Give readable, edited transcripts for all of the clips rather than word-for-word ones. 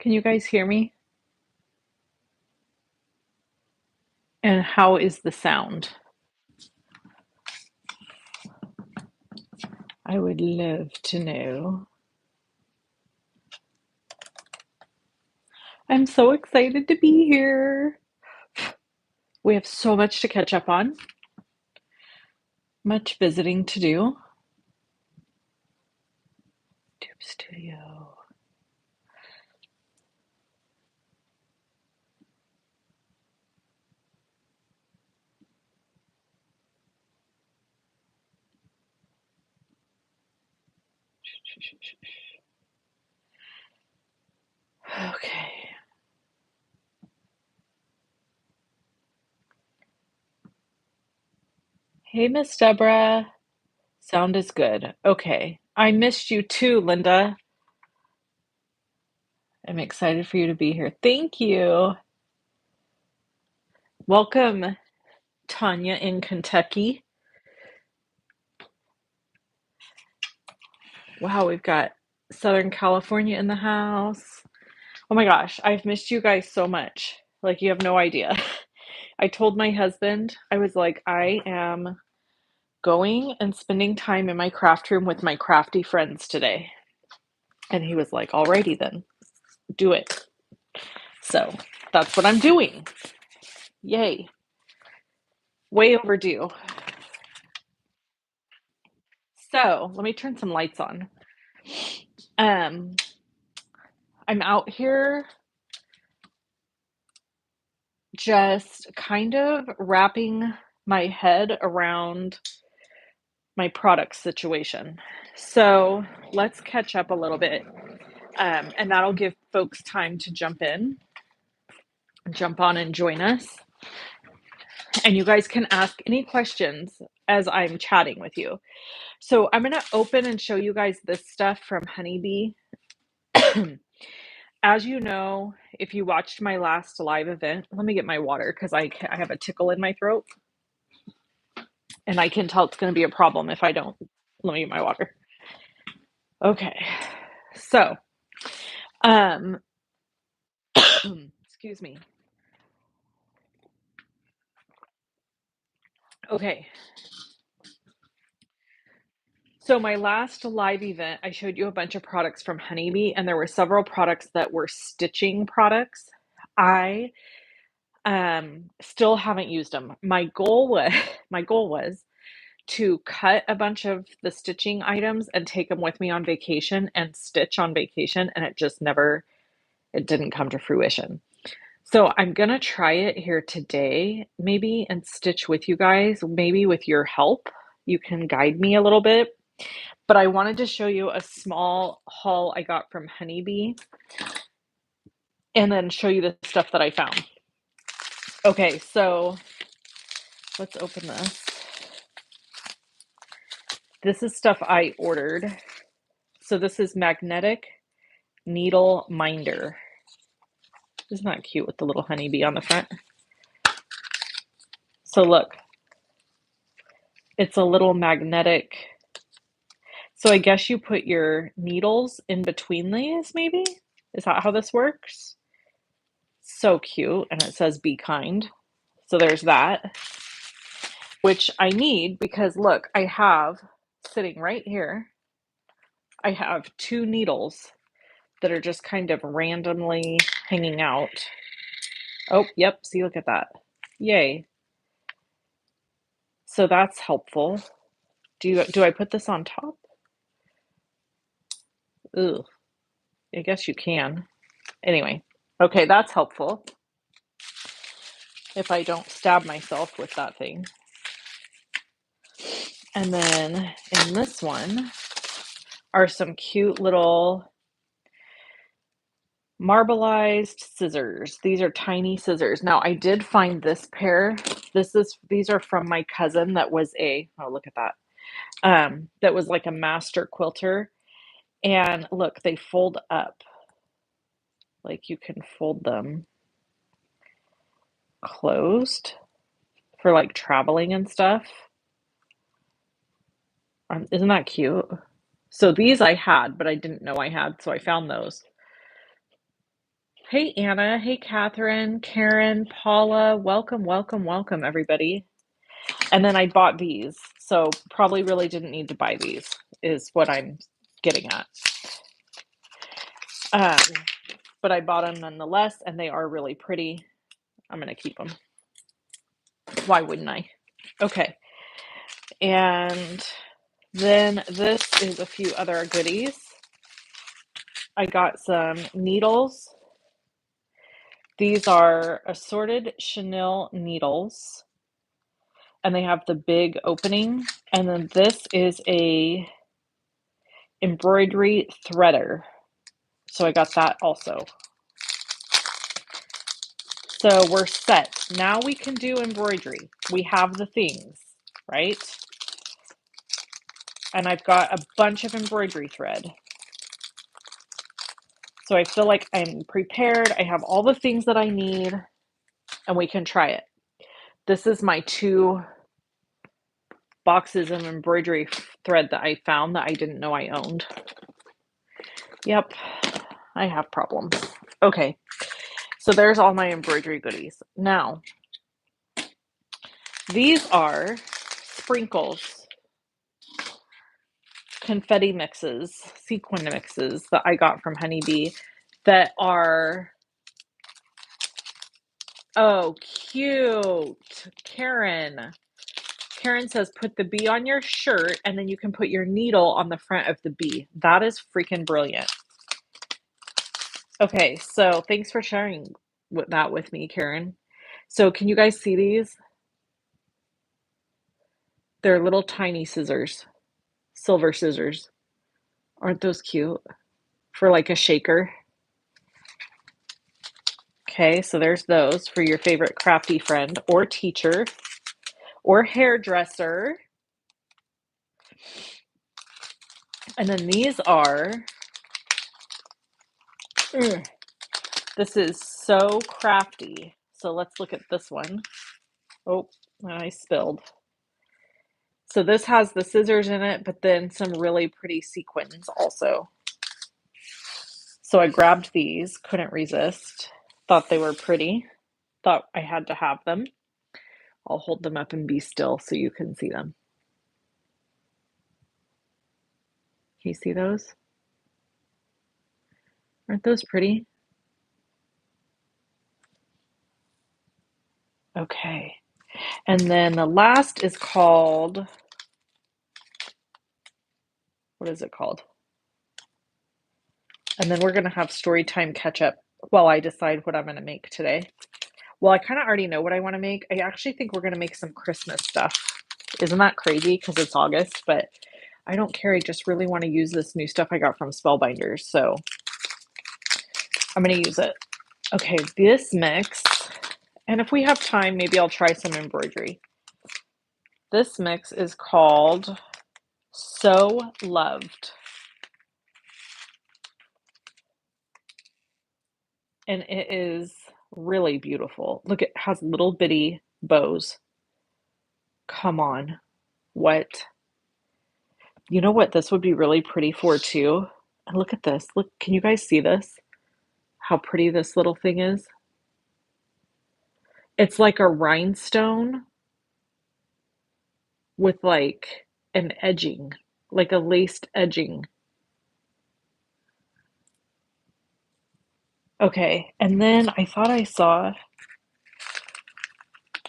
Can you guys hear me? And how is the sound? I would love to know. I'm so excited to be here. We have so much to catch up on, much visiting to do. Tube Studio. Okay. Hey, Miss Deborah. Sound is good. Okay. I missed you too, Linda. I'm excited for you to be here. Thank you. Welcome, Tanya in Kentucky. Wow, we've got Southern California in the house. Oh my gosh, I've missed you guys so much. Like, you have no idea. I told my husband, I was like, I am going and spending time in my craft room with my crafty friends today. And he was like, alrighty then, do it. So that's what I'm doing. Yay. Way overdue. So let me turn some lights on. Um, I'm out here just kind of wrapping my head around my product situation. So let's catch up a little bit, and that'll give folks time to jump on and join us. And you guys can ask any questions as I'm chatting with you. So I'm going to open and show you guys this stuff from Honeybee. As you know, if you watched my last live event, let me get my water because I have a tickle in my throat. And I can tell it's going to be a problem if I don't. Let me get my water. Okay. So, um, excuse me. Okay. So my last live event, I showed you a bunch of products from Honeybee, and there were several products that were stitching products. I still haven't used them. My goal was to cut a bunch of the stitching items and take them with me on vacation and stitch on vacation, and it didn't come to fruition. So I'm gonna try it here today, maybe, and stitch with you guys, maybe with your help. You can guide me a little bit. But I wanted to show you a small haul I got from Honeybee and then show you the stuff that I found. Okay, so let's open this. This is stuff I ordered. So this is magnetic needle minder. Isn't that cute with the little honeybee on the front? So look, it's a little magnetic. So I guess you put your needles in between these, maybe? Is that how this works? So cute. And it says be kind. So there's that, which I need because look, I have sitting right here, I have two needles that are just kind of randomly hanging out. Oh, yep. See, look at that. Yay. So that's helpful. Do I put this on top? Ugh. I guess you can. Anyway, okay, that's helpful. If I don't stab myself with that thing. And then in this one are some cute little marbleized scissors. These are tiny scissors. Now I did find this pair. These are from my cousin that was oh, look at that. That was like a master quilter. And look, they fold up. Like you can fold them closed for like traveling and stuff. Isn't that cute? So these I had, but I didn't know I had, so I found those. Hey, Anna. Hey, Catherine, Karen, Paula. Welcome, welcome, welcome, everybody. And then I bought these. So probably really didn't need to buy these, is what I'm getting at. Um, but I bought them nonetheless, and they are really pretty. I'm going to keep them. Why wouldn't I? Okay. And then this is a few other goodies. I got some needles. These are assorted chenille needles, and they have the big opening. And then this is a embroidery threader. So I got that also. So we're set. Now we can do embroidery. We have the things, right? And I've got a bunch of embroidery thread. So I feel like I'm prepared. I have all the things that I need, and we can try it. This is my 2 boxes of embroidery thread that I found that I didn't know I owned. Yep, I have problems. Okay, so there's all my embroidery goodies. Now, these are sprinkles, confetti mixes, sequin mixes that I got from Honeybee that are, oh, cute. Karen says, put the bee on your shirt and then you can put your needle on the front of the bee. That is freaking brilliant. Okay, so thanks for sharing that with me, Karen. So can you guys see these? They're little tiny scissors, silver scissors. Aren't those cute? For like a shaker. Okay, so there's those for your favorite crafty friend or teacher or hairdresser. And then these are, this is so crafty. So let's look at this one. Oh, I spilled. So this has the scissors in it, but then some really pretty sequins also. So I grabbed these, couldn't resist, thought they were pretty, thought I had to have them. I'll hold them up and be still so you can see them. Can you see those? Aren't those pretty? Okay. And then the last is called, what is it called? And then we're going to have story time catch up while I decide what I'm going to make today. Well, I kind of already know what I want to make. I actually think we're going to make some Christmas stuff. Isn't that crazy? Because it's August, but I don't care. I just really want to use this new stuff I got from Spellbinders. So I'm going to use it. Okay, this mix, and if we have time, maybe I'll try some embroidery. This mix is called So Loved. And it is really beautiful. Look, it has little bitty bows. Come on. What? You know what this would be really pretty for too? And look at this. Look, can you guys see this? How pretty this little thing is? It's like a rhinestone with like an edging, like a laced edging. Okay, and then I thought I saw,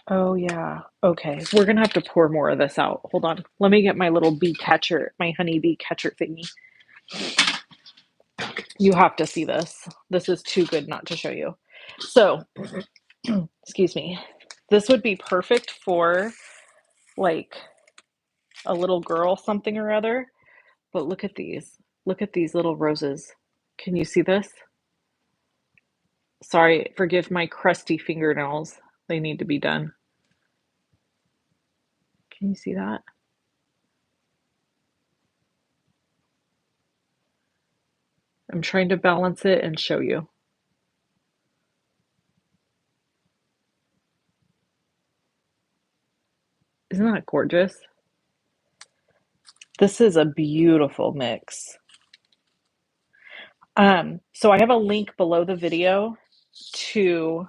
oh yeah, okay, we're gonna have to pour more of this out. Hold on, let me get my little bee catcher, my honeybee catcher thingy. You have to see this. This is too good not to show you. So, excuse me. This would be perfect for like a little girl something or other. But look at these. Look at these little roses. Can you see this? Sorry, forgive my crusty fingernails. They need to be done. Can you see that? I'm trying to balance it and show you. Isn't that gorgeous? This is a beautiful mix. So I have a link below the video to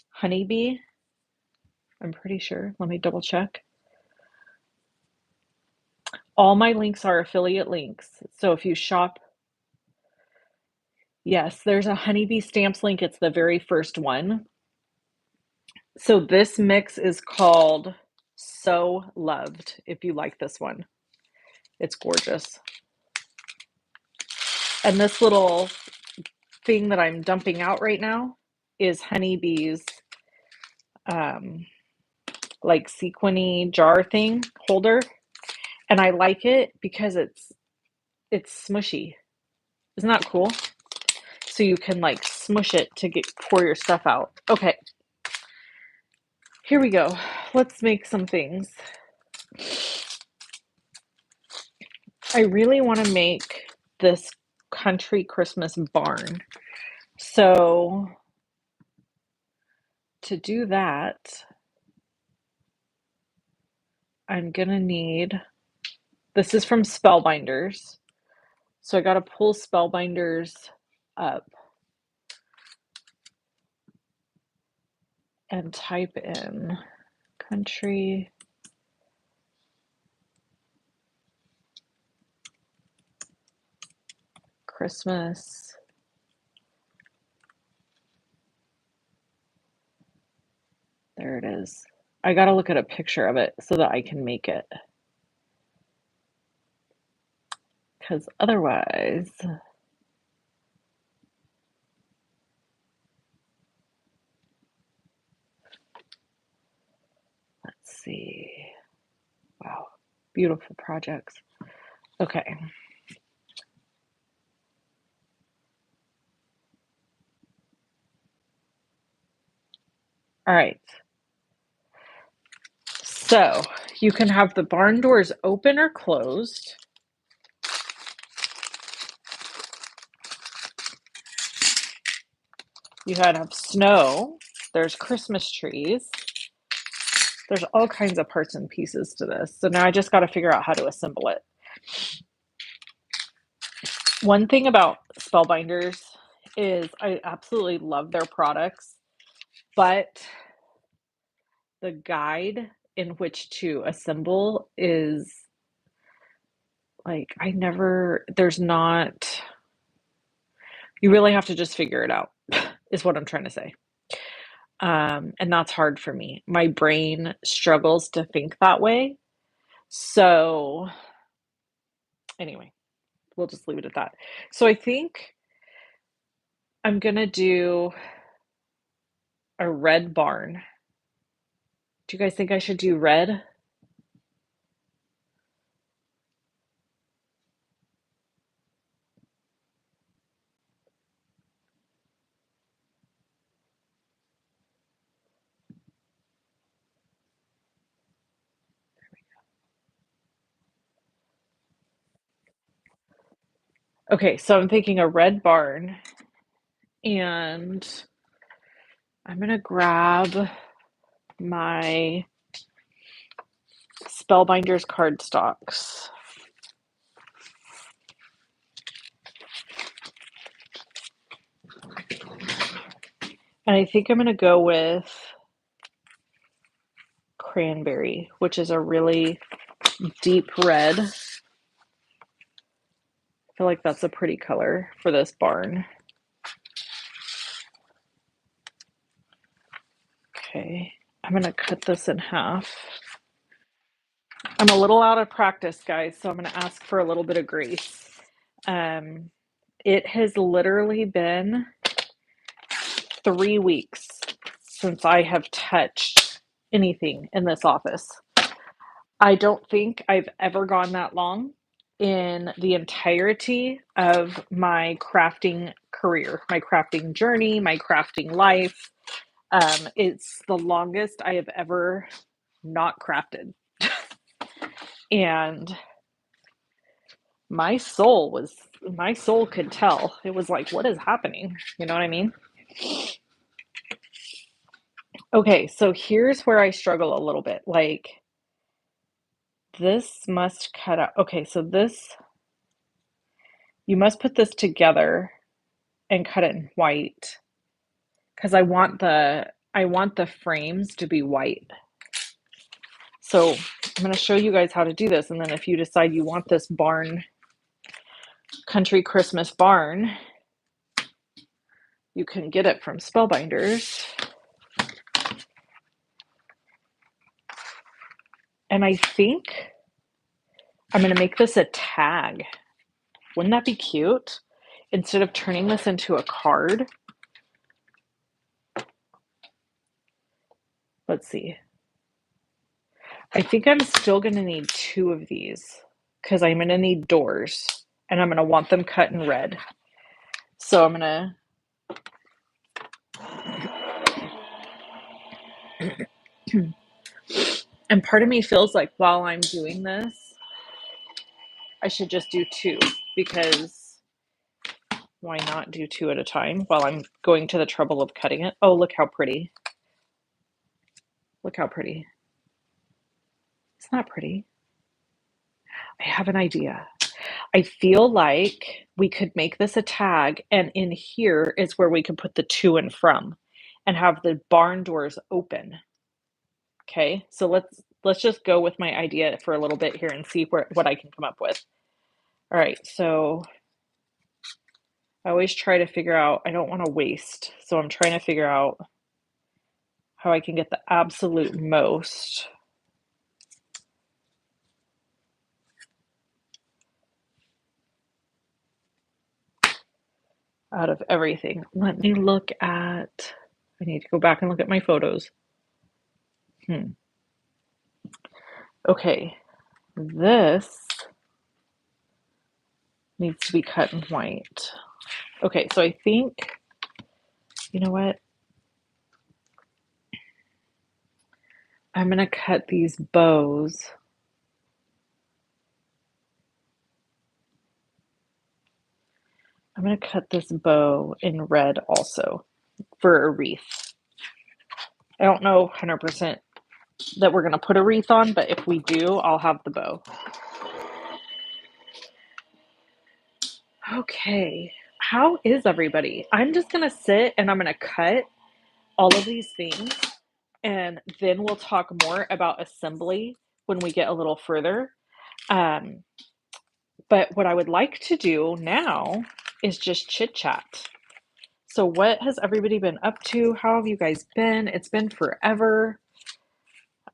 Honeybee. I'm pretty sure. Let me double check. All my links are affiliate links. So if you shop, yes, there's a Honeybee stamps link. It's the very first one. So this mix is called So Loved, if you like this one. It's gorgeous. And this little thing that I'm dumping out right now is Honeybee's like sequiny jar thing holder. And I like it because it's smushy. Isn't that cool? So you can like smush it to pour your stuff out. Okay, here we go. Let's make some things. I really want to make this country Christmas barn. So to do that, I'm gonna need, this is from Spellbinders. So I gotta pull Spellbinders up and type in country Christmas. There it is. I gotta look at a picture of it so that I can make it. Because otherwise, let's see. Wow, beautiful projects. Okay. All right. So you can have the barn doors open or closed. You gotta have snow. There's Christmas trees. There's all kinds of parts and pieces to this. So now I just got to figure out how to assemble it. One thing about Spellbinders is I absolutely love their products, but the guide in which to assemble is like, there's not, you really have to just figure it out, is what I'm trying to say. And that's hard for me. My brain struggles to think that way. So, anyway, we'll just leave it at that. So, I think I'm gonna do a red barn. Do you guys think I should do red? Okay, so I'm thinking a red barn, and I'm gonna grab my Spellbinders cardstocks. And I think I'm gonna go with cranberry, which is a really deep red. I feel like that's a pretty color for this barn. Okay, I'm gonna cut this in half. I'm a little out of practice, guys, so I'm gonna ask for a little bit of grace. It has literally been 3 weeks since I have touched anything in this office. I don't think I've ever gone that long in the entirety of my crafting career, my crafting journey, my crafting life. It's the longest I have ever not crafted. And my soul could tell. It was like, what is happening? You know what I mean? Okay, so here's where I struggle a little bit. Like, this must cut out. Okay, so this, you must put this together and cut it in white. because I want the frames to be white. So I'm going to show you guys how to do this, and then if you decide you want this barn, country Christmas barn, you can get it from Spellbinders. And I think I'm going to make this a tag. Wouldn't that be cute? Instead of turning this into a card. Let's see. I think I'm still going to need 2 of these because I'm going to need doors and I'm going to want them cut in red. So I'm going to, and part of me feels like while I'm doing this, I should just do 2 because why not do 2 at a time while I'm going to the trouble of cutting it? Oh, look how pretty. Look how pretty. Isn't that pretty? I have an idea. I feel like we could make this a tag, and in here is where we could put the to and from and have the barn doors open. Okay, so let's just go with my idea for a little bit here and see what I can come up with. All right, so I always try to figure out, I don't want to waste, so I'm trying to figure out how I can get the absolute most out of everything. Let me look at, I need to go back and look at my photos. Okay, this needs to be cut in white. Okay, so I think, you know what? I'm going to cut these bows. I'm going to cut this bow in red also for a wreath. I don't know 100% that we're going to put a wreath on, but if we do, I'll have the bow. Okay, how is everybody? I'm just going to sit and I'm going to cut all of these things, and then we'll talk more about assembly when we get a little further. But what I would like to do now is just chit chat. So, what has everybody been up to? How have you guys been? It's been forever.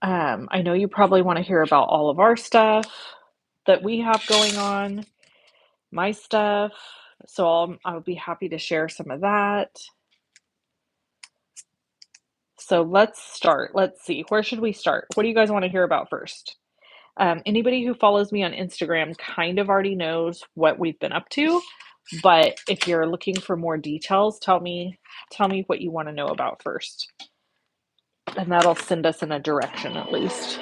I know you probably want to hear about all of our stuff that we have going on, my stuff. So, I'll be happy to share some of that. So, let's start. Let's see. Where should we start? What do you guys want to hear about first? Anybody who follows me on Instagram kind of already knows what we've been up to, but if you're looking for more details, tell me what you want to know about first, and that'll send us in a direction at least.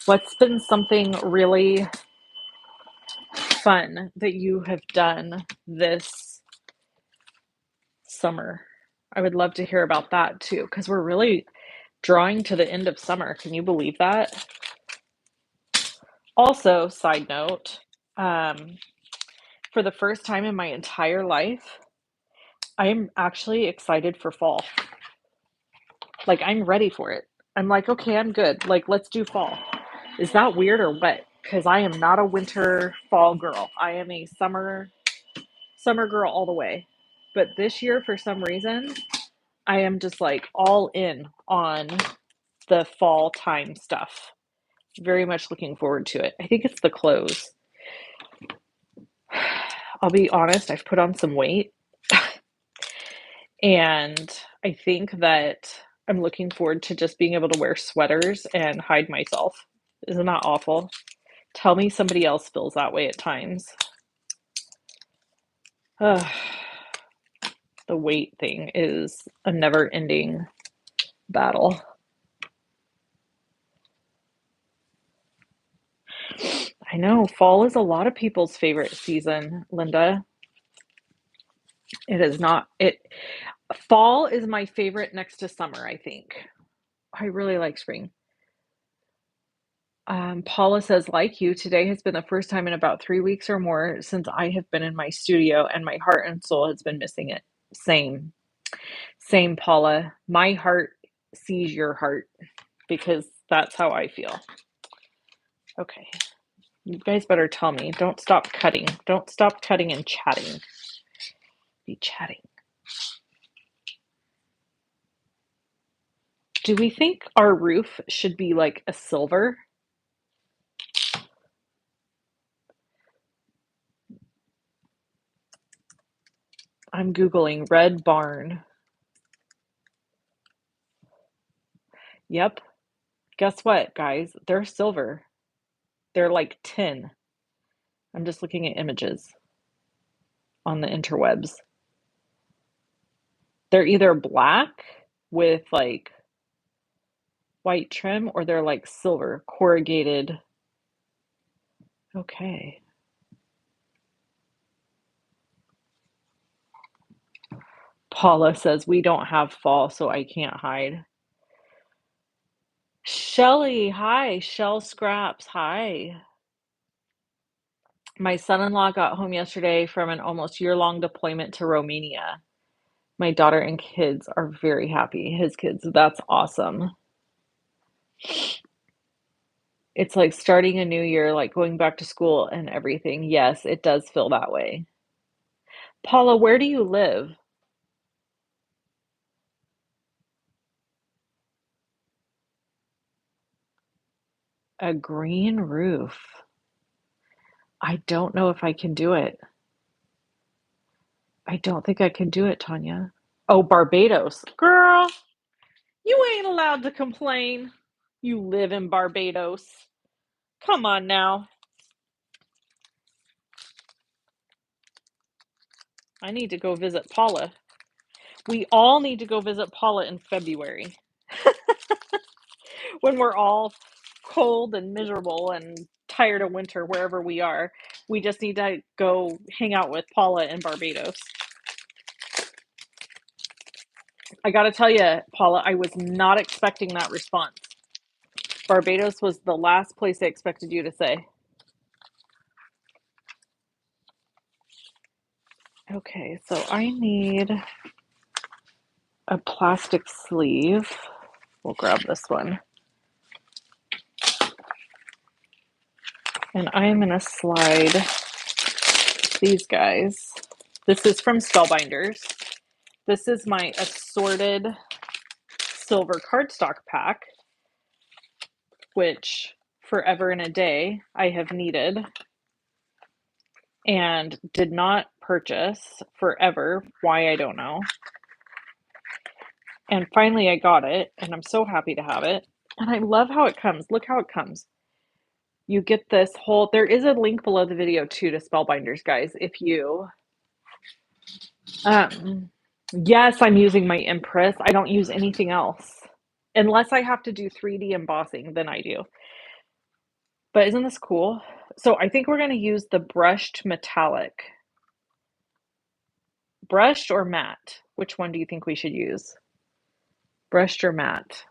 What's been something really fun that you have done this summer? I would love to hear about that too, because we're really drawing to the end of summer. Can you believe that? Also, side note, for the first time in my entire life, I am actually excited for fall. Like, I'm ready for it. I'm like, okay, I'm good. Like, let's do fall. Is that weird or what? Because I am not a winter fall girl. I am a summer girl all the way. But this year, for some reason, I am just like all in on the fall time stuff. Very much looking forward to it. I think it's the clothes. I'll be honest, I've put on some weight. And I think that I'm looking forward to just being able to wear sweaters and hide myself. Isn't that awful? Tell me somebody else feels that way at times. Ugh. The weight thing is a never-ending battle. I know, fall is a lot of people's favorite season, Linda. It is not. Fall is my favorite next to summer, I think. I really like spring. Paula says, like you, today has been the first time in about 3 weeks or more since I have been in my studio, and my heart and soul has been missing it. Same. Same, Paula. My heart sees your heart because that's how I feel. Okay. You guys better tell me. Don't stop cutting. Don't stop cutting and chatting. Be chatting. Do we think our roof should be like a silver? I'm Googling red barn. Yep. Guess what, guys? They're silver. They're like tin. I'm just looking at images on the interwebs. They're either black with like white trim or they're like silver, corrugated. Okay. Paula says, we don't have fall, so I can't hide. Shelly, hi. Shell Scraps, hi. My son-in-law got home yesterday from an almost year-long deployment to Romania. My daughter and kids are very happy. His kids, that's awesome. It's like starting a new year, like going back to school and everything. Yes, it does feel that way. Paula, where do you live? A green roof. I don't know if I can do it. I don't think I can do it, Tanya. Oh, Barbados. Girl, you ain't allowed to complain. You live in Barbados. Come on now. I need to go visit Paula. We all need to go visit Paula in February when we're all cold and miserable and tired of winter wherever we are. We just need to go hang out with Paula in Barbados. I got to tell you, Paula, I was not expecting that response. Barbados was the last place I expected you to say. Okay, so I need a plastic sleeve. We'll grab this one. And I am going to slide these guys. This is from Spellbinders. This is my assorted silver cardstock pack, which forever and a day I have needed and did not purchase forever. Why, I don't know. And finally I got it, and I'm so happy to have it. And I love how it comes. Look how it comes. You get this whole, there is a link below the video too to Spellbinders, guys. If you, yes, I'm using my Impress. I don't use anything else. Unless I have to do 3D embossing, then I do. But isn't this cool? So I think we're going to use the brushed metallic. Brushed or matte? Which one do you think we should use? Brushed or matte?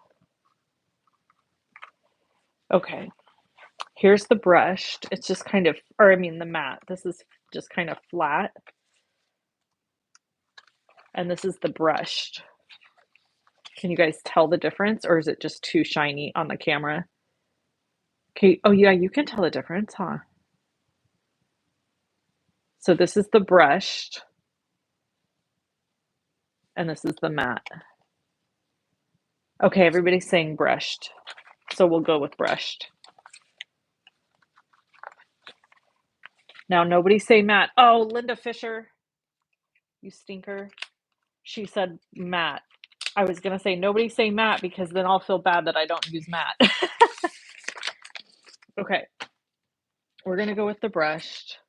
Okay. Here's the brushed. It's just kind of, or I mean the matte. This is just kind of flat. And this is the brushed. Can you guys tell the difference, or is it just too shiny on the camera? Okay. Oh yeah, you can tell the difference, huh? So this is the brushed, and this is the matte. Okay, everybody's saying brushed. So we'll go with brushed. Now nobody say matte. Oh, Linda Fisher, you stinker. She said matte. I was going to say nobody say matte because then I'll feel bad that I don't use matte. Okay. We're going to go with the brushed.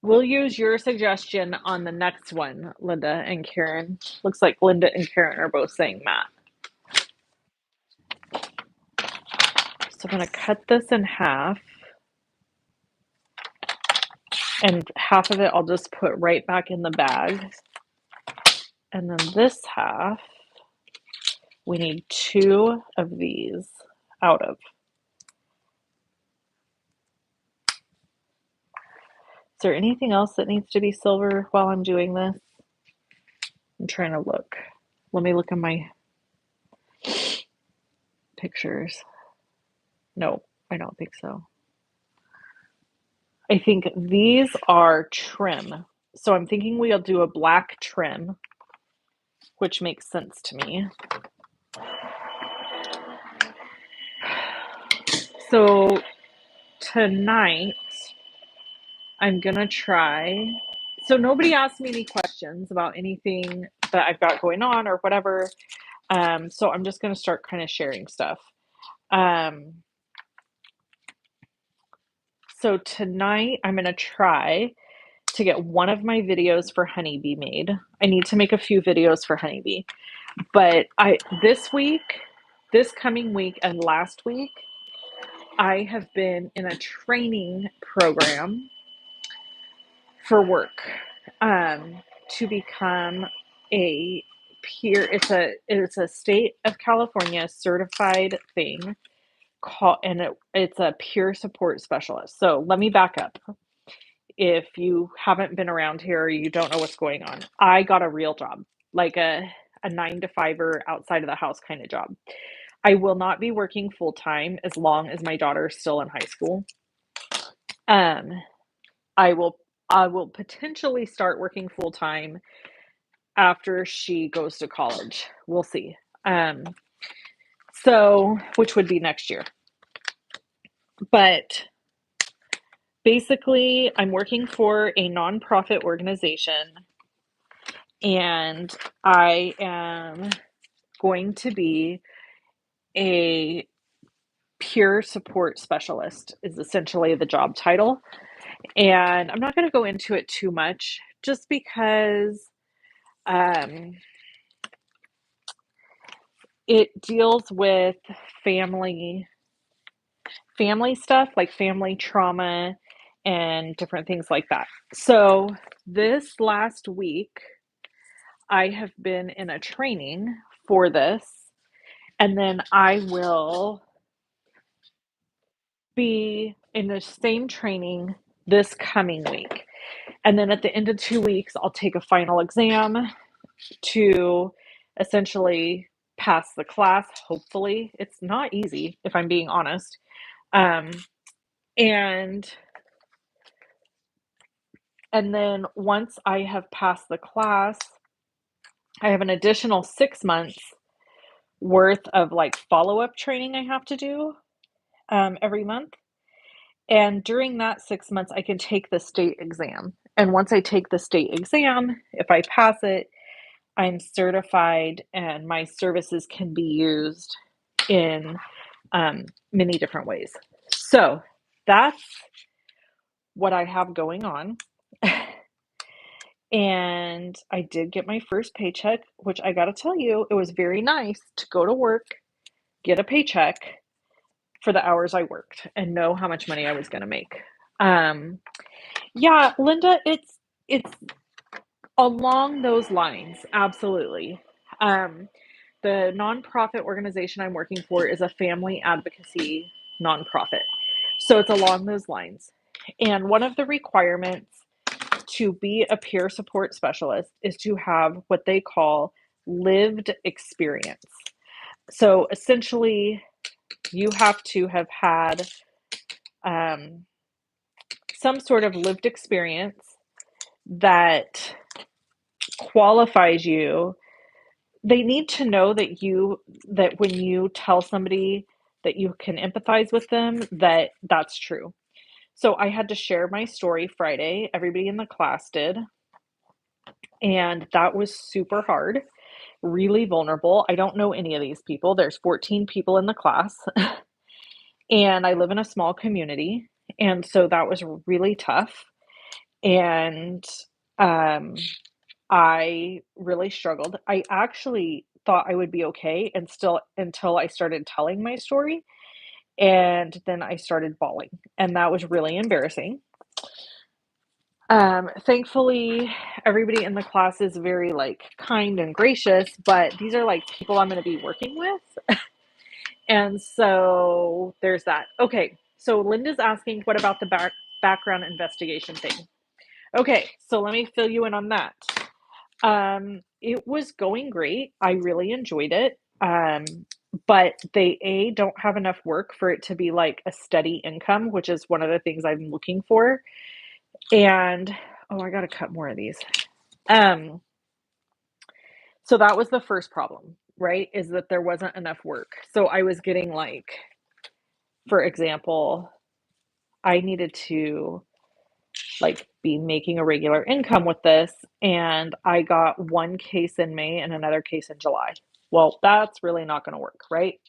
We'll use your suggestion on the next one, Linda and Karen. Looks like Linda and Karen are both saying matte. So I'm going to cut this in half. And half of it I'll just put right back in the bag. And then this half, we need 2 of these out of. there anything else that needs to be silver while I'm doing this? I'm trying to look. Let me look at my pictures. No, I don't think so. I think these are trim. So I'm thinking we'll do a black trim, which makes sense to me. So tonight, I'm gonna try. So nobody asked me any questions about anything that I've got going on or whatever. So I'm just gonna start kind of sharing stuff. So tonight, I'm gonna try to get one of my videos for Honeybee made. I need to make a few videos for Honeybee, but this coming week and last week, I have been in a training program for work to become a peer. It's a state of California certified thing it's a peer support specialist. So let me back up. If you haven't been around here or you don't know what's going on, I got a real job, like a 9 to 5 outside of the house kind of job. I will not be working full time as long as my daughter is still in high school. Um, I will potentially start working full time after she goes to college. We'll see. So which would be next year. But basically, I'm working for a nonprofit organization, and I am going to be a peer support specialist is essentially the job title. And I'm not going to go into it too much just because it deals with family stuff, like family trauma and different things like that. So this last week, I have been in a training for this, and then I will be in the same training this coming week. And then at the end of 2 weeks, I'll take a final exam to essentially pass the class. Hopefully, it's not easy, if I'm being honest. Um, and and then once I have passed the class, I have an additional 6 months worth of like follow-up training I have to do every month. And during that 6 months, I can take the state exam. And once I take the state exam, if I pass it, I'm certified and my services can be used in many different ways. So that's what I have going on. And I did get my first paycheck, which I got to tell you, it was very nice to go to work, get a paycheck for the hours I worked and know how much money I was going to make. Yeah, Linda, it's along those lines. Absolutely. The nonprofit organization I'm working for is a family advocacy nonprofit. So it's along those lines. And one of the requirements to be a peer support specialist is to have what they call lived experience. So essentially, you have to have had some sort of lived experience that qualifies you. They need to know that when you tell somebody that you can empathize with them, that that's true. So I had to share my story Friday. Everybody in the class did. And that was super hard, really vulnerable. I don't know any of these people. There's 14 people in the class. And I live in a small community. And so that was really tough. And I really struggled. I actually thought I would be okay and still until I started telling my story. And then I started bawling. And that was really embarrassing. Thankfully, everybody in the class is very like kind and gracious, but these are like people I'm going to be working with. And so there's that. Okay. So Linda's asking, what about the background investigation thing? Okay, so let me fill you in on that. It was going great. I really enjoyed it. But they don't have enough work for it to be like a steady income, which is one of the things I'm looking for. And oh, I gotta cut more of these. Um, so that was the first problem, right? Is that there wasn't enough work. So I was getting like, for example, I needed to like be making a regular income with this, and I got one case in May and another case in July. Well, that's really not going to work, right?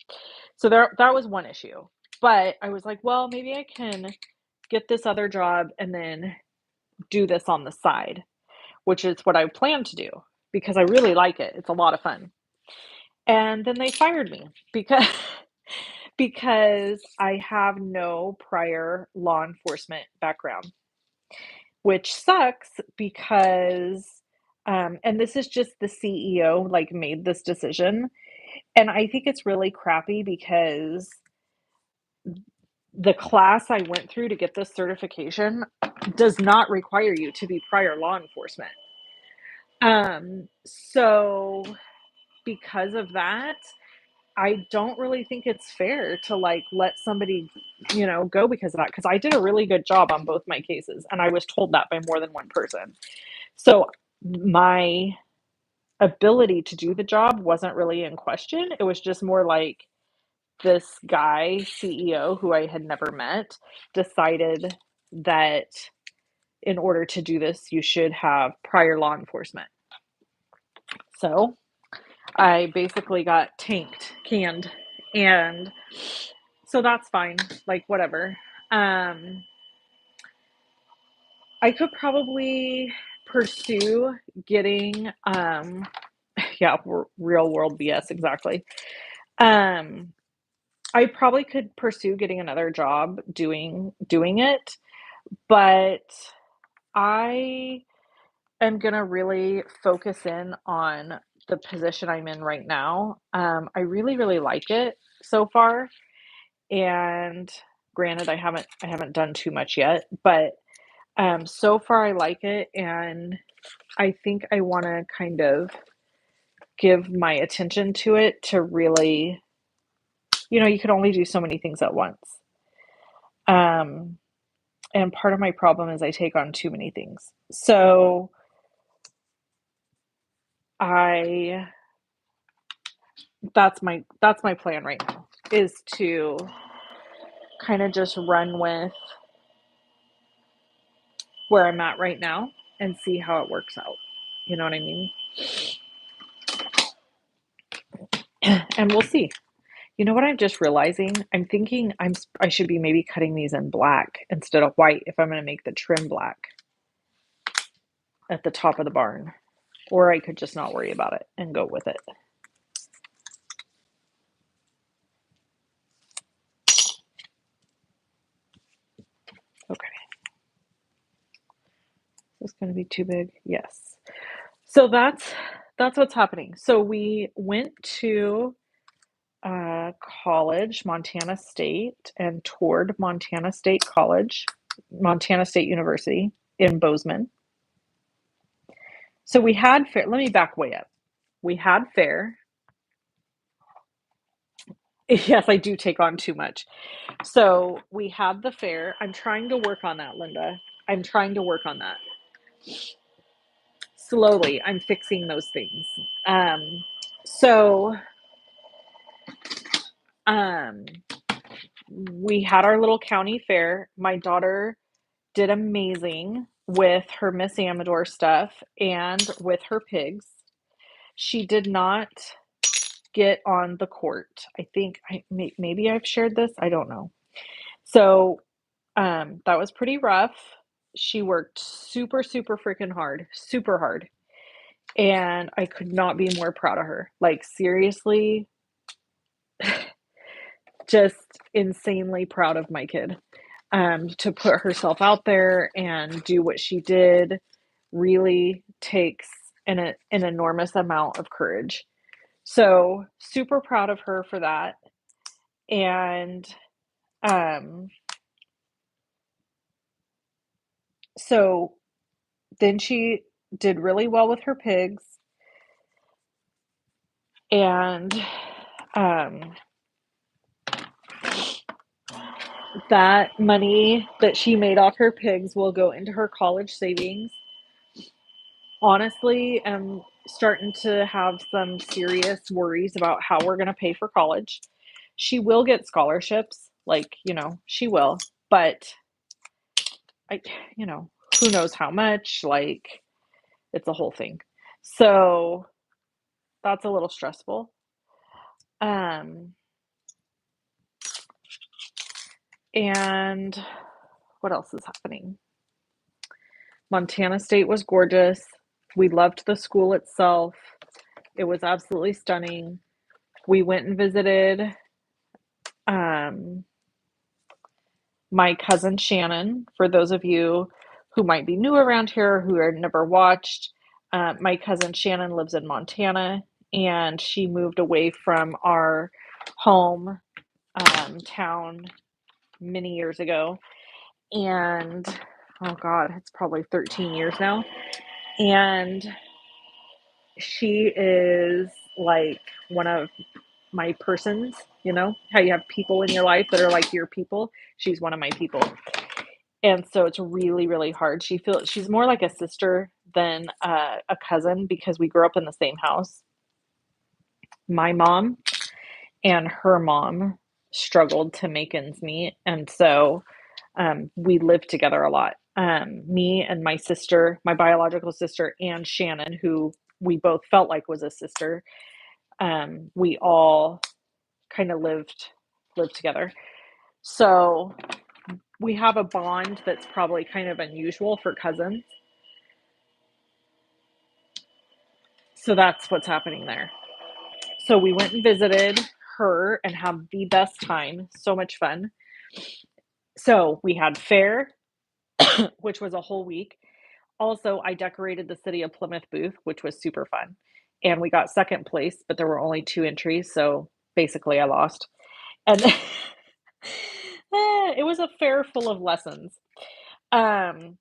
So that was one issue. But I was like, well, maybe I can get this other job and then do this on the side, which is what I plan to do because I really like it. It's a lot of fun. And then they fired me because because I have no prior law enforcement background, which sucks because and this is just the CEO like made this decision. And I think it's really crappy because the class I went through to get this certification does not require you to be prior law enforcement. So because of that, I don't really think it's fair to like let somebody, go because of that. Because I did a really good job on both my cases, and I was told that by more than one person. So my ability to do the job wasn't really in question. It was just more like this guy, CEO, who I had never met, decided that in order to do this, you should have prior law enforcement. So I basically got canned, and so that's fine. Like whatever. Um, I could probably pursue getting yeah, real world BS exactly. Um, I probably could pursue getting another job doing it, but I am gonna really focus in on the position I'm in right now. I really, really like it so far, and granted, I haven't done too much yet, but so far I like it, and I think I want to kind of give my attention to it to really, you can only do so many things at once. Um, and part of my problem is I take on too many things. So I that's my plan right now is to kind of just run with where I'm at right now and see how it works out. You know what I mean? And we'll see. You know what I'm just realizing? I'm thinking I should be maybe cutting these in black instead of white if I'm going to make the trim black at the top of the barn. Or I could just not worry about it and go with it. Okay. Is this going to be too big? Yes. So that's what's happening. So we went to college, Montana State, and toured Montana State College, Montana State University in Bozeman. So we had fair. Let me back way up. We had fair. Yes, I do take on too much. So we had the fair. I'm trying to work on that, Linda. I'm trying to work on that. Slowly, I'm fixing those things. So um, we had our little county fair. My daughter did amazing with her Miss Amador stuff and with her pigs. She did not get on the court. I think maybe I've shared this. I don't know. So that was pretty rough. She worked super, super freaking hard, super hard. And I could not be more proud of her. Like, seriously, just insanely proud of my kid. To put herself out there and do what she did really takes an enormous amount of courage. So, super proud of her for that. And um, so Then she did really well with her pigs. And that money that she made off her pigs will go into her college savings. Honestly, I'm starting to have some serious worries about how we're going to pay for college. She will get scholarships, like, she will, but I, you know, who knows how much, like, it's a whole thing. So that's a little stressful. Um, and what else is happening? Montana State was gorgeous. We loved the school itself. It was absolutely stunning. We went and visited um, my cousin Shannon. For those of you who might be new around here, who are never watched, my cousin Shannon lives in Montana, and she moved away from our home town many years ago. And oh God, it's probably 13 years now. And she is like one of my persons, how you have people in your life that are like your people. She's one of my people. And so it's really, really hard. She's more like a sister than a cousin because we grew up in the same house. My mom and her mom struggled to make ends meet. And so we lived together a lot. Me and my sister, my biological sister, and Shannon, who we both felt like was a sister, we all kind of lived together. So we have a bond that's probably kind of unusual for cousins. So that's what's happening there. So we went and visited her and had the best time. So much fun. So we had fair, which was a whole week. Also, I decorated the City of Plymouth booth, which was super fun. And we got second place, but there were only 2 entries. So basically, I lost. And it was a fair full of lessons. And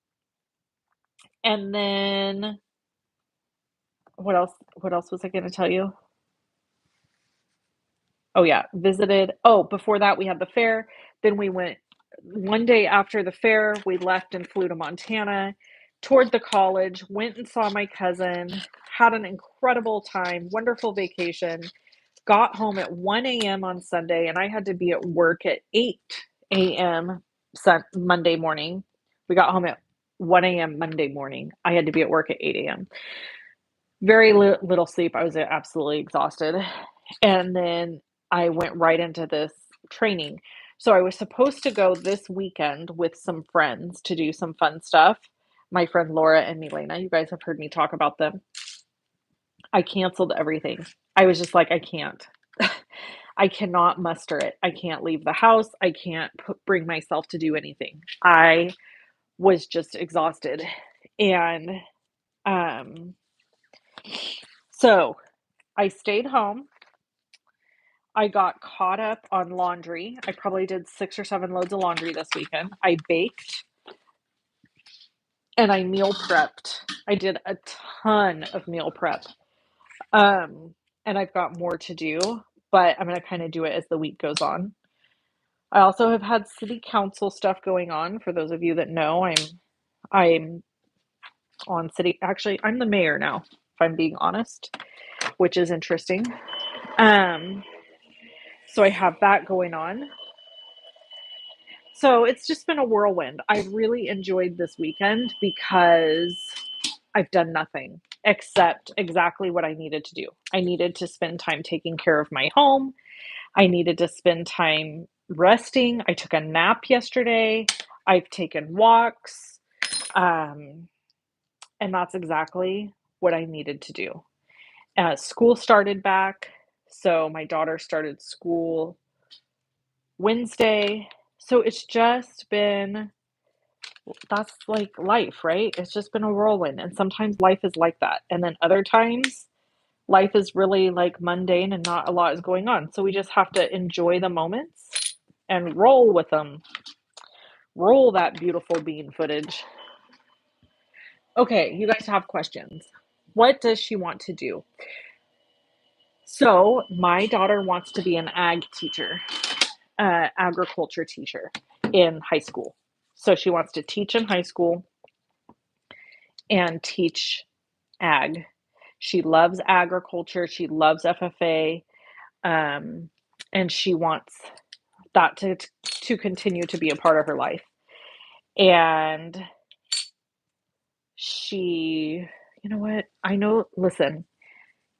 then what else? What else was I going to tell you? Oh yeah, visited. Oh, before that we had the fair. Then we went one day after the fair, we left and flew to Montana, toured the college, went and saw my cousin, had an incredible time, wonderful vacation. Got home at 1 a.m. on Sunday, and I had to be at work at 8 a.m. Monday morning. We got home at 1 a.m. Monday morning. I had to be at work at 8 a.m. Very little sleep. I was absolutely exhausted. And then I went right into this training. So I was supposed to go this weekend with some friends to do some fun stuff. My friend Laura and Milena, you guys have heard me talk about them. I canceled everything. I was just like, I can't. I cannot muster it. I can't leave the house. I can't bring myself to do anything. I was just exhausted. And so I stayed home. I got caught up on laundry. I probably did 6 or 7 loads of laundry this weekend. I baked and I meal prepped. I did a ton of meal prep. And I've got more to do, but I'm going to kind of do it as the week goes on. I also have had city council stuff going on. For those of you that know, I'm on city. Actually, I'm the mayor now, if I'm being honest, which is interesting. So I have that going on. So it's just been a whirlwind. I really enjoyed this weekend because I've done nothing except exactly what I needed to do. I needed to spend time taking care of my home. I needed to spend time resting. I took a nap yesterday. I've taken walks. And that's exactly what I needed to do. School started back. So my daughter started school Wednesday. So it's just been, that's like life, right? It's just been a whirlwind. And sometimes life is like that. And then other times, life is really like mundane and not a lot is going on. So we just have to enjoy the moments and roll with them. Roll that beautiful bean footage. Okay, you guys have questions. What does she want to do? So, my daughter wants to be an ag teacher, agriculture teacher in high school. So, she wants to teach in high school and teach ag. She loves agriculture, she loves FFA, um, and she wants that to continue to be a part of her life. And she, you know what? I know, listen,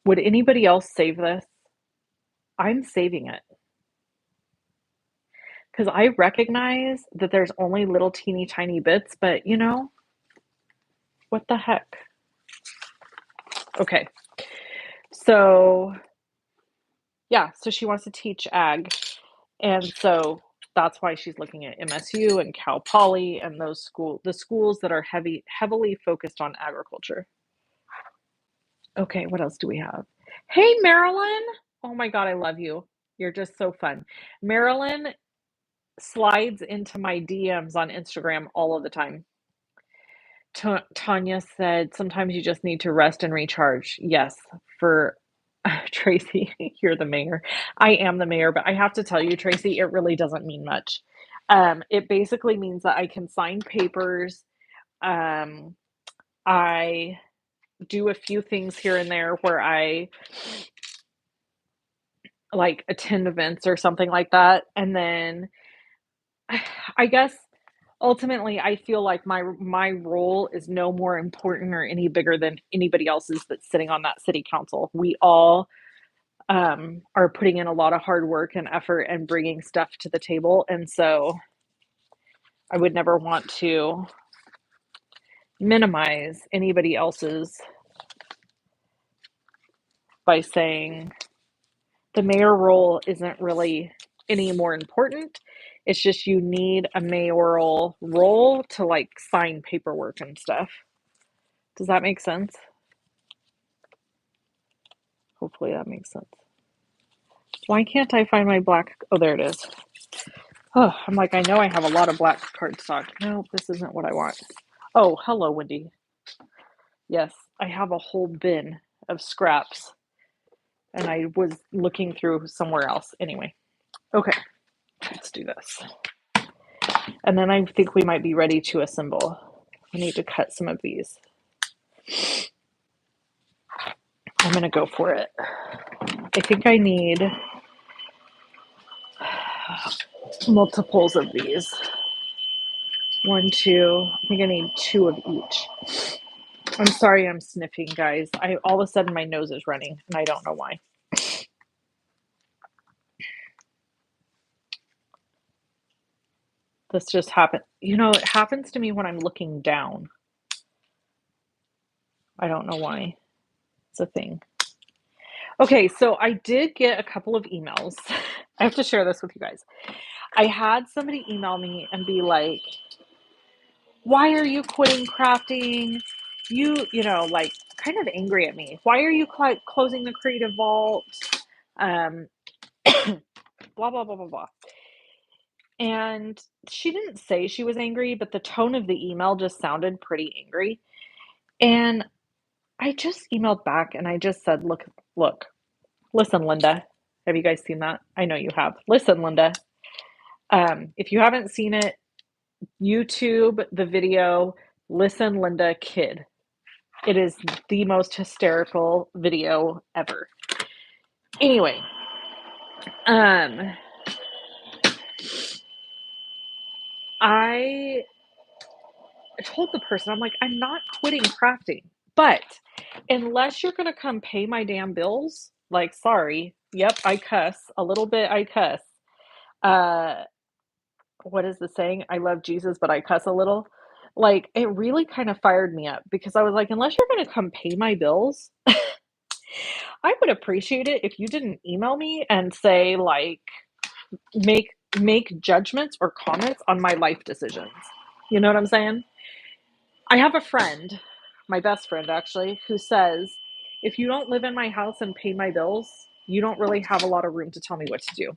would anybody else save this? I'm saving it because I recognize that there's only little teeny tiny bits, but what the heck? Okay. So, yeah, so she wants to teach ag. And so that's why she's looking at MSU and Cal Poly and the schools that are heavily focused on agriculture. Okay, what else do we have? Hey, Marilyn. Oh my God, I love you. You're just so fun. Marilyn slides into my DMs on Instagram all of the time. Tanya said, sometimes you just need to rest and recharge. Yes, for Tracy, you're the mayor. I am the mayor, but I have to tell you, Tracy, it really doesn't mean much. It basically means that I can sign papers. Um, I do a few things here and there where I like attend events or something like that. And then I guess ultimately I feel like my role is no more important or any bigger than anybody else's that's sitting on that city council. We all are putting in a lot of hard work and effort and bringing stuff to the table. And so I would never want to minimize anybody else's by saying the mayor role isn't really any more important. It's just you need a mayoral role to like sign paperwork and stuff. Does that make sense? Hopefully that makes sense. Why can't I find my black? Oh, there it is. Oh, I'm like, I know I have a lot of black cardstock. No, this isn't what I want. Oh, hello, Wendy. Yes, I have a whole bin of scraps and I was looking through somewhere else. Anyway, okay, let's do this. And then I think we might be ready to assemble. I need to cut some of these. I'm going to go for it. I think I need multiples of these. 1, 2. I think I need 2 of each. I'm sorry I'm sniffing, guys. All of a sudden my nose is running and I don't know why. This just happened. It happens to me when I'm looking down. I don't know why. It's a thing. Okay, so I did get a couple of emails. I have to share this with you guys. I had somebody email me and be like, why are you quitting crafting? Like kind of angry at me. Why are you closing the creative vault? Blah, blah, blah, blah, blah. And she didn't say she was angry, but the tone of the email just sounded pretty angry. And I just emailed back and I just said, look, listen, Linda. Have you guys seen that? I know you have. Listen, Linda. If you haven't seen it, YouTube the video, Listen, Linda Kid. It is the most hysterical video ever. Anyway, I told the person, I'm like, I'm not quitting crafting, but unless you're going to come pay my damn bills, like, sorry. Yep, I cuss a little bit. I cuss. Uh, what is the saying? I love Jesus, but I cuss a little. Like, it really kind of fired me up because I was like, unless you're going to come pay my bills, I would appreciate it if you didn't email me and say, like, make judgments or comments on my life decisions. You know what I'm saying? I have a friend, my best friend actually, who says, if you don't live in my house and pay my bills, you don't really have a lot of room to tell me what to do.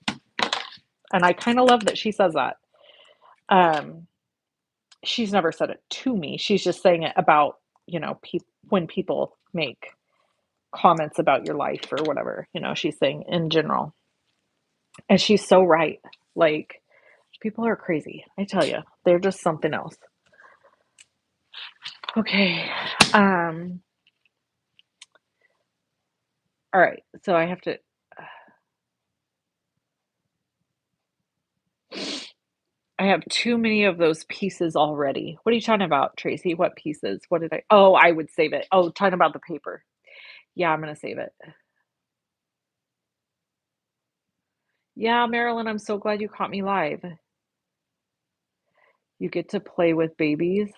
And I kind of love that she says that. She's never said it to me. She's just saying it about when people make comments about your life or whatever, she's saying in general. And she's so right. Like, people are crazy. I tell you, they're just something else. Okay. All right. So I have too many of those pieces already. What are you talking about, Tracy? What pieces? What did I? Oh, I would save it. Oh, talking about the paper. Yeah, I'm going to save it. Yeah, Marilyn, I'm so glad you caught me live. You get to play with babies.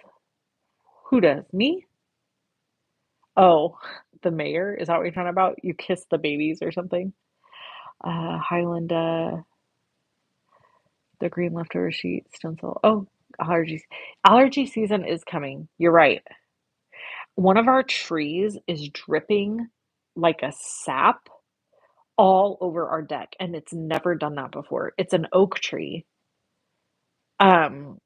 Who does? Me? Oh, the mayor? Is that what you're talking about? You kiss the babies or something? Highland, the green leftover sheet, stencil. Oh, allergies. Allergy season is coming. You're right. One of our trees is dripping like a sap all over our deck, and it's never done that before. It's an oak tree. Um,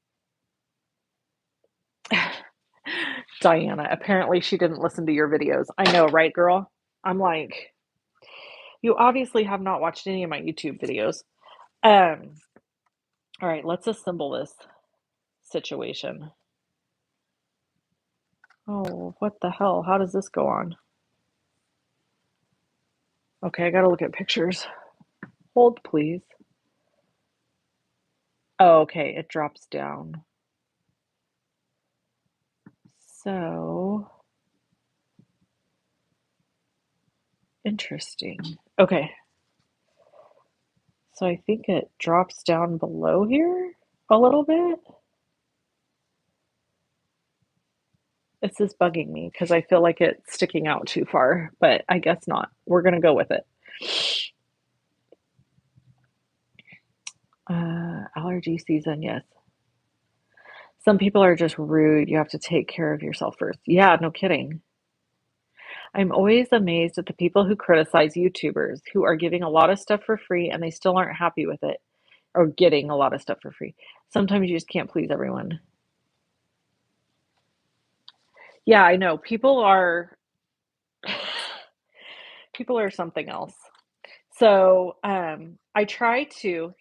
Diana, apparently she didn't listen to your videos. I know, right, girl? I'm like, you obviously have not watched any of my YouTube videos. Um, all right, let's assemble this situation. Oh, what the hell? How does this go on? Okay, I gotta look at pictures. Hold, please. Oh, okay, it drops down. So, interesting. Okay, so I think it drops down below here a little bit. This is bugging me because I feel like it's sticking out too far, but I guess not. We're gonna go with it. Allergy season, yes. Some people are just rude. You have to take care of yourself first. Yeah, no kidding. I'm always amazed at the people who criticize YouTubers who are giving a lot of stuff for free and they still aren't happy with it, or getting a lot of stuff for free. Sometimes you just can't please everyone. Yeah, I know. People are something else. So,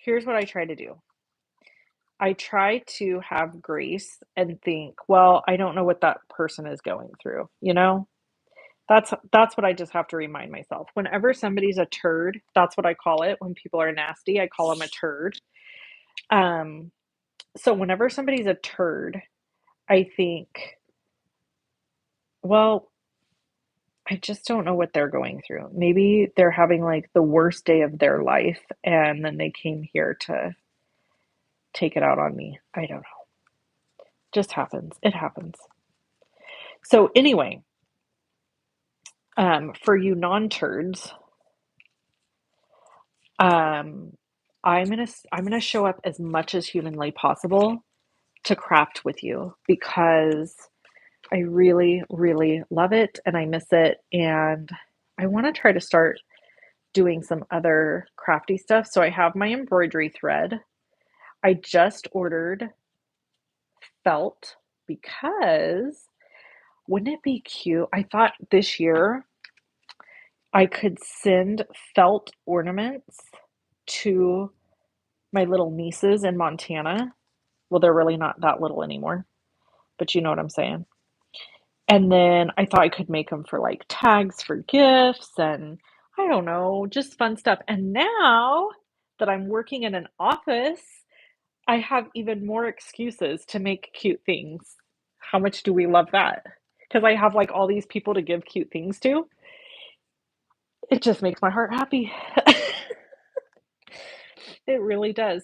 here's what I try to do. I try to have grace and think, well, I don't know what that person is going through, you know? That's what I just have to remind myself. Whenever somebody's a turd, that's what I call it. When people are nasty, I call them a turd. Um, so whenever somebody's a turd, I think, well, I just don't know what they're going through. Maybe they're having like the worst day of their life and then they came here to take it out on me. I don't know. Just happens. It happens. So anyway, for you non-turds, um, I'm gonna show up as much as humanly possible to craft with you because I really, really love it and I miss it. And I want to try to start doing some other crafty stuff. So I have my embroidery thread. I just ordered felt because wouldn't it be cute? I thought this year I could send felt ornaments to my little nieces in Montana. Well, they're really not that little anymore, but you know what I'm saying. And then I thought I could make them for like tags for gifts and I don't know, just fun stuff. And now that I'm working in an office, I have even more excuses to make cute things. How much do we love that? Because I have like all these people to give cute things to. It just makes my heart happy. It really does.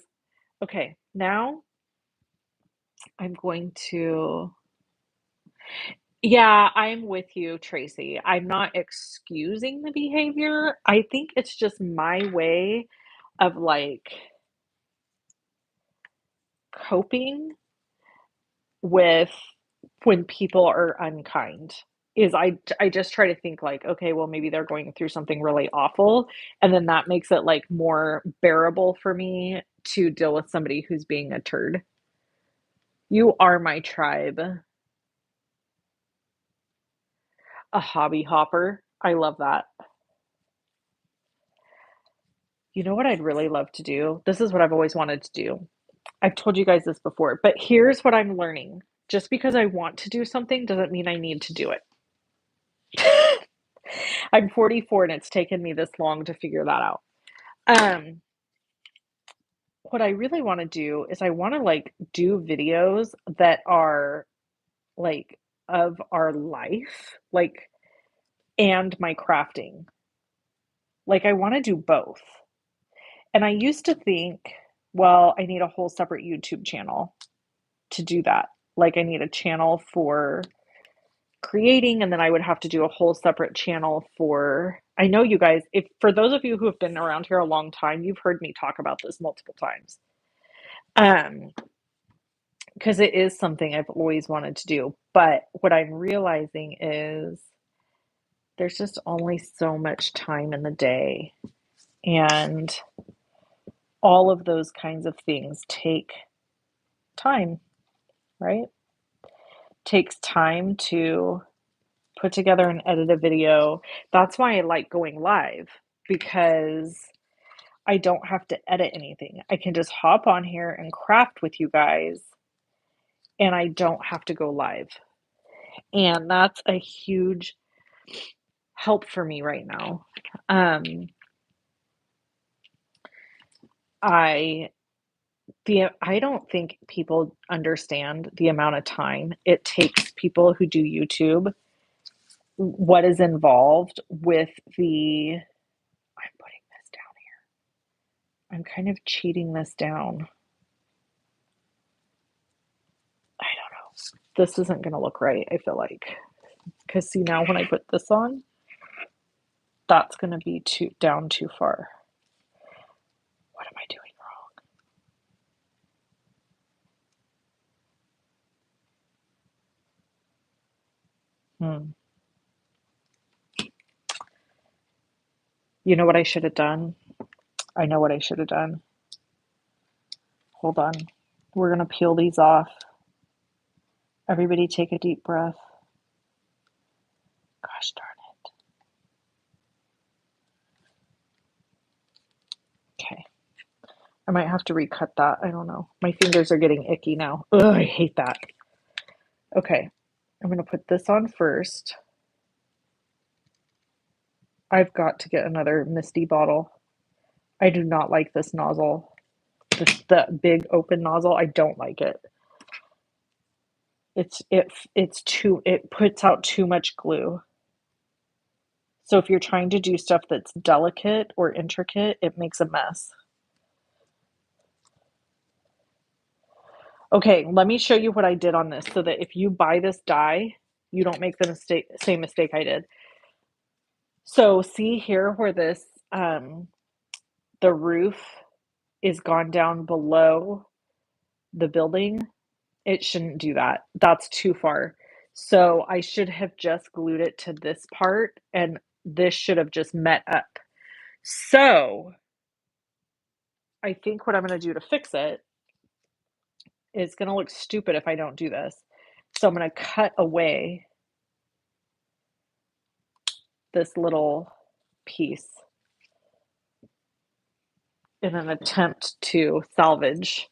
Okay, now I'm going to. Yeah, I'm with you, Tracy. I'm not excusing the behavior. I think it's just my way of like coping with when people are unkind. I just try to think like, okay, well maybe they're going through something really awful, and then that makes it like more bearable for me to deal with somebody who's being a turd. You are my tribe. A hobby hopper. I love that. You know what I'd really love to do? This is what I've always wanted to do. I've told you guys this before, but here's what I'm learning. Just because I want to do something doesn't mean I need to do it. I'm 44 and it's taken me this long to figure that out. Um, what I really want to do is I want to like do videos that are like of our life, like and my crafting. Like I want to do both. And I used to think, well, I need a whole separate YouTube channel to do that. Like I need a channel for creating, and then I would have to do a whole separate channel for, I know you guys, if for those of you who have been around here a long time, you've heard me talk about this multiple times. Um, because it is something I've always wanted to do. But what I'm realizing is there's just only so much time in the day, and all of those kinds of things take time, right? Takes time to put together and edit a video. That's why I like going live, because I don't have to edit anything. I can just hop on here and craft with you guys, and I don't have to go live. And that's a huge help for me right now. Um, I I don't think people understand the amount of time it takes people who do YouTube, what is involved with the, I'm putting this down here. I'm kind of cheating this down. I don't know. This isn't going to look right, I feel like. Because see, now when I put this on, that's going to be down too far. What am I doing wrong? You know what I should have done? I know what I should have done. Hold on. We're going to peel these off. Everybody take a deep breath. Gosh darn it. Okay. I might have to recut that. I don't know. My fingers are getting icky now. Ugh, I hate that. Okay. I'm going to put this on first. I've got to get another Misty bottle. I do not like this nozzle. The big open nozzle. I don't like it. It puts out too much glue. So if you're trying to do stuff that's delicate or intricate, it makes a mess. Okay, let me show you what I did on this so that if you buy this die, you don't make the same mistake I did. So see here where this, the roof is gone down below the building? It shouldn't do that. That's too far. So I should have just glued it to this part, and this should have just met up. So I think what I'm going to do to fix it, it's going to look stupid if I don't do this. So I'm going to cut away this little piece in an attempt to salvage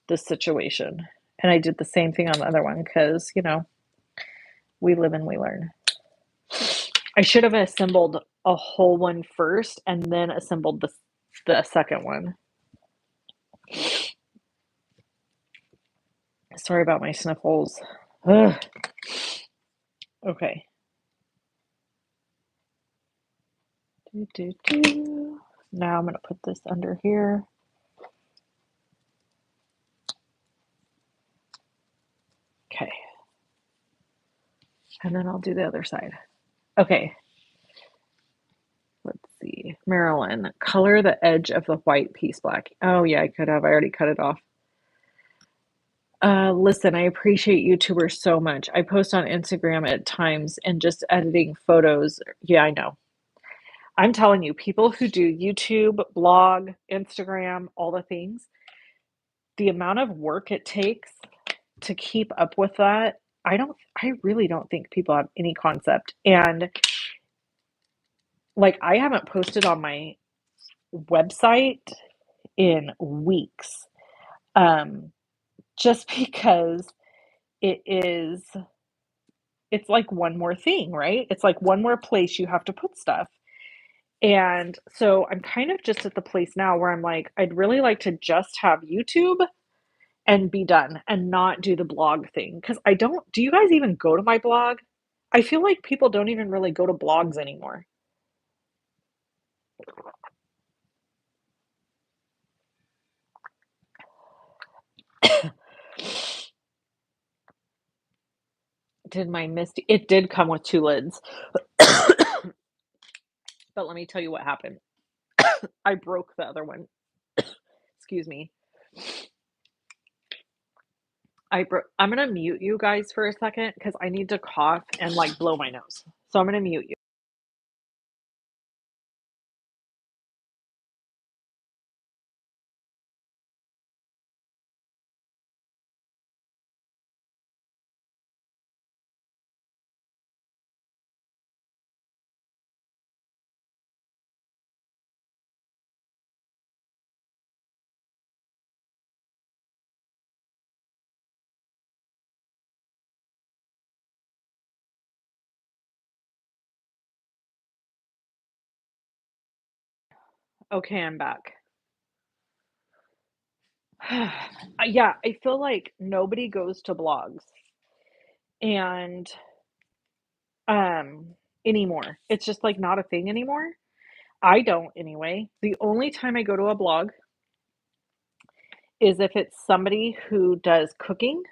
this situation. And I did the same thing on the other one because, you know, we live and we learn. I should have assembled a whole one first and then assembled the second one. Sorry about my sniffles. Ugh. Okay. Now I'm going to put this under here. Okay. And then I'll do the other side. Okay. Let's see. Marilyn, color the edge of the white piece black. Oh, yeah, I could have. I already cut it off. Listen, I appreciate YouTubers so much. I post on Instagram at times and just editing photos. Yeah, I know. I'm telling you, people who do YouTube, blog, Instagram, all the things, the amount of work it takes to keep up with that, I really don't think people have any concept. And like, I haven't posted on my website in weeks, um, just because it is, it's like one more thing, right? It's like one more place you have to put stuff. And so I'm kind of just at the place now where I'm like, I'd really like to just have YouTube and be done and not do the blog thing. Because I don't, do you guys even go to my blog? I feel like people don't even really go to blogs anymore. Did my Misty, it did come with two lids. But let me tell you what happened. I broke the other one. Excuse me. I'm gonna mute you guys for a second because I need to cough and like blow my nose. So I'm gonna mute you. Okay, I'm back. Yeah, I feel like nobody goes to blogs and um anymore. It's just like not a thing anymore. I don't anyway. The only time I go to a blog is if it's somebody who does cooking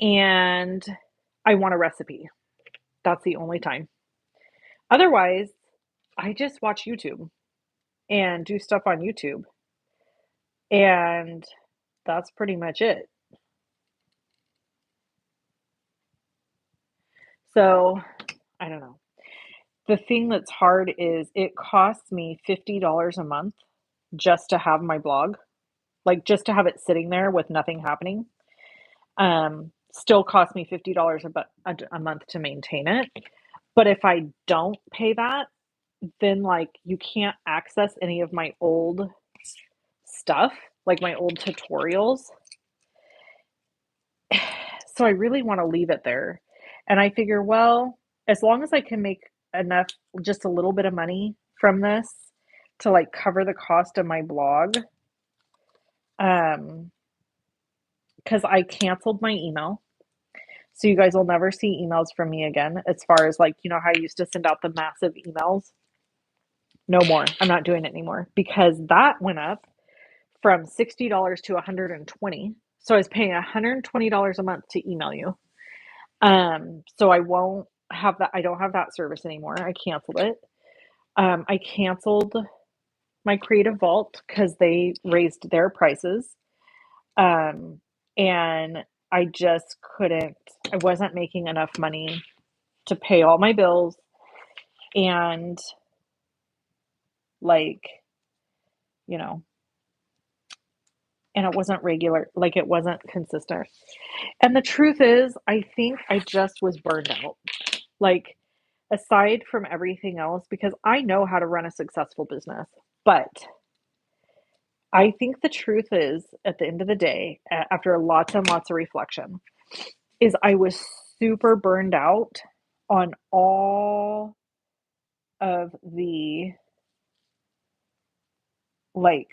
and I want a recipe. That's the only time. Otherwise, I just watch YouTube and do stuff on YouTube. And that's pretty much it. So, I don't know. The thing that's hard is it costs me $50 a month just to have my blog, like just to have it sitting there with nothing happening. Still costs me $50 a month to maintain it. But if I don't pay that, then like you can't access any of my old stuff, like my old tutorials. So I really want to leave it there. And I figure, well, as long as I can make enough, just a little bit of money from this to like cover the cost of my blog, um, because I canceled my email. So you guys will never see emails from me again. As far as like, you know how I used to send out the massive emails? No more. I'm not doing it anymore because that went up from $60 to 120. So I was paying $120 a month to email you. So I won't have that. I don't have that service anymore. I canceled it. I canceled my Creative Vault because they raised their prices. Um, and I just couldn't, I wasn't making enough money to pay all my bills and like, you know, and it wasn't regular, like it wasn't consistent. And the truth is, I think I just was burned out. Like, aside from everything else, because I know how to run a successful business, but I think the truth is, at the end of the day, after lots and lots of reflection, is I was super burned out on all of the like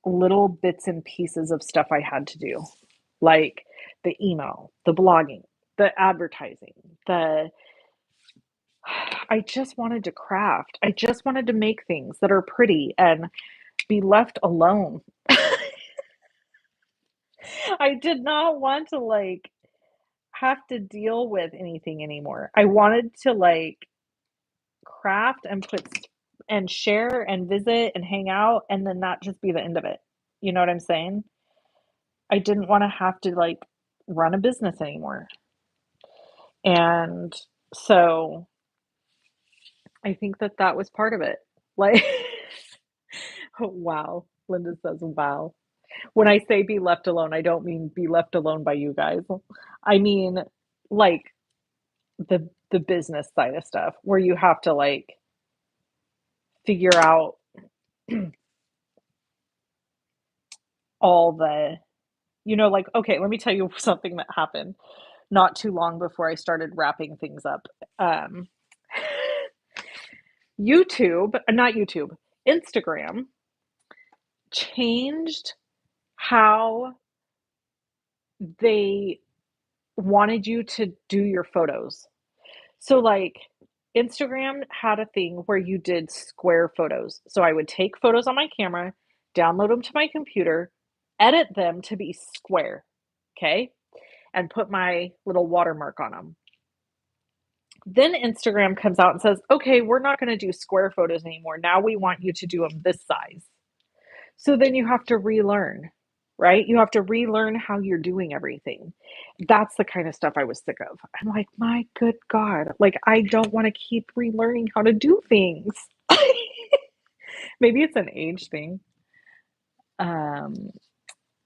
little bits and pieces of stuff I had to do, like the email, the blogging, the advertising, the I just wanted to craft. I just wanted to make things that are pretty and be left alone. I did not want to like have to deal with anything anymore. I wanted to like craft and put and share and visit and hang out and then that just be the end of it. You know what I'm saying? I didn't want to have to like run a business anymore. And so I think that that was part of it. Like, wow. Linda says, wow. When I say be left alone, I don't mean be left alone by you guys. I mean like the business side of stuff where you have to like figure out all the, like, okay, let me tell you something that happened not too long before I started wrapping things up. Um, not YouTube, Instagram changed how they wanted you to do your photos. So, like, Instagram had a thing where you did square photos. So, I would take photos on my camera, download them to my computer, edit them to be square, okay, and put my little watermark on them. Then Instagram comes out and says, okay, we're not going to do square photos anymore. Now we want you to do them this size. So then you have to relearn, right? You have to relearn how you're doing everything. That's the kind of stuff I was sick of. I'm like, my good God, like, I don't want to keep relearning how to do things. Maybe it's an age thing. Um,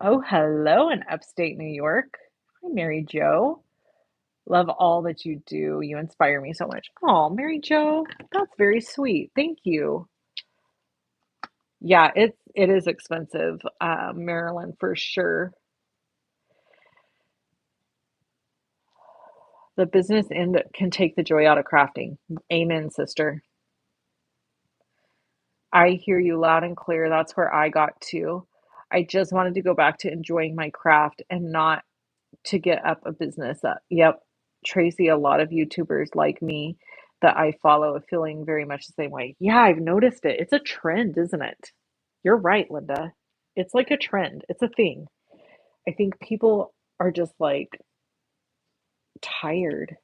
oh, hello in upstate New York. Hi, Mary Jo. Love all that you do. You inspire me so much. Oh, Mary Jo, that's very sweet. Thank you. Yeah, it is expensive, Maryland for sure. The business end can take the joy out of crafting. Amen, sister. I hear you loud and clear. That's where I got to. I just wanted to go back to enjoying my craft and not to get up a business. Yep, Tracy, a lot of YouTubers like me that I follow are feeling very much the same way. Yeah, I've noticed it. It's a trend, isn't it? You're right, Linda. It's like a trend. It's a thing. I think people are just like tired.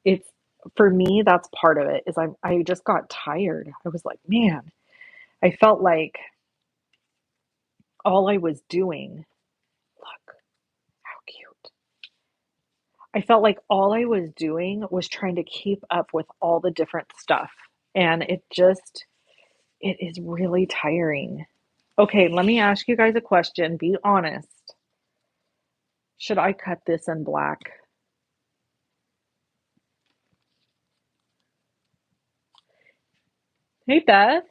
It's for me, that's part of it, is I just got tired. I was like, man, I felt like all I was doing, look, how cute. I felt like all I was doing was trying to keep up with all the different stuff. And it is really tiring. Okay, let me ask you guys a question. Be honest. Should I cut this in black? Hey, Beth.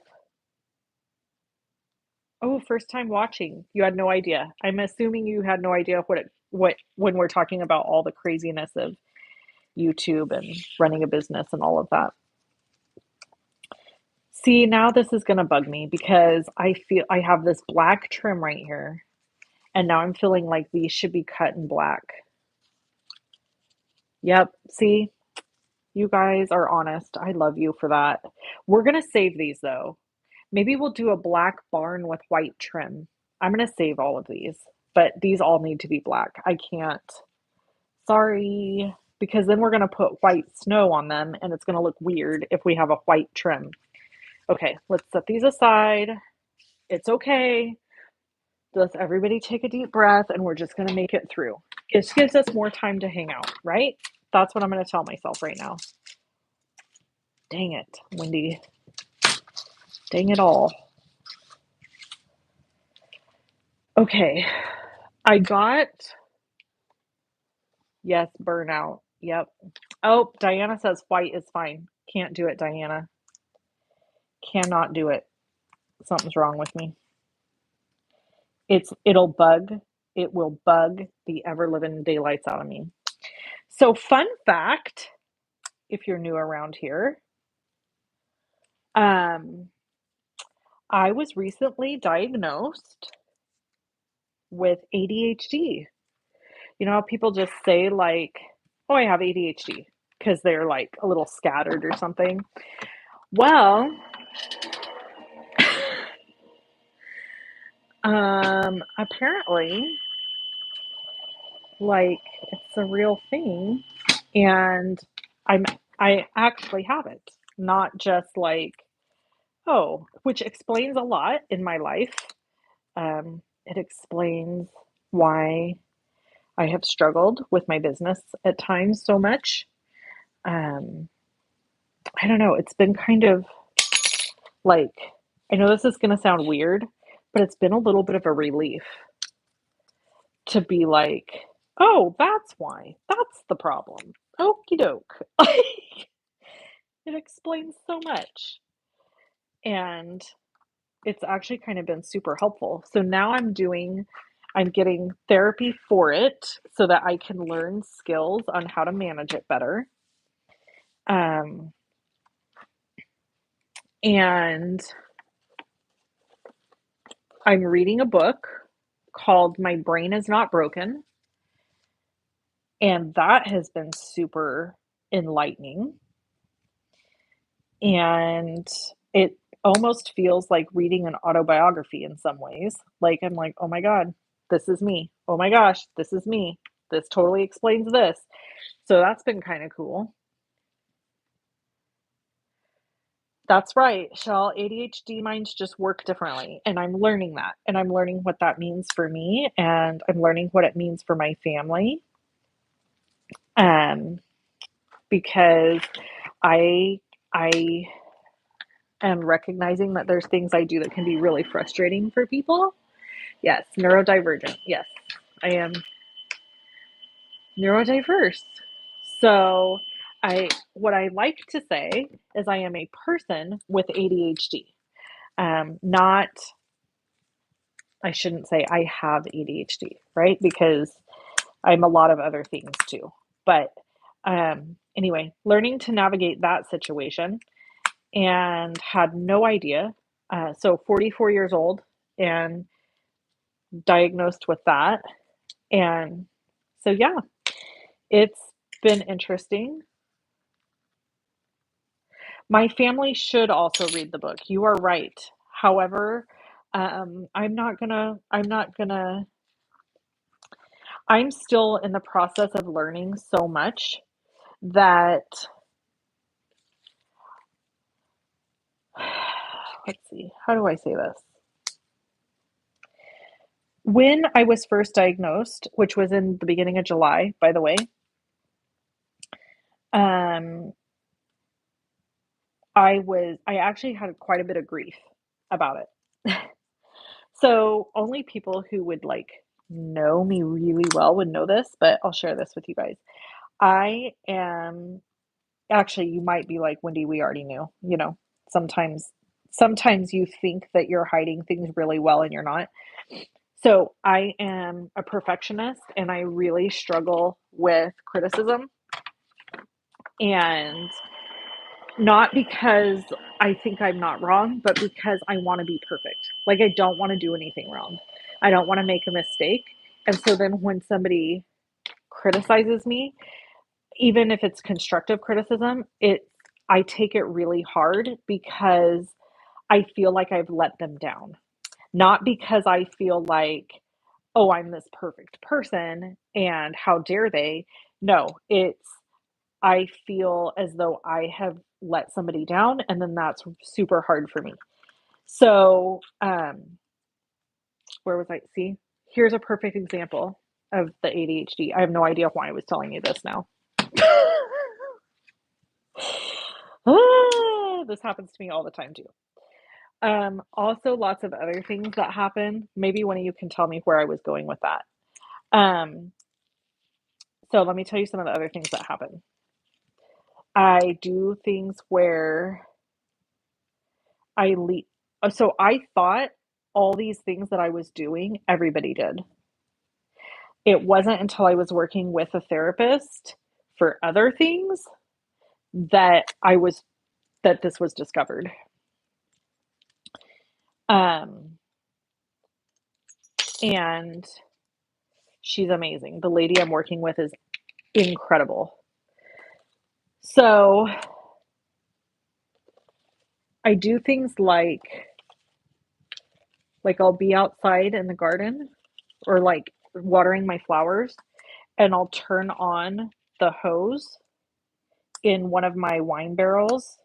Oh, first time watching. You had no idea. I'm assuming you had no idea what when we're talking about all the craziness of YouTube and running a business and all of that. See, now this is gonna bug me because I feel I have this black trim right here, and now I'm feeling like these should be cut in black. Yep, see, you guys are honest. I love you for that. We're gonna save these though. Maybe we'll do a black barn with white trim. I'm gonna save all of these, but these all need to be black. I can't. Sorry, because then we're gonna put white snow on them and it's gonna look weird if we have a white trim. Okay, let's set these aside. It's okay. Let's everybody take a deep breath and we're just gonna make it through. It gives us more time to hang out, right? That's what I'm gonna tell myself right now. Dang it, Wendy. Dang it all. Okay, I got, yes, burnout. Yep. Oh, Diana says white is fine. Can't do it, Diana. Cannot do it. Something's wrong with me. It'll bug. It will bug the ever living daylights out of me. So, fun fact, if you're new around here, um, I was recently diagnosed with ADHD. You know how people just say like, "Oh, I have ADHD," because they're like a little scattered or something. Well, apparently, like, it's a real thing, and I'm I actually have it, not just like, oh, which explains a lot in my life. It explains why I have struggled with my business at times so much. Um, I don't know. It's been kind of like, I know this is going to sound weird, but it's been a little bit of a relief to be like, "Oh, that's why. That's the problem. Okey doke." Like, it explains so much, and it's actually kind of been super helpful. So now I'm getting therapy for it so that I can learn skills on how to manage it better. Um, and I'm reading a book called My Brain Is Not Broken, and that has been super enlightening. And it almost feels like reading an autobiography in some ways. Like, I'm like, oh my God, this is me. Oh my gosh, this is me. This totally explains this. So that's been kind of cool. That's right, Shell. ADHD minds just work differently. And I'm learning that. And I'm learning what that means for me. And I'm learning what it means for my family. Um, because I I am recognizing that there's things I do that can be really frustrating for people. Yes, neurodivergent. Yes, I am neurodiverse. So what I like to say is I am a person with ADHD. Not, I shouldn't say I have ADHD, right? Because I'm a lot of other things too. But anyway, learning to navigate that situation and had no idea. So 44 years old and diagnosed with that. And so, yeah, it's been interesting. My family should also read the book. You are right. However, I'm still in the process of learning so much that, let's see, how do I say this? When I was first diagnosed, which was in the beginning of July, by the way, um, I actually had quite a bit of grief about it. So only people who would like know me really well would know this, but I'll share this with you guys. I am actually, you might be like, Wendy, we already knew, sometimes sometimes you think that you're hiding things really well and you're not. So I am a perfectionist and I really struggle with criticism, and not because I think I'm not wrong, but because I want to be perfect. Like, I don't want to do anything wrong. I don't want to make a mistake. And so then when somebody criticizes me, even if it's constructive criticism, I take it really hard because I feel like I've let them down. Not because I feel like, oh, I'm this perfect person and how dare they. No, it's I feel as though I have let somebody down, and then that's super hard for me. So, where was I? See, here's a perfect example of the ADHD. I have no idea why I was telling you this now. This happens to me all the time too. Also lots of other things that happen. Maybe one of you can tell me where I was going with that. Um, so let me tell you some of the other things that happen. I do things where I leave. So I thought all these things that I was doing, everybody did. It wasn't until I was working with a therapist for other things that this was discovered. And she's amazing. The lady I'm working with is incredible. So I do things like I'll be outside in the garden or like watering my flowers, and I'll turn on the hose in one of my wine barrels,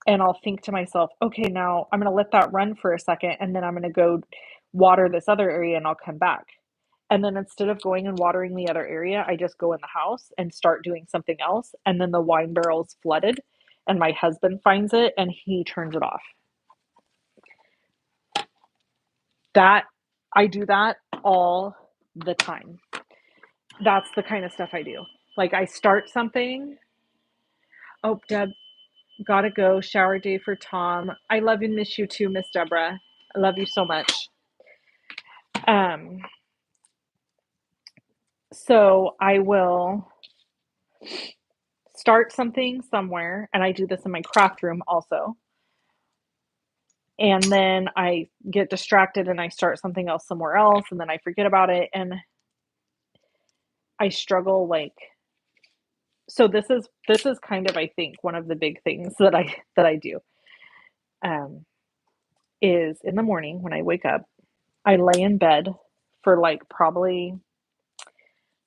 and I'll think to myself, okay, now I'm going to let that run for a second, and then I'm going to go water this other area and I'll come back. And then instead of going and watering the other area, I just go in the house and start doing something else. And then the wine barrel's flooded, and my husband finds it and he turns it off. That I do that all the time. That's the kind of stuff I do. Like I start something. Oh, Deb, gotta go. Shower day for Tom. I love and miss you too, Miss Deborah. I love you so much. Um, so I will start something somewhere, and I do this in my craft room also. And then I get distracted and I start something else somewhere else, and then I forget about it, and I struggle like so this is kind of I think one of the big things that I do um, is in the morning when I wake up, I lay in bed for like probably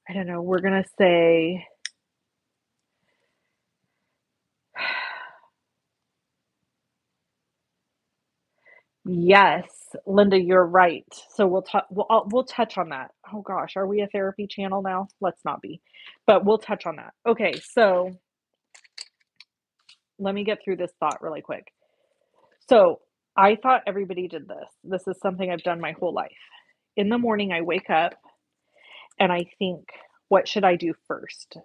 I don't know, we're gonna say yes, Linda, you're right. So we'll touch on that. Oh gosh, are we a therapy channel now? Let's not be, but we'll touch on that. Okay, so let me get through this thought really quick. So I thought everybody did this. This is something I've done my whole life. In the morning, I wake up and I think, what should I do first?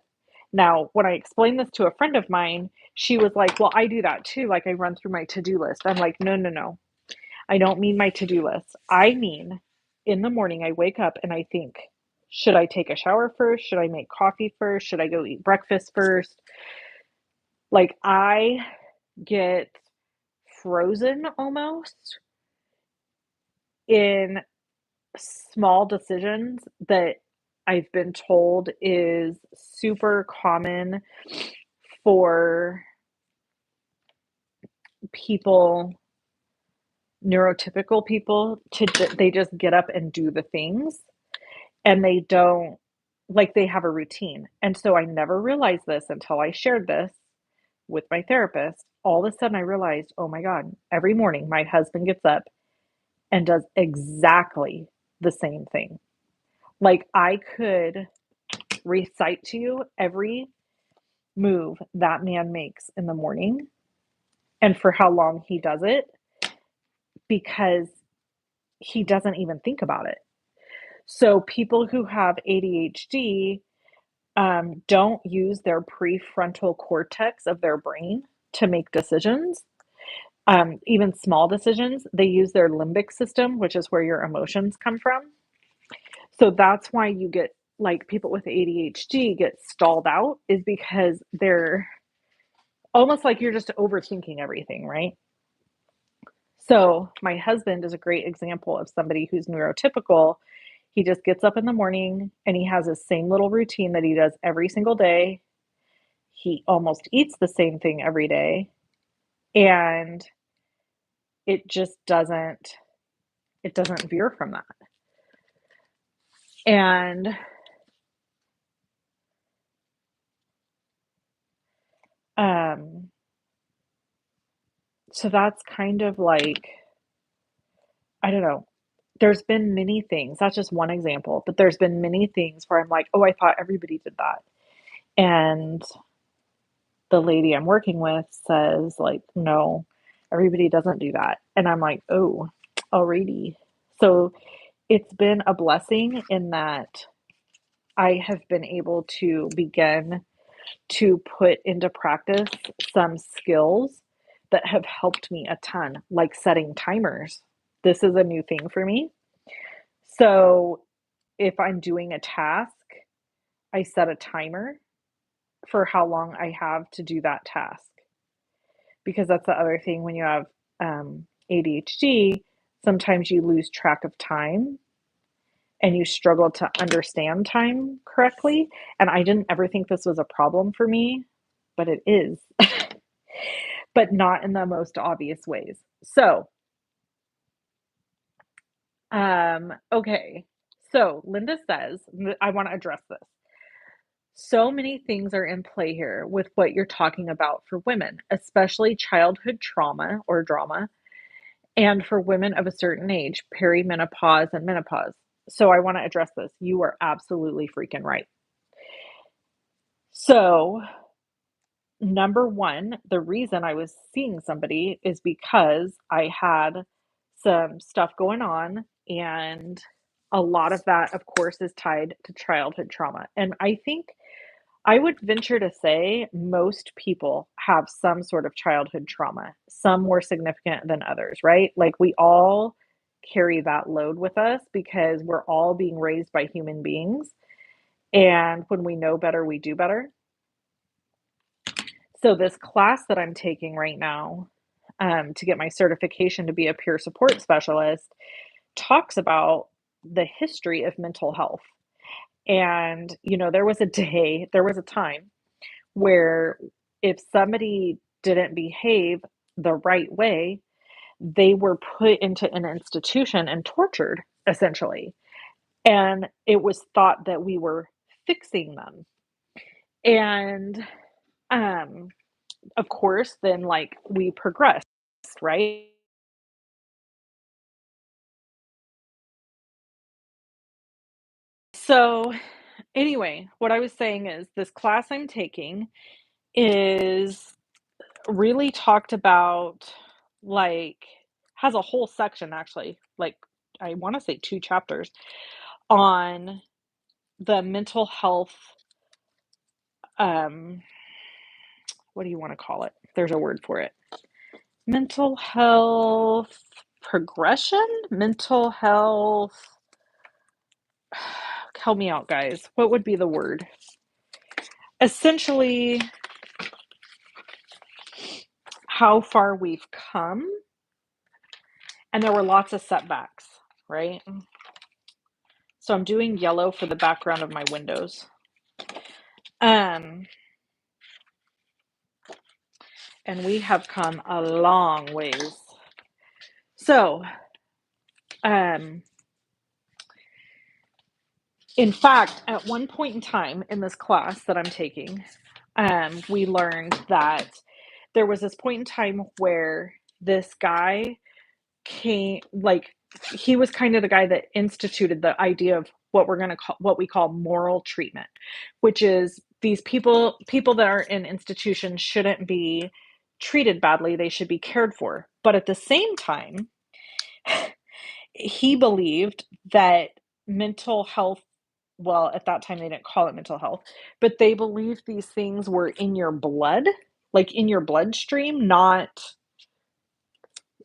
Now, when I explained this to a friend of mine, she was like, well, I do that too. Like I run through my to do list. I'm like, no, no, no. I don't mean my to do list. I mean, in the morning, I wake up and I think, should I take a shower first? Should I make coffee first? Should I go eat breakfast first? Like I get frozen almost in small decisions that I've been told is super common for people, neurotypical people, to they just get up and do the things and they don't like they have a routine. And so I never realized this until I shared this with my therapist. All of a sudden I realized, oh my God, every morning my husband gets up and does exactly the same thing. Like I could recite to you every move that man makes in the morning and for how long he does it because he doesn't even think about it. So people who have ADHD don't use their prefrontal cortex of their brain to make decisions. Even small decisions, they use their limbic system, which is where your emotions come from. So that's why you get like people with ADHD get stalled out, is because they're almost like you're just overthinking everything, right? So my husband is a great example of somebody who's neurotypical. He just gets up in the morning and he has his same little routine that he does every single day. He almost eats the same thing every day. And it just doesn't veer from that. And um so that's kind of like I don't know. There's been many things. That's just one example, but there's been many things where I'm like, "Oh, I thought everybody did that." And the lady I'm working with says like, "No, everybody doesn't do that." And I'm like, "Oh, alrighty." So it's been a blessing in that I have been able to begin to put into practice some skills that have helped me a ton, like setting timers. This is a new thing for me. So if I'm doing a task, I set a timer for how long I have to do that task. Because that's the other thing when you have ADHD, sometimes you lose track of time and you struggle to understand time correctly. And I didn't ever think this was a problem for me, but it is, but not in the most obvious ways. So, okay. So Linda says, I want to address this. So many things are in play here with what you're talking about for women, especially childhood trauma or drama, and for women of a certain age, perimenopause and menopause. So I want to address this. You are absolutely freaking right. So, number one, the reason I was seeing somebody is because I had some stuff going on And a lot of that, of course, is tied to childhood trauma. And I think I would venture to say most people have some sort of childhood trauma, some more significant than others, right? Like we all carry that load with us because we're all being raised by human beings. And when we know better, we do better. So, this class that I'm taking right now to get my certification to be a peer support specialist talks about the history of mental health. And, there was a day, there was a time where if somebody didn't behave the right way, they were put into an institution and tortured, essentially. And it was thought that we were fixing them. And um, of course, then like we progressed, right? So, anyway, what I was saying is this class I'm taking is really talked about, like, has a whole section actually, like, I want to say 2 chapters on the mental health. Um, what do you want to call it? There's a word for it. Mental health progression, mental health. Help me out, guys. What would be the word? Essentially, how far we've come. And there were lots of setbacks, right? So I'm doing yellow for the background of my windows. Um, and we have come a long ways. So, um, in fact, at one point in time in this class that I'm taking, we learned that there was this point in time where this guy came, like, he was kind of the guy that instituted the idea of what we're going to call, what we call moral treatment, which is these people that are in institutions shouldn't be treated badly, they should be cared for. But at the same time, he believed that mental health, well, at that time they didn't call it mental health, but they believed these things were in your blood, like in your bloodstream, not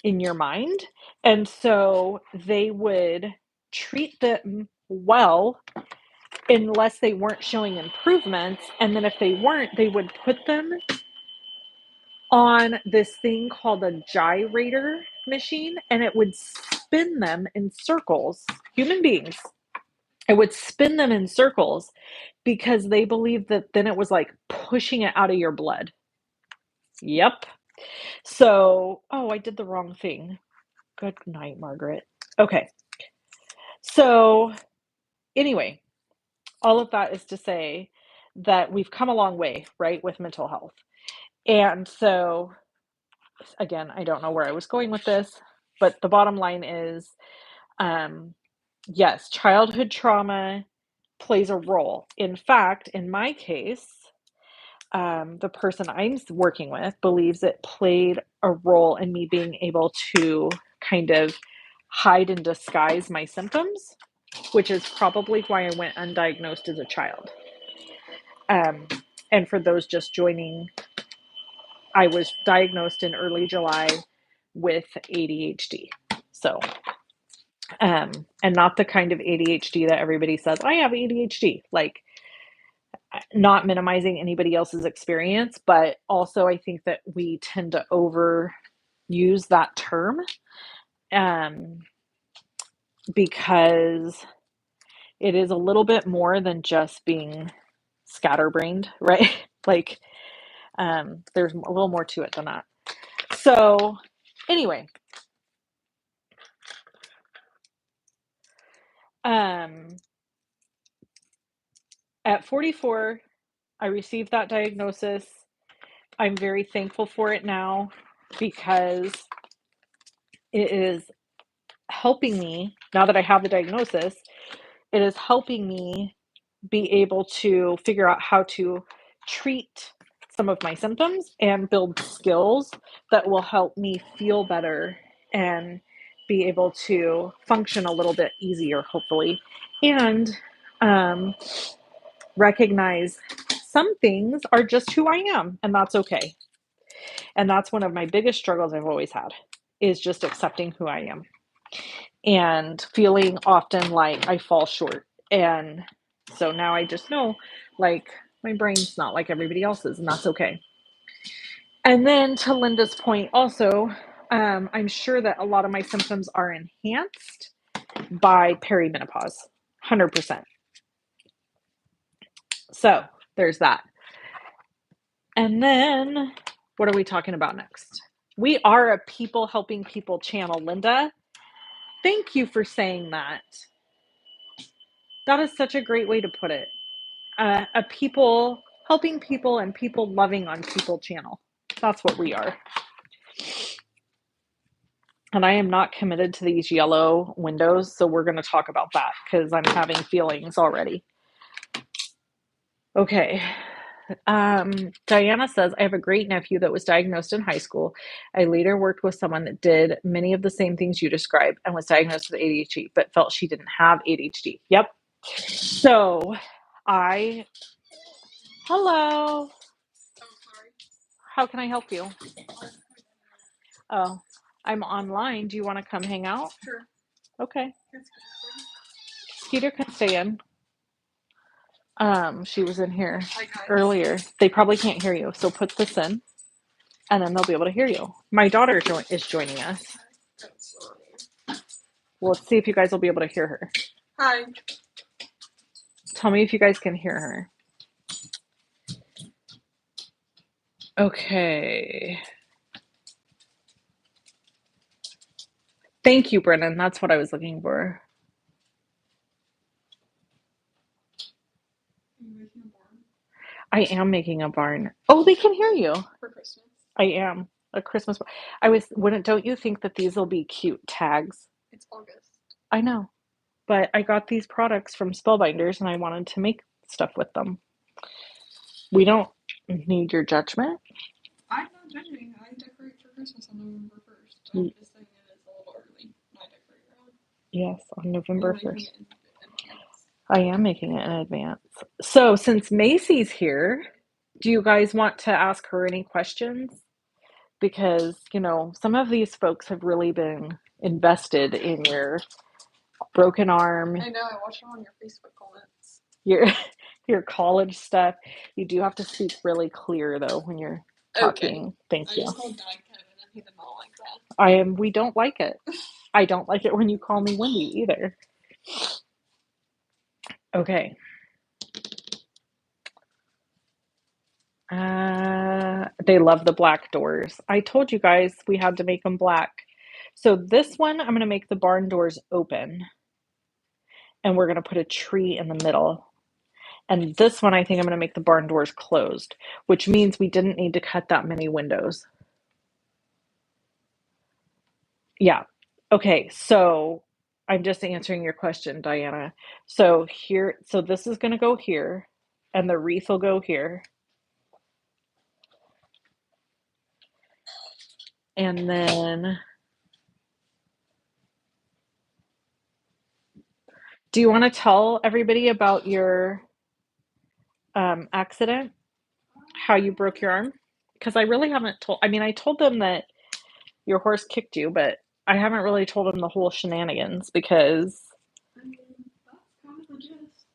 in your mind. And so they would treat them well unless they weren't showing improvements. And then if they weren't, they would put them on this thing called a gyrator machine, and it would spin them in circles, human beings. It would spin them in circles because they believed that then it was like pushing it out of your blood. Yep. So, oh, I did the wrong thing. Good night, Margaret. Okay. So, anyway, all of that is to say that we've come a long way, right, with mental health. And so, again, I don't know where I was going with this, but the bottom line is um, yes, childhood trauma plays a role. In fact, in my case, the person I'm working with believes it played a role in me being able to kind of hide and disguise my symptoms, which is probably why I went undiagnosed as a child. Um, and for those just joining, I was diagnosed in early July with ADHD. So, and not the kind of ADHD that everybody says, I have ADHD. Like, not minimizing anybody else's experience, but also I think that we tend to overuse that term um, because it is a little bit more than just being scatterbrained, right? Like, there's a little more to it than that. So, anyway, um, at 44, I received that diagnosis. I'm very thankful for it now because it is helping me, now that I have the diagnosis, it is helping me be able to figure out how to treat some of my symptoms and build skills that will help me feel better and be able to function a little bit easier, hopefully, and um, recognize some things are just who I am, and that's okay. And that's one of my biggest struggles I've always had, is just accepting who I am and feeling often like I fall short. And so now I just know, like, my brain's not like everybody else's, and that's okay. And then to Linda's point, also, I'm sure that a lot of my symptoms are enhanced by perimenopause, 100%. So there's that. And then what are we talking about next? We are a people helping people channel, Linda. Thank you for saying that. That is such a great way to put it. A people helping people and people loving on people channel. That's what we are. And I am not committed to these yellow windows, so we're going to talk about that because I'm having feelings already. Okay. Diana says, I have a great nephew that was diagnosed in high school. I later worked with someone that did many of the same things you described and was diagnosed with ADHD, but felt she didn't have ADHD. Yep. So hello. How can I help you? Oh, I'm online. Do you want to come hang out? Sure. Okay. Skeeter can stay in. She was in here earlier. They probably can't hear you, so put this in, and then they'll be able to hear you. My daughter is joining us. Well, let's see if you guys will be able to hear her. Hi. Tell me if you guys can hear her. Okay. Thank you, Brennan. That's what I was looking for. I am making a barn. Oh, they can hear you. For Christmas. I am. A Christmas barn. Don't you think that these will be cute tags? It's August. I know. But I got these products from Spellbinders and I wanted to make stuff with them. We don't need your judgment. I'm not judging. I decorate for Christmas on November 1st. I'm just saying it is a little early. I decorate around. Yes, on November 1st. In I am making it in advance. So since Macy's here, do you guys want to ask her any questions? Because, some of these folks have really been invested in your broken arm. I know, I watched them on your Facebook comments. Your college stuff. You do have to speak really clear though when you're talking. Okay. Thank you. I just called Dad Kevin and he did not like that. We don't like it. I don't like it when you call me Wendy either. Okay. They love the black doors. I told you guys we had to make them black. So this one, I'm going to make the barn doors open. And we're going to put a tree in the middle. And this one, I think I'm going to make the barn doors closed, which means we didn't need to cut that many windows. Yeah. Okay, so I'm just answering your question, Diana. So this is going to go here, and the wreath will go here. And then, do you want to tell everybody about your accident? How you broke your arm? Because I really haven't I told them that your horse kicked you, but I haven't really told them the whole shenanigans because. That's kind of the gist.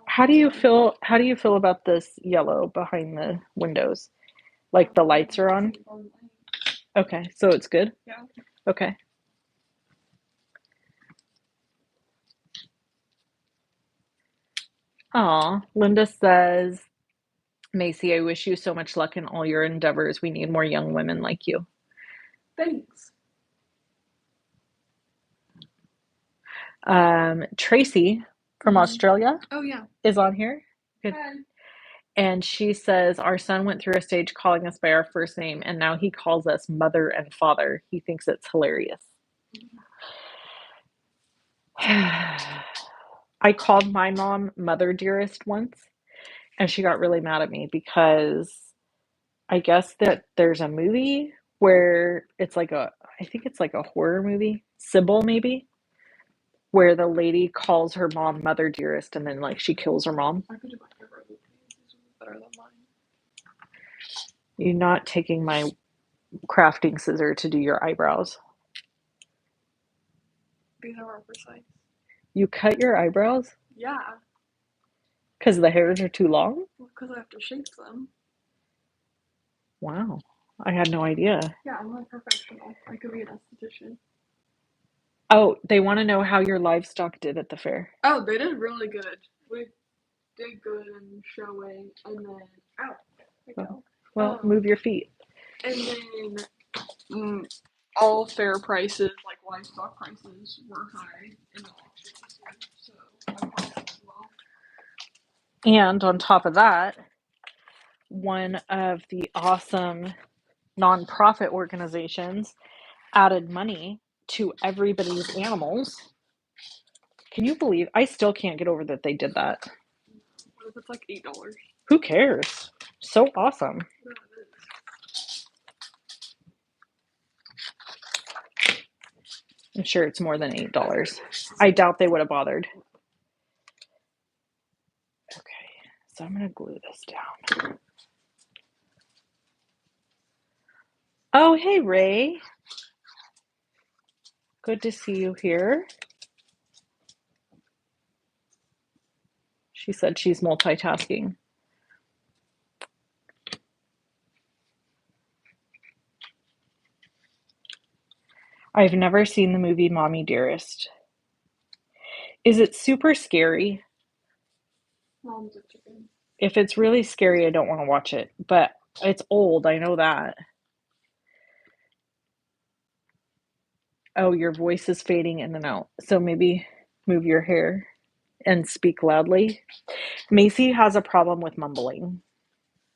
How do you feel about this yellow behind the windows? Like the lights are on? Okay, so it's good? Yeah. Okay. Aw, Linda says, Macy, I wish you so much luck in all your endeavors. We need more young women like you. Thanks. Tracy from Australia. Oh, yeah. Is on here. Good. Hi. And she says, our son went through a stage calling us by our first name, and now he calls us mother and father. He thinks it's hilarious. I called my mom Mother Dearest once, And she got really mad at me because I guess that there's a movie where it's like I think it's like a horror movie, Sybil maybe, where the lady calls her mom Mother Dearest and then like she kills her mom. I could do my eyebrows with these. These are better than mine. You're not taking my crafting scissor to do your eyebrows. These are precise. You cut your eyebrows? Yeah. Because the hairs are too long? Because I have to shape them. Wow. I had no idea. Yeah, I'm a professional. I could be an esthetician. Oh, they want to know how your livestock did at the fair. Oh, they did really good. We did good in showing, and then ow, there you go. Well, move your feet. And then all fair prices, like livestock prices, were high in the auction this year, so I priced as well. And on top of that, one of the awesome nonprofit organizations added money to everybody's animals. Can you believe? I still can't get over that they did that. What if it's like $8? Who cares? So awesome. No, it is. I'm sure it's more than $8. I doubt they would have bothered. Okay, so I'm going to glue this down. Oh, hey, Ray. Good to see you here. She said she's multitasking. I've never seen the movie Mommy Dearest. Is it super scary? Mom's a chicken. If it's really scary, I don't want to watch it. But it's old, I know that. Oh, your voice is fading in and out. So maybe move your hair and speak loudly. Macy has a problem with mumbling.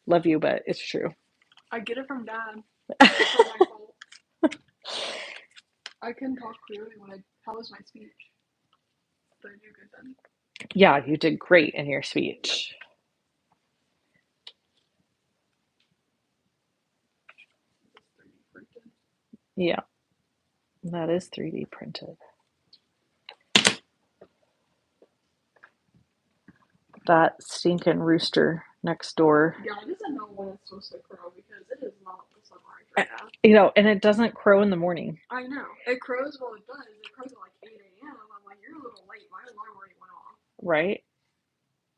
Love you, but it's true. I get it from Dad. It's not my fault. I can talk clearly when how is my speech? Did I do good then? Yeah, you did great in your speech. Yeah, that is 3D printed. That stinking rooster next door. Yeah, it doesn't know when it's supposed to crow because it is not the sunrise right now. You know, and it doesn't crow in the morning. I know. It crows while it does. It crows at like 8 a.m. I'm like, you're a little late. My alarm already went off. Right?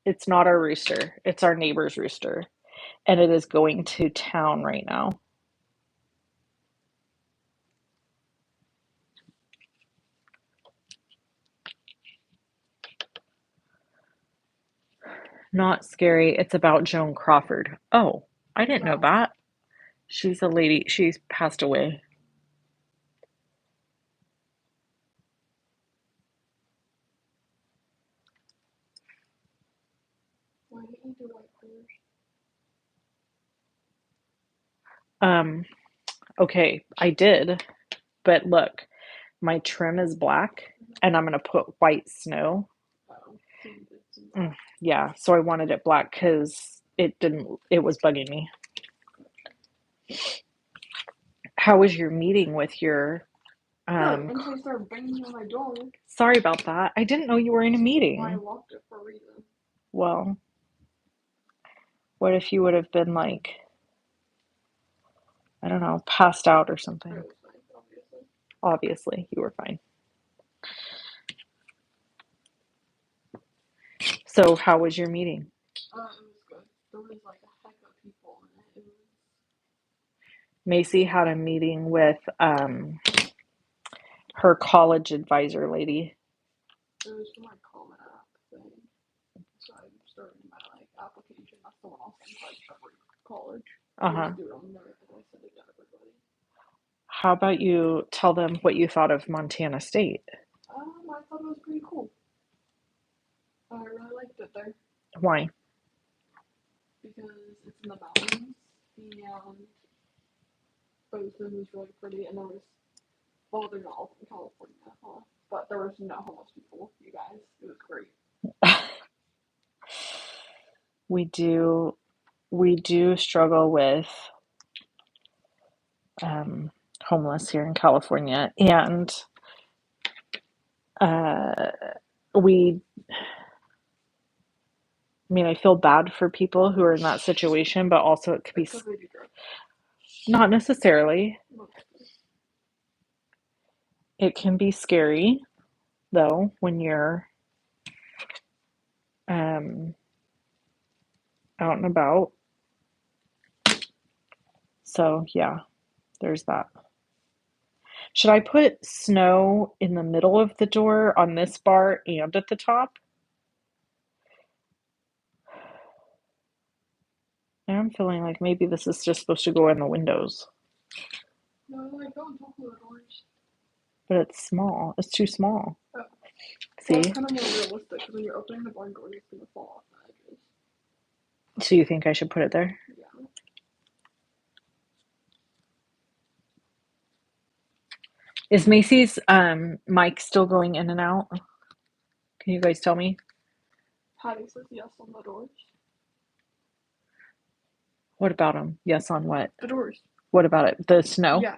It's not our rooster. It's our neighbor's rooster. And it is going to town right now. Not scary. It's about Joan Crawford. Oh, I didn't know that. She's a lady. She's passed away. Why didn't you do white colors? Okay, I did. But look, my trim is black and I'm going to put white snow. Yeah, so I wanted it black because it was bugging me. How was your meeting with your until I started banging on my door. Sorry about that. I didn't know you were in a meeting. I locked it for a reason. Well, what if you would have been like, I don't know, passed out or something? I was fine, obviously. Obviously, you were fine. So, how was your meeting? It was good. There was like a heck of people in it. Macy had a meeting with her college advisor lady. It was for my Common App thing. So I started my application. That's the one I'll send to every college. Do it on there and I send it to everybody. How about you tell them what you thought of Montana State? I thought it was pretty cool. I really liked it there. Why? Because it's in the mountains and Bozeman was really pretty and there was, well, they're not all from California, but there was no homeless people, you guys. It was great. We do struggle with homeless here in California, and uh, we. I mean, I feel bad for people who are in that situation, but also it could be Because they do drugs. not necessarily. Mostly. It can be scary, though, when you're out and about. So, yeah, there's that. Should I put snow in the middle of the door on this bar and at the top? Now I'm feeling like maybe this is just supposed to go in the windows, No, like go on top of the doors. but it's small. It's too small. Oh. See? Well, it's kind of more realistic because when you're opening the barn door, it's going to fall off the edges. So you think I should put it there? Yeah. Is Macy's mic still going in and out? Can you guys tell me? Patty says yes on the doors. What about them? Yes on what? The doors. What about it? The snow? Yeah.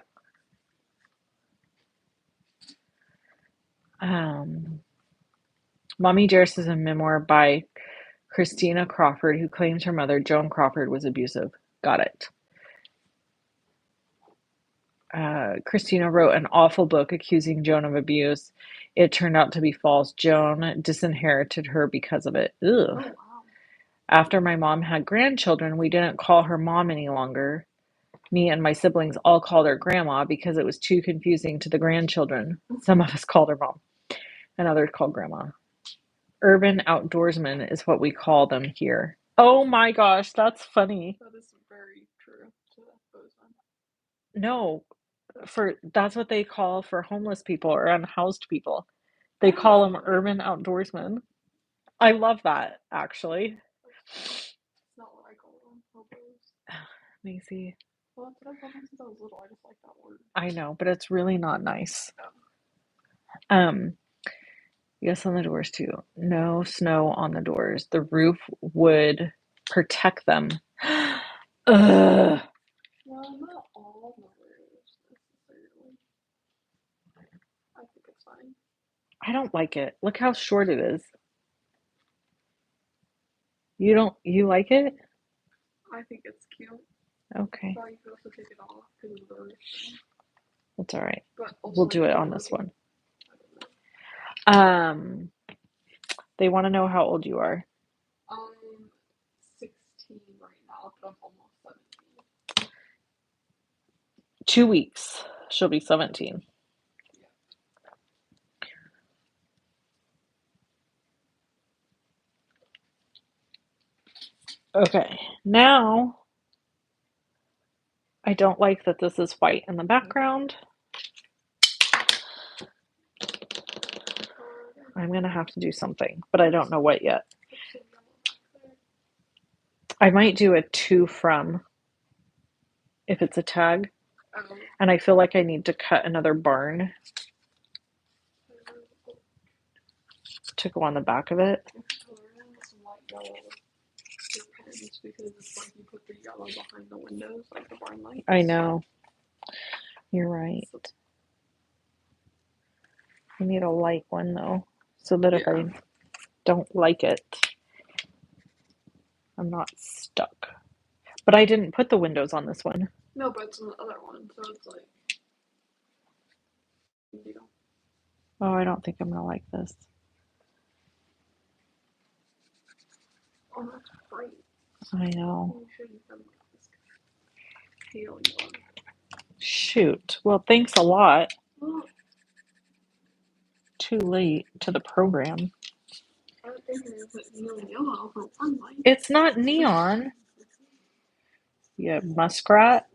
Mommy Dearest is a memoir by Christina Crawford, who claims her mother, Joan Crawford, was abusive. Got it. Christina wrote an awful book accusing Joan of abuse. It turned out to be false. Joan disinherited her because of it. Ugh. Oh, wow. After my mom had grandchildren, we didn't call her mom any longer. Me and my siblings all called her grandma because it was too confusing to the grandchildren. Some of us called her mom, and others called grandma. Urban outdoorsman is what we call them here. Oh my gosh, that's funny. That is very true to those men. No, that's what they call for homeless people or unhoused people. They call them urban outdoorsmen. I love that, actually. It's not what I call them. Hobos. Macy. Well, that's what I called them since I was little. I just like that word. I know, but it's really not nice. No. Yes on the doors too. No snow on the doors. The roof would protect them. Ugh. Well, not all the roofs necessarily. I think it's fine. I don't like it. Look how short it is. You like it? I think it's cute. Okay. But you could also take it off because of the roof thing. That's all right. But also, We'll do it on this one. They want to know how old you are. 16 right now, but I'm almost 17. 2 weeks. She'll be 17. Okay. Now, I don't like that this is white in the background. I'm going to have to do something, but I don't know what yet. I might do a to from if it's a tag. And I feel like I need to cut another barn to go on the back of it. Because it's like you put the yellow behind the windows, like the barn lights. I know. You're right. I need a light one though, so that if I don't like it, I'm not stuck. But I didn't put the windows on this one. No, but it's on the other one, so it's like. Oh, I don't think I'm gonna like this. Oh, that's bright. I know. You shouldn't have this pale yellow. Shoot. Well, thanks a lot. Oh. Too late to the program. I would think it was neon yellow for one light. It's not neon. Yeah, muskrat.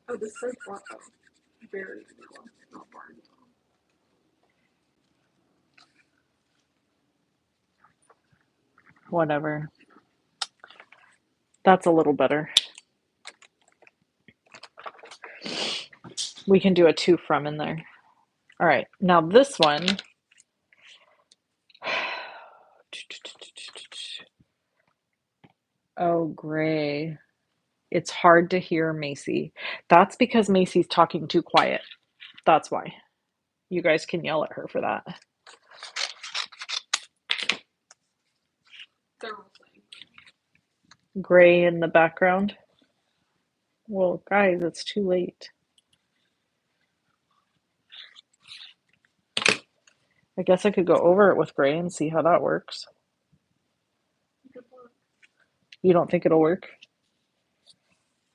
Oh, this says black. Oh, very yellow, not barn yellow. Whatever. That's a little better. We can do a to from in there. All right, now this one, Oh, gray. It's hard to hear Macy. That's because Macy's talking too quiet. That's why. You guys can yell at her for that. They're all saying Gray in the background. Well, guys, it's too late. I guess I could go over it with gray and see how that works. good luck. You don't think it'll work?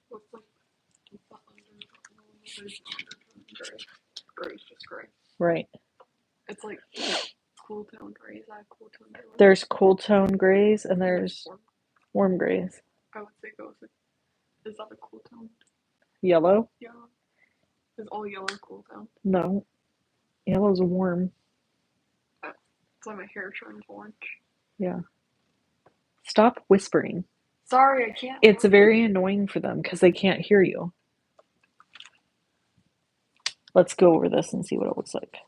What's like the undertone? There's no undertone gray. Gray's just gray. Right. It's like cool tone gray. Is that a cool tone gray? There's cool tone grays and there's warm grays. I would say go with. Is that a cool tone? Yellow? Yeah. Is all yellow cool tone? No. Yellow's warm. It's like my hair turns orange. Yeah. Stop whispering. Sorry, I can't. It's very annoying for them because they can't hear you. Let's go over this and see what it looks like.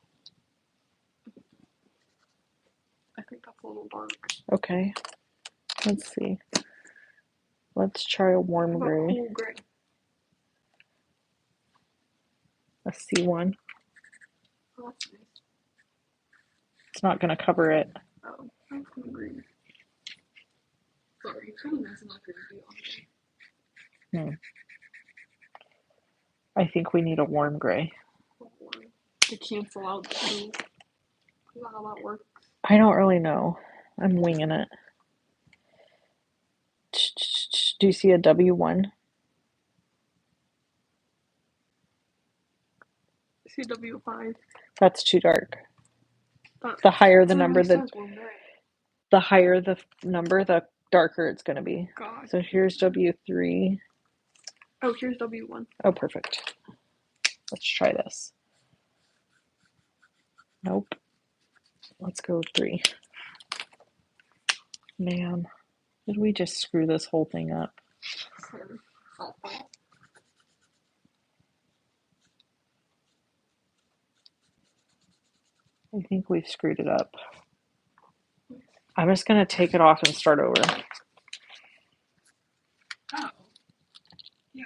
I think that's a little dark. Okay. Let's see. Let's try a warm gray. Cool gray. A C1. Oh, that's nice. It's not going to cover it. Oh, I'm cool green. Sorry, it's kind of nice and not going to be on. I think we need a warm gray. To cancel out the two. Is that how that works? I don't really know. I'm winging it. Do you see a W1? CW5. That's too dark. The higher the number, the higher the number, the darker it's going to be. God. So here's W3. Oh, here's W1. Oh, perfect. Let's try this. Nope. Let's go 3. Man, did we just screw this whole thing up? I think we've screwed it up. I'm just going to take it off and start over. Oh. Yeah.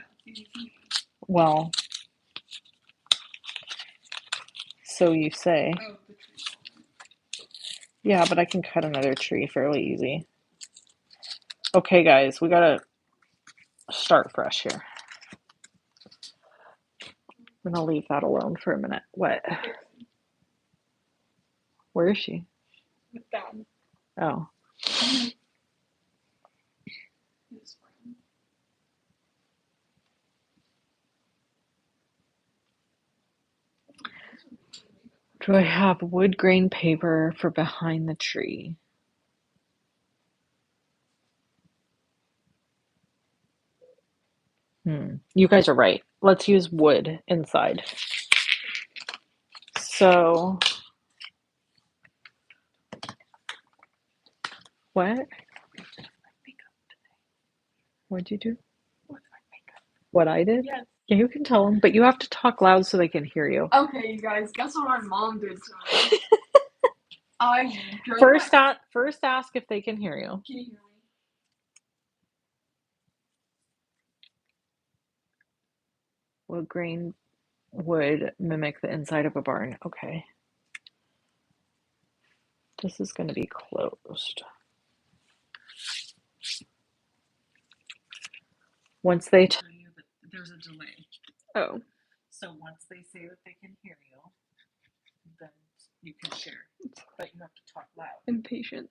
Well, so you say. Oh, the tree. Yeah, but I can cut another tree fairly easy. Okay, guys, we gotta start fresh here. I'm gonna leave that alone for a minute. What? Where is she? With Dad. Oh. His friend. Do I have wood grain paper for behind the tree? You guys are right. Let's use wood inside. So, what? What'd you do? What I did? Yes. Yeah, you can tell them, but you have to talk loud so they can hear you. Okay, you guys, guess what my mom did to me? First ask if they can hear you. Can you hear me? Wood grain would mimic the inside of a barn. Okay. This is going to be closed. Once they tell you that there's a delay. Oh. So once they say that they can hear you, then you can share. But you have to talk loud. I'm patient.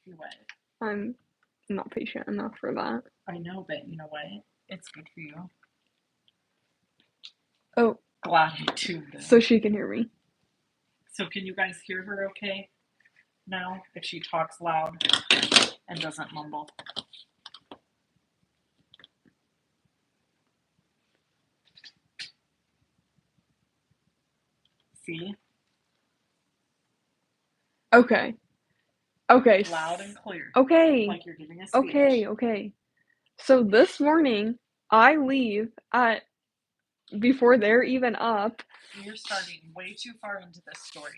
You what? I'm not patient enough for that. I know, but you know what? It's good for you. Oh. Glad I tuned in. So she can hear me. So can you guys hear her okay now? If she talks loud and doesn't mumble. See? Okay. Okay. Loud and clear. Okay. Like you're giving a speech. Okay. So this morning, I leave at before they're even up. You're starting way too far into this story.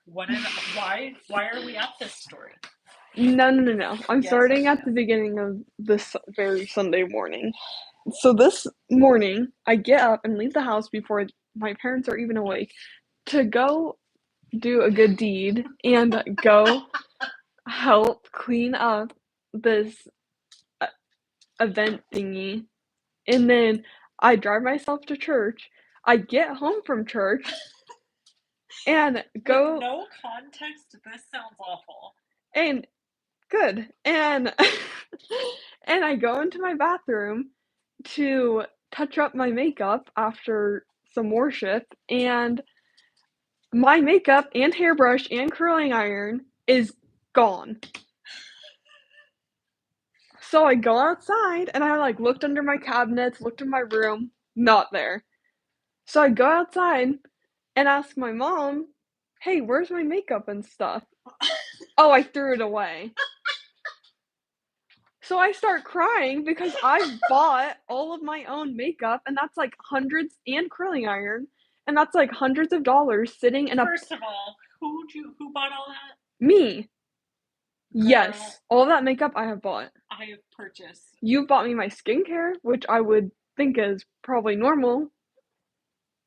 Why are we at this story? No. I'm starting at the beginning of this very Sunday morning. So this morning, I get up and leave the house before my parents are even awake to go do a good deed and go help clean up this event thingy. And then I drive myself to church. I get home from church and go. With no context, this sounds awful. And good. And and I go into my bathroom to touch up my makeup after some worship, and my makeup and hairbrush and curling iron is gone. So I go outside and I looked under my cabinets, looked in my room, not there. So I go outside and ask my mom, "Hey, where's my makeup and stuff?" "Oh, I threw it away." So I start crying because I bought all of my own makeup, and that's hundreds, and curling iron, and that's hundreds of dollars sitting in a. First of all, who bought all that? Me. Girl, yes, all that makeup I have bought. I have purchased. You've bought me my skincare, which I would think is probably normal,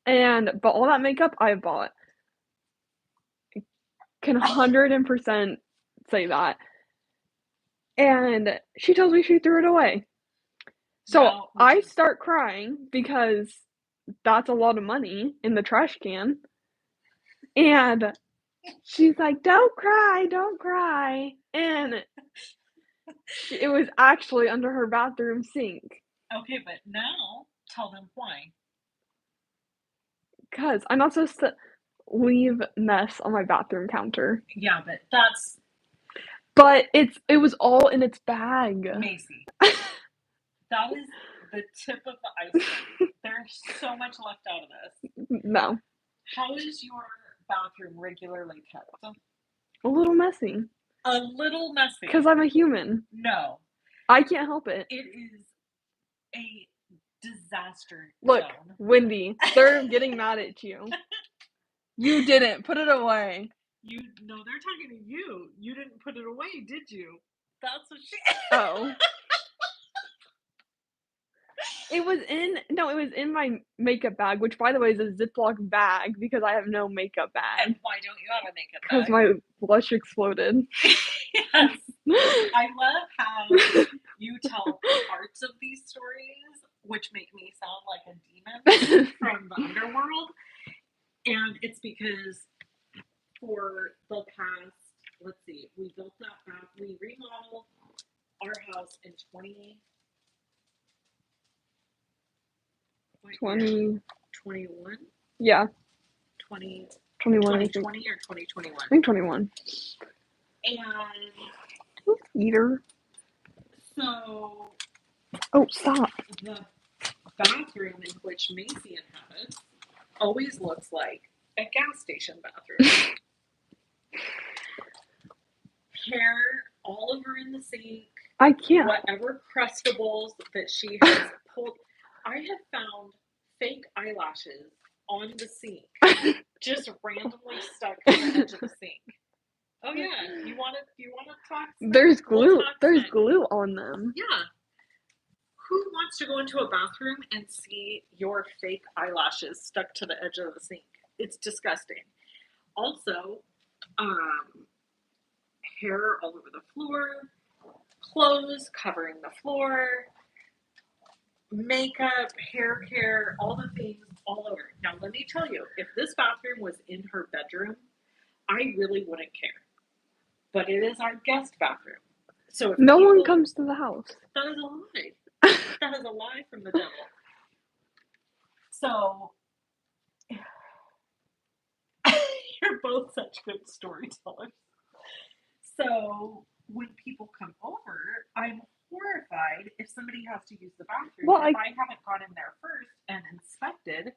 but all that makeup I have bought. I can 100% say that. And she tells me she threw it away. So I start crying because that's a lot of money in the trash can. And she's like, "Don't cry, don't cry." And it was actually under her bathroom sink. Okay, but now tell them why. Because I'm not supposed to leave mess on my bathroom counter. Yeah, but that's. But it was all in its bag. Macy. That is the tip of the iceberg. There's so much left out of this. No. How is your bathroom regularly kept? A little messy. A little messy. Because I'm a human. No. I can't help it. It is a disaster Look, zone. Wendy, they're getting mad at you. You didn't. Put it away. No, they're talking to you. You didn't put it away, did you? That's what she. Oh. It was in my makeup bag, which, by the way, is a Ziploc bag because I have no makeup bag. And why don't you have a makeup bag? Because my blush exploded. Yes. I love how you tell parts of these stories, which make me sound like a demon from the underworld. And it's because for the past, let's see, we remodeled our house in 2021? Yeah. 2020 or 2021? I think 21. And eater. So oh, stop. The bathroom in which Macy inhabits always looks like a gas station bathroom. Hair all over in the sink. I can't. Whatever crustables that she has pulled. I have found fake eyelashes on the sink, just randomly stuck to the edge of the sink. Oh yeah, you want to talk? There's glue. There's glue on them. Yeah. Who wants to go into a bathroom and see your fake eyelashes stuck to the edge of the sink? It's disgusting. Also, hair all over the floor, clothes covering the floor, makeup, hair care, all the things all over. Now, let me tell you, if this bathroom was in her bedroom, I really wouldn't care. But it is our guest bathroom. So if no one comes to the house. That is a lie. That is a lie from the devil. So, you're both such good storytellers. So, when people come over, I'm horrified if somebody has to use the bathroom if I haven't gone in there first and inspected,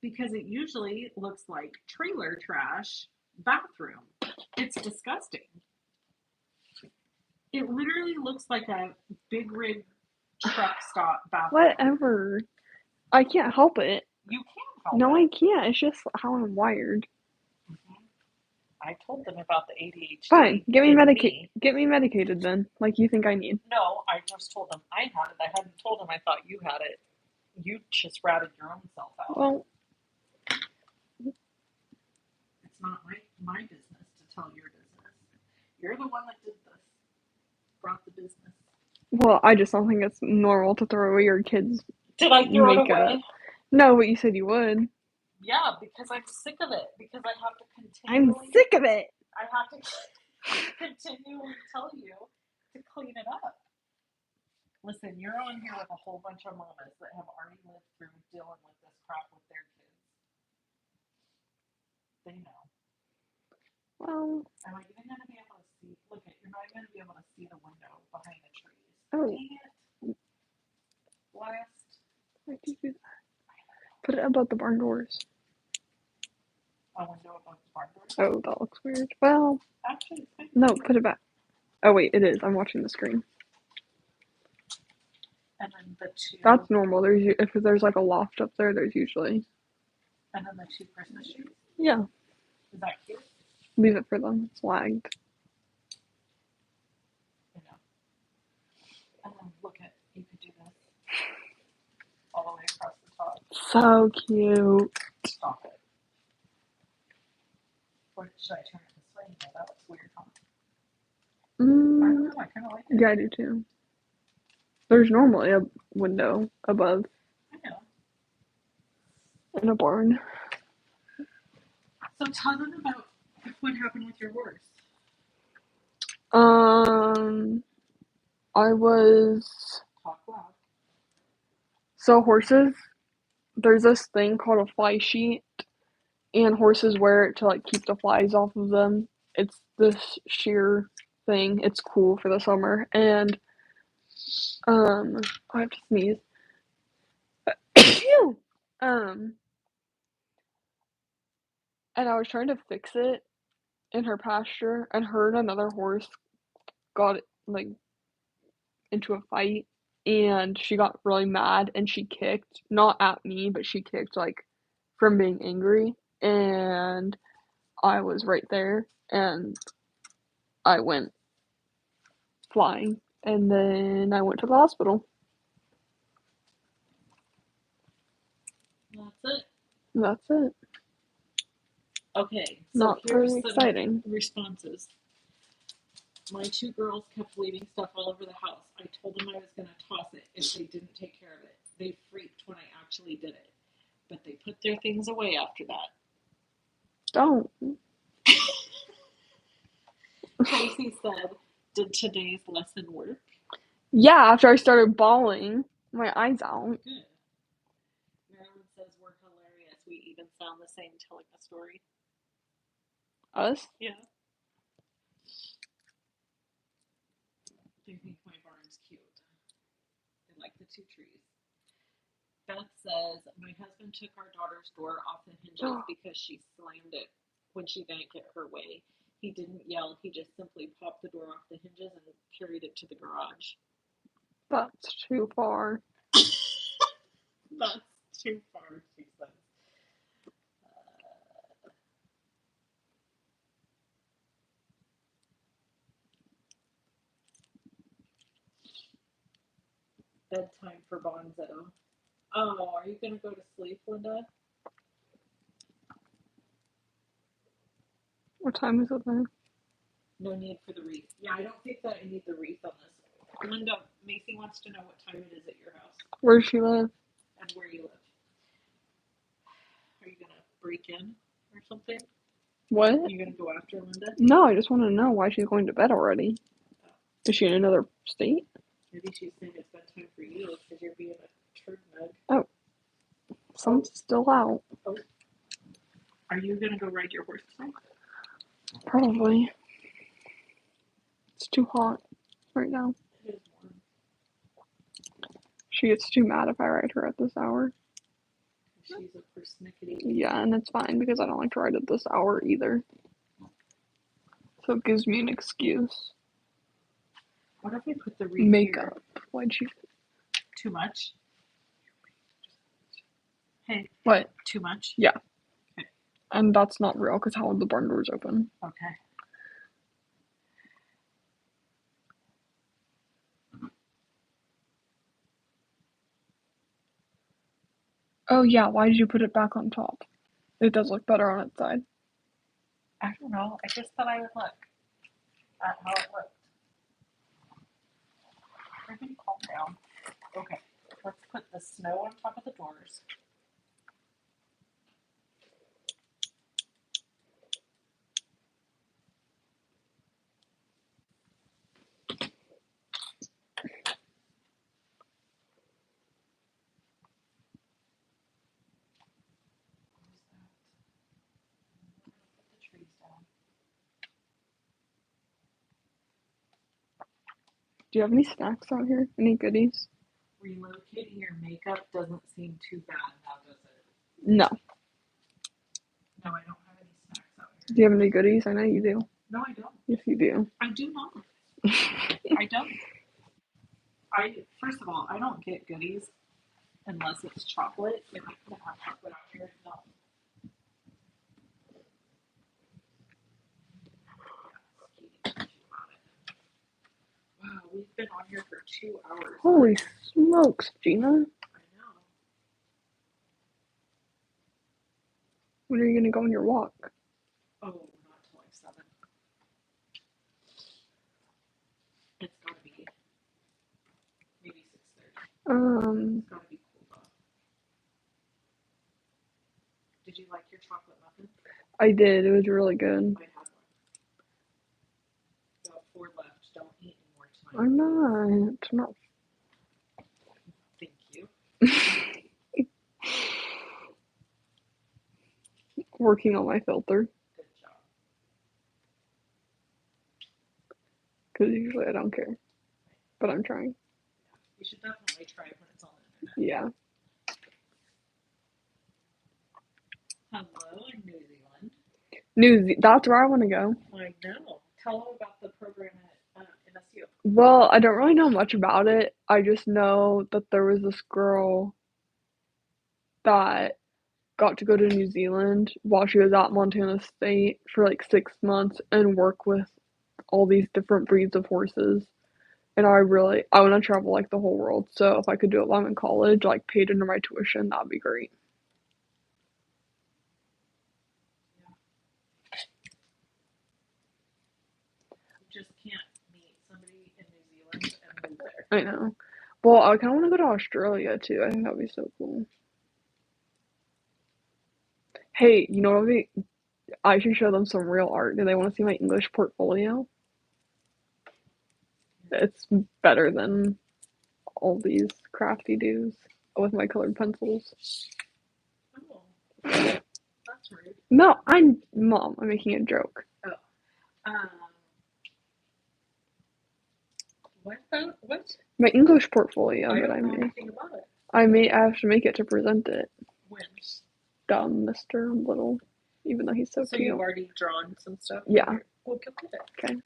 because it usually looks like trailer trash bathroom. It's disgusting. It literally looks like a big rig truck stop bathroom. Whatever. I can't help it. You can't help it. No, it. I can't. It's just how I'm wired. Mm-hmm. I told them about the ADHD. Fine, get me me. medicated then, like you think I need. No, I just told them I had it. I hadn't told them I thought you had it. You just ratted your own self out. Well, it's not my business to tell your business. You're the one that did this. Brought the business. well, I just don't think it's normal to throw away your kids' Did I throw it makeup. away? No, but you said you would. Yeah, because I'm sick of it. Because I have to I'm continually. sick of it. I have to continually tell you to clean it up. Listen, you're on here with a whole bunch of mamas that have already lived through dealing with this crap with their kids. They know. Well, Am I even going to be able to see? Look, you're not going to be able to see the window behind the trees. oh. Dang it. Last. Why did you do that? Put it above the barn doors. A window above the barn doors? Oh, that looks weird. Well, actually, no, put it back. Oh, wait, it is. I'm watching the screen. And then the two. That's normal. If there's like a loft up there, there's usually. And then the two Christmas trees? Yeah. Is that cute? Leave it for them. It's lagged. You know. And then look at, you could do this. All the way across the top. So cute. Stop it. Or should I turn it this way? No, that looks weird, huh? I don't know. I kind of like it. Yeah, I do too. There's normally a window above. I know. In a barn. So tell them about what happened with your horse. I was. Talk loud. So horses, there's this thing called a fly sheet, and horses wear it to like keep the flies off of them. It's this sheer thing. It's cool for the summer, and I have to sneeze. And I was trying to fix it in her pasture, and her and another horse got like into a fight, and she got really mad, and she kicked, not at me, but she kicked like from being angry, and I was right there, and I went flying, and then I went to the hospital. That's it. That's it. Okay, so not here's very exciting responses. My two girls kept leaving stuff all over the house. I told them I was going to toss it if they didn't take care of it. They freaked when I actually did it. But they put their things away after that. Don't. Tracy said, did today's lesson work? Yeah, after I started bawling my eyes out. Good. Marilyn says we're hilarious. We even sound the same telling a story. Us? Yeah. They think my barn's cute. They like the two trees. Beth says, my husband took our daughter's door off the hinges because she slammed it when she didn't get her way. He didn't yell. He just simply popped the door off the hinges and carried it to the garage. That's too far. That's too far, she says. Bedtime for Bonzo. Oh, are you going to go to sleep, Linda? What time is it there? No need for the wreath. Yeah, I don't think that I need the wreath on this. Linda, Macy wants to know what time it is at your house. Where does she live? And where you live. Are you going to break in or something? What? Are you going to go after Linda? No, I just want to know why she's going to bed already. Oh. Is she in another state? Maybe she's saying it's bedtime for you because you're being a turd mug. Oh. Sun's still out. Oh. Are you going to go ride your horse tonight? Probably. It's too hot right now. It is warm. She gets too mad if I ride her at this hour. She's a persnickety. Yeah, and it's fine because I don't like to ride at this hour either. So it gives me an excuse. What if we put the wreath makeup? Here? Why'd she? Too much? Hey. What? Too much? Yeah. Okay. And that's not real because how would the barn doors open? Okay. Oh yeah, why did you put it back on top? It does look better on its side. I don't know. I just thought I would look at how it looked. Everybody calm down. Okay. Let's put the snow on top of the doors. Do you have any snacks out here? Any goodies? Relocating your makeup doesn't seem too bad now, does it? No. No, I don't have any snacks out here. Do you have any goodies? I know you do. No, I don't. Yes, you do. I do not. I don't. First of all, I don't get goodies unless it's chocolate. If I can have chocolate out here, no. Wow, we've been on here for 2 hours. Holy smokes, Gina. I know. When are you gonna go on your walk? Oh, not till like 7. It's gotta be maybe 6:30. It's gotta be cool though. Did you like your chocolate muffin? I did. It was really good. I had one. Got 4 left. Don't eat anymore tonight. I'm not. Thank you. Working on my filter. Good job. Because usually I don't care. But I'm trying. Yeah, you should definitely try it when it's on the internet. Yeah. Hello in New Zealand. That's where I want to go. I know. Tell them about the program at MSU. Well, I don't really know much about it. I just know that there was this girl that got to go to New Zealand while she was at Montana State for like 6 months and work with all these different breeds of horses. And I want to travel like the whole world. So if I could do it while I'm in college, like paid under my tuition, that'd be great. You just can't meet somebody in New Zealand and move there. I know. Well, I kind of want to go to Australia too. I think that'd be so cool. Hey, you know what? I should show them some real art. Do they want to see my English portfolio? It's better than all these crafty do's with my colored pencils. Oh, that's rude. No, Mom, I'm making a joke. Oh. What? My English portfolio I that I don't know made. anything about it. I have to make it to present it. When? Dumb Mr. Little, even though he's so So cute. you've already drawn some stuff? Yeah. We'll go get it. Okay.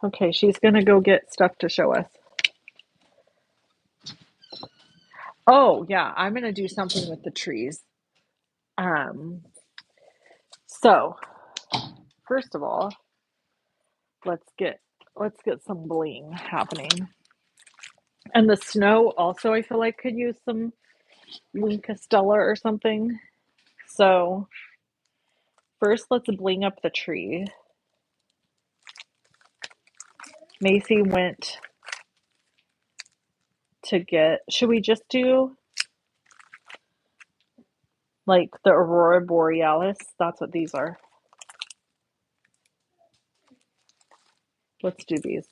Okay, she's gonna go get stuff to show us. Oh, yeah, I'm gonna do something with the trees. So first of all, let's get some bling happening. And the snow also I feel like could use some Castella or something. So first let's bling up the tree. Macy went to get, should we just do like the Aurora Borealis? That's what these are. Let's do these.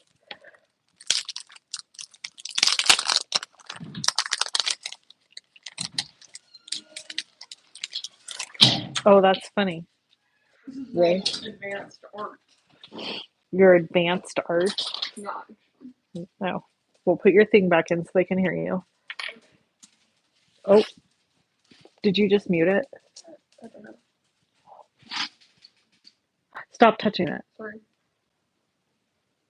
Oh, that's funny. Ray. Advanced art. Your advanced art? Not. No. We'll put your thing back in so they can hear you. Oh, did you just mute it? I don't know. Stop touching it. Sorry.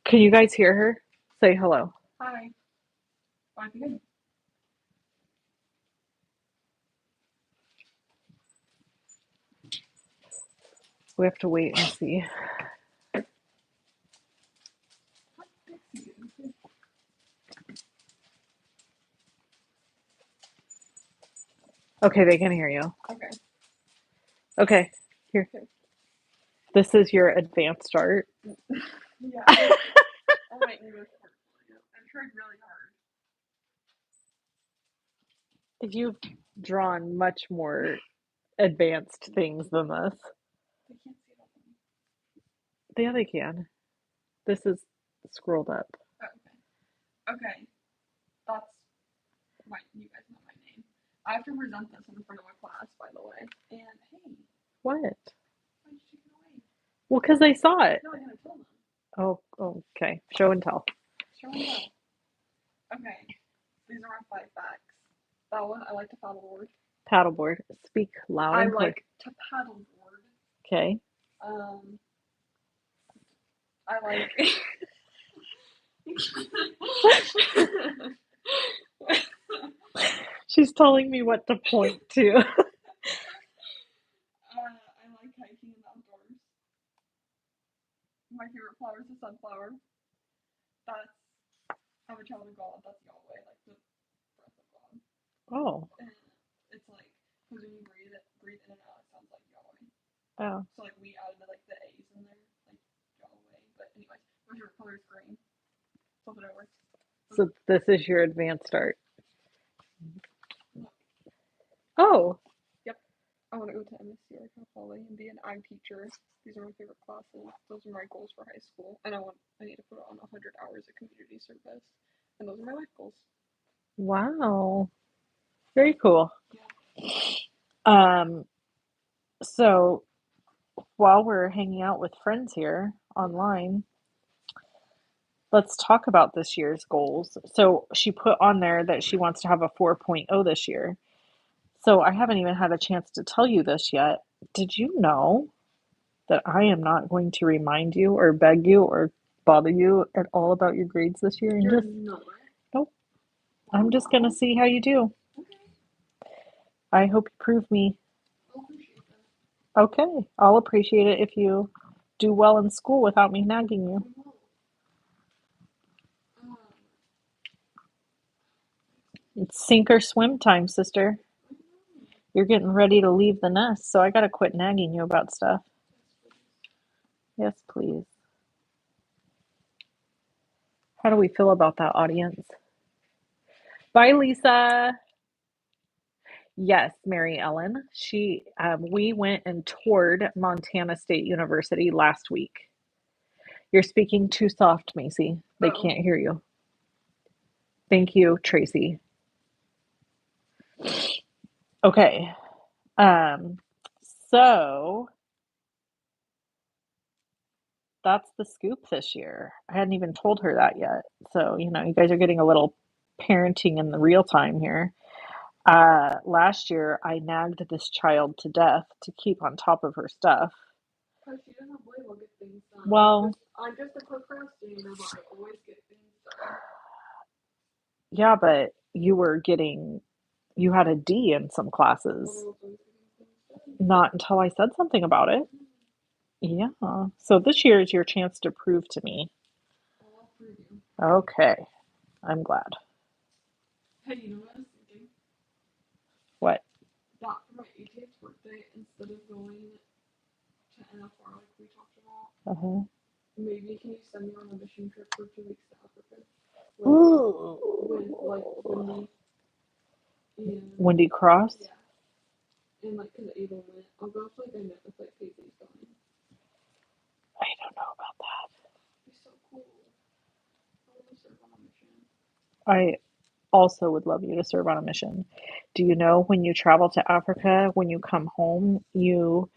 Can you guys hear her? Say hello. Hi. I'm good. We have to wait and see. Okay, they can hear you. Okay. Okay, here. Okay. This is your advanced start. Yeah. Oh my English portfolio. I've tried really hard. You've drawn much more advanced things than this. They can't see it on me. Yeah, they can. This is scrolled up. Oh, okay. Okay. That's my. You guys know my name. I have to present this in front of a class, by the way. And hey, What? why'd you take it away? Well, because I saw it. No, I gotta tell them. Oh, okay. Show and tell. Show and tell. Okay. These are my 5 facts. That one, I like to paddleboard. Paddleboard. Speak loud I and clear. like to paddleboard. Okay. I like. She's telling me what to point to. I like hiking in the outdoors. My favorite flower is the sunflower. That's. I'm a child of God. That's Yahweh, like the breath of God. Oh. And it's like, because when you breathe in and out, it sounds like Yahweh. Oh. So like we added like the A's in there, like Yahweh. But anyways, my favorite color is green. Flip it over. So this is your advanced start. Look. Oh. Yep. I want to go to MSC or Cal Poly and be an ag teacher. These are my favorite classes. Those are my goals for high school. And I need to put on 100 hours of community service. And those are my life goals. Wow. Very cool. Yeah. So while we're hanging out with friends here online, let's talk about this year's goals. So she put on there that she wants to have a 4.0 this year. So I haven't even had a chance to tell you this yet. Did you know that I am not going to remind you or beg you or bother you at all about your grades this year? And You're just not. nope. I'm just gonna see how you do. Okay. I hope you prove me. I'll appreciate that. Okay, I'll appreciate it if you do well in school without me nagging you. It's sink or swim time, sister. You're getting ready to leave the nest, so I gotta quit nagging you about stuff. Yes, please. How do we feel about that, audience? Bye, Lisa. Yes, Mary Ellen. We went and toured Montana State University last week. You're speaking too soft, Macy. They can't hear you. Thank you, Tracy. Okay. Um, so that's the scoop this year. I hadn't even told her that yet. So, you guys are getting a little parenting in the real time here. Last year, I nagged this child to death to keep on top of her stuff. Because she doesn't believe I'll get things done. Well, I'm just a procrastinator, but I always get things done. yeah, but you had a D in some classes. Not until I said something about it. Yeah. So this year is your chance to prove to me. I'll prove you. Okay. I'm glad. Hey, you know what I was thinking? What? That for my 18th birthday, instead of going to NFR like we talked about, maybe can you send me on a mission trip for 2 weeks to Africa? With like Wendy and Wendy Cross? Yeah. And like because Ava went. I'll go if like I met if like Paisley's going. I don't know about that. It'd be so cool. I want to serve on a mission. I also would love you to serve on a mission. Do you know when you travel to Africa, when you come home, you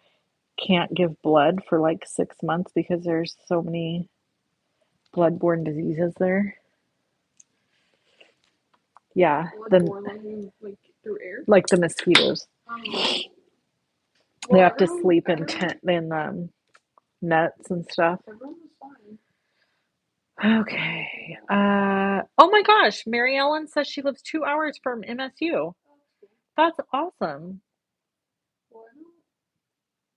can't give blood for like 6 months because there's so many bloodborne diseases there? Yeah. Bloodborne, like through air? Like the mosquitoes. Oh. They have to sleep in nets and stuff. Everyone was fine. Okay. Oh my gosh, Mary Ellen says she lives 2 hours from MSU. That's awesome. Well,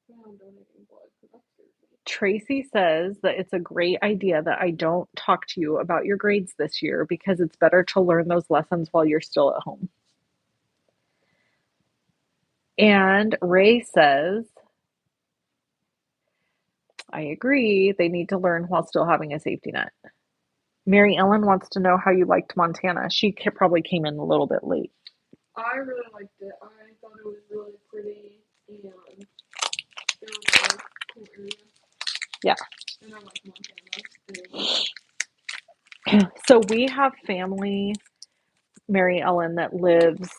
I on donating blood because that scares me. Tracy says that it's a great idea that I don't talk to you about your grades this year because it's better to learn those lessons while you're still at home. And Ray says, I agree, they need to learn while still having a safety net. Mary Ellen wants to know how you liked Montana. She probably came in a little bit late. I really liked it. I thought it was really pretty, and it was a really cool area. Yeah. And I like Montana. So we have family, Mary Ellen, that lives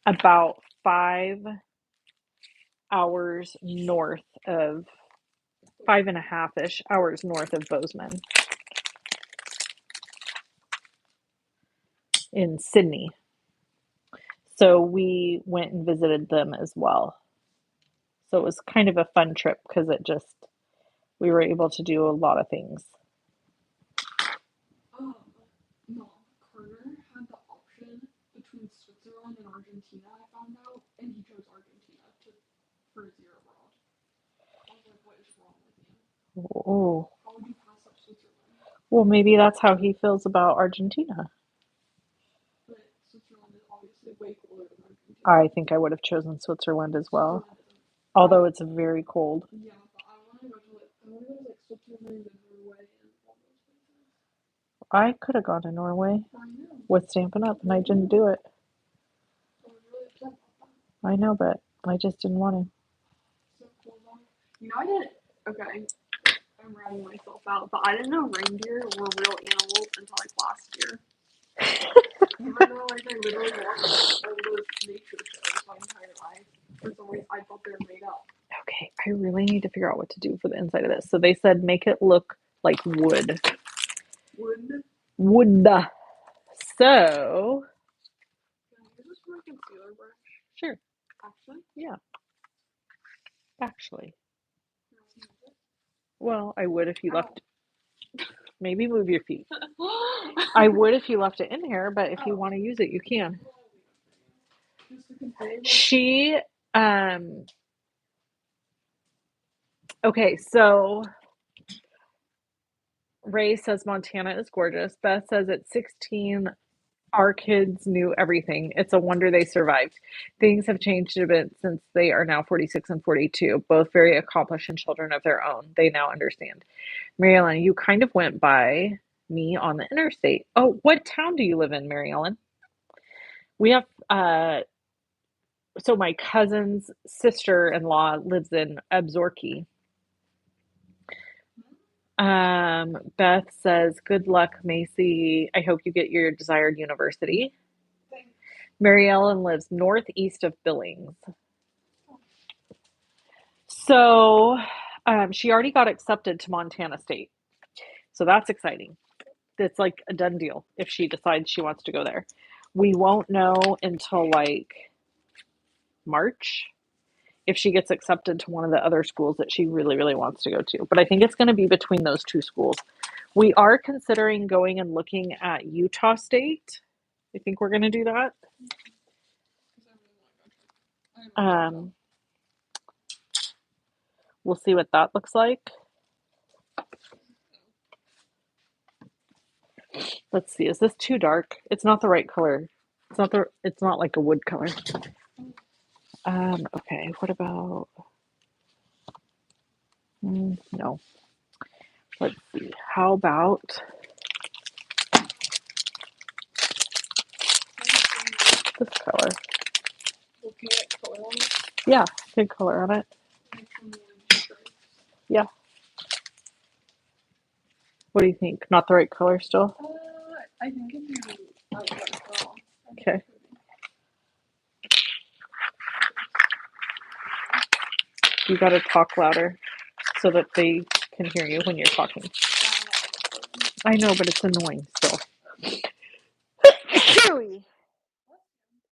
about 5 hours north of, 5.5-ish hours north of Bozeman in Sydney. So we went and visited them as well. So it was kind of a fun trip because we were able to do a lot of things. No, Carter had the option between Switzerland and Argentina, I found out, and he chose Argentina for his year abroad. I was like, what is wrong with you? Oh. How would you pass up Switzerland? Well, maybe that's how he feels about Argentina. But Switzerland is obviously way cooler than Argentina. I think I would have chosen Switzerland as well. Although it's very cold. Yeah, but I want to go to like Switzerland and Norway and all those places. I could have gone to Norway I know. with Stampin' Up, and I didn't do it. I was really upset about that. I know, but I just didn't want to. So cool though. You know, I didn't. Okay, I'm writing myself out, but I didn't know reindeer were real animals until like last year. Even though like I literally watched all those nature shows my entire life, for some reason I thought they were made up. Okay, I really need to figure out what to do for the inside of this. So they said make it look like wood. Wood. Wood. So. Can I use this for my concealer brush? Sure. Actually? Yeah. Actually. Well, I would if you left. Maybe move your feet. I would if you left it in here, but if you want to use it, you can. She, okay, so Ray says Montana is gorgeous. Beth says at 16, our kids knew everything. It's a wonder they survived. Things have changed a bit since they are now 46 and 42, both very accomplished and children of their own. They now understand. Mary Ellen, you kind of went by me on the interstate. Oh, what town do you live in, Mary Ellen? We have, so my cousin's sister-in-law lives in Absaroka. Beth says, good luck, Macy. I hope you get your desired university. Thanks. Mary Ellen lives northeast of Billings. So she already got accepted to Montana State. So that's exciting. It's like a done deal if she decides she wants to go there. We won't know until like March if she gets accepted to one of the other schools that she really, really wants to go to. But I think it's going to be between those two schools. We are considering going and looking at Utah State. I think we're going to do that. We'll see what that looks like. Let's see. Is this too dark? It's not the right color. It's not like a wood color. Okay. What about? No. Let's see. How about this color? Yeah, good color on it. Yeah. What do you think? Not the right color still? I think if you like that girl. Okay. You gotta talk louder so that they can hear you when you're talking. I know, but it's annoying still.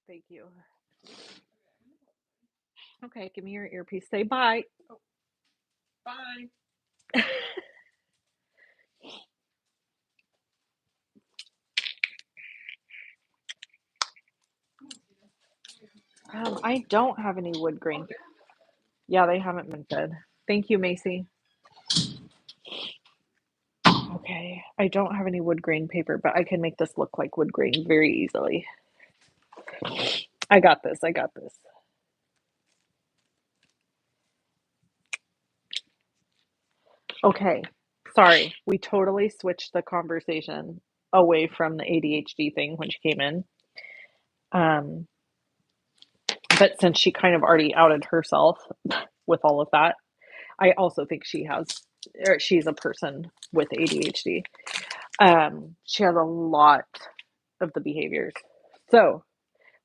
Thank you. Okay, give me your earpiece. Say bye. Oh. Bye. I don't have any wood grain. Yeah, they haven't been fed. Thank you, Macy. Okay, I don't have any wood grain paper, but I can make this look like wood grain very easily. I got this. I got this. Okay, sorry. We totally switched the conversation away from the ADHD thing when she came in. Um, but since she kind of already outed herself with all of that, I also think she's a person with ADHD. She has a lot of the behaviors. So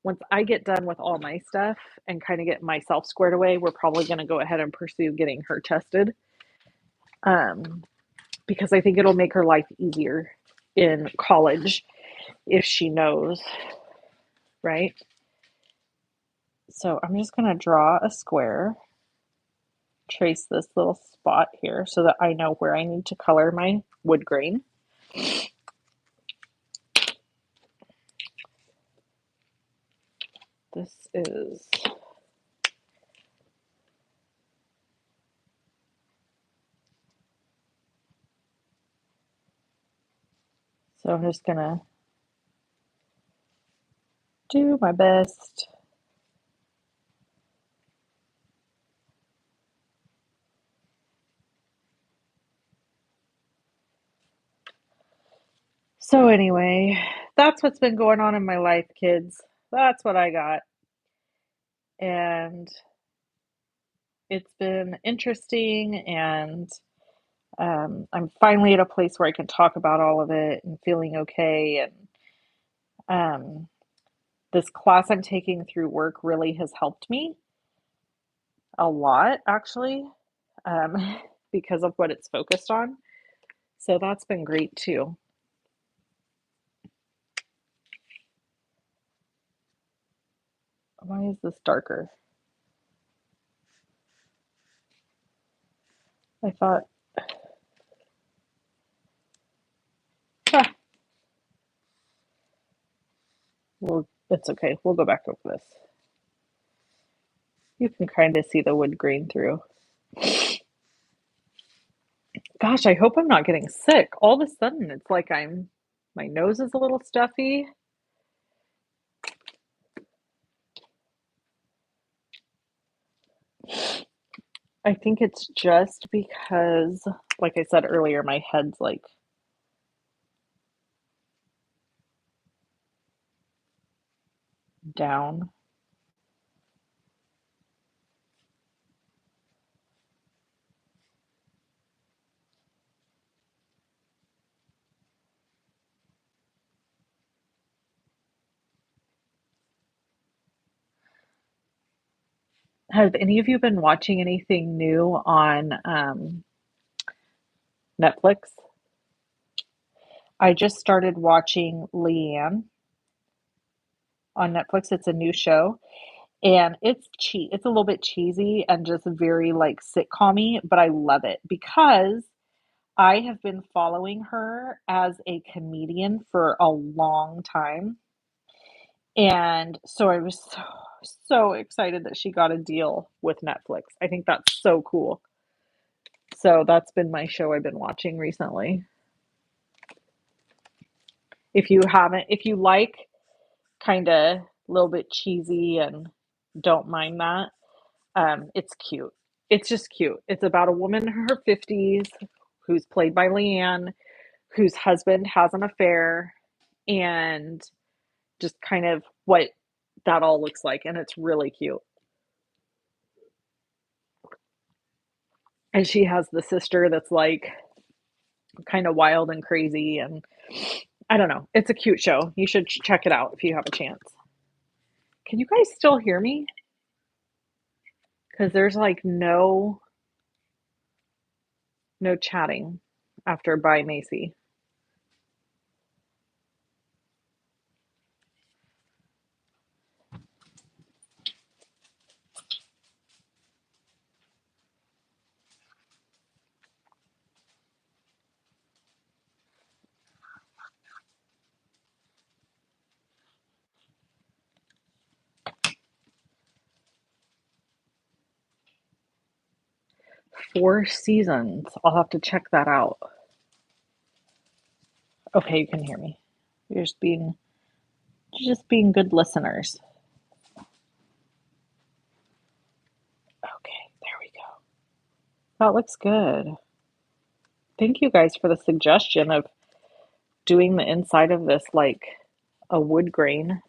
once I get done with all my stuff and kind of get myself squared away, we're probably going to go ahead and pursue getting her tested. Um, because I think it'll make her life easier in college if she knows, right? So I'm just going to draw a square, trace this little spot here so that I know where I need to color my wood grain. This is so I'm just going to do my best. So anyway, that's what's been going on in my life, kids. That's what I got. And it's been interesting, and I'm finally at a place where I can talk about all of it and feeling okay. And this class I'm taking through work really has helped me a lot, actually, um, because of what it's focused on. So that's been great too. Why is this darker? I thought, ah, well, it's okay. We'll go back over this. You can kind of see the wood grain through. Gosh, I hope I'm not getting sick. All of a sudden, it's like my nose is a little stuffy. I think it's just because, like I said earlier, my head's like down. Have any of you been watching anything new on Netflix? I just started watching Leanne on Netflix. It's a new show, and it's a little bit cheesy and just very like sitcom-y, but I love it because I have been following her as a comedian for a long time. And so I was so excited that she got a deal with Netflix. I think that's so cool. So that's been my show I've been watching recently. If you like kind of a little bit cheesy and don't mind that, it's cute. It's just cute. It's about a woman in her 50s who's played by Leanne, whose husband has an affair, and just kind of what that all looks like. And it's really cute. And she has the sister that's like kind of wild and crazy. And I don't know. It's a cute show. You should check it out if you have a chance. Can you guys still hear me? Because there's like no chatting after bye Macy. Four Seasons. I'll have to check that out. Okay, you can hear me. You're just being good listeners. Okay, there we go. That looks good. Thank you guys for the suggestion of doing the inside of this like a wood grain.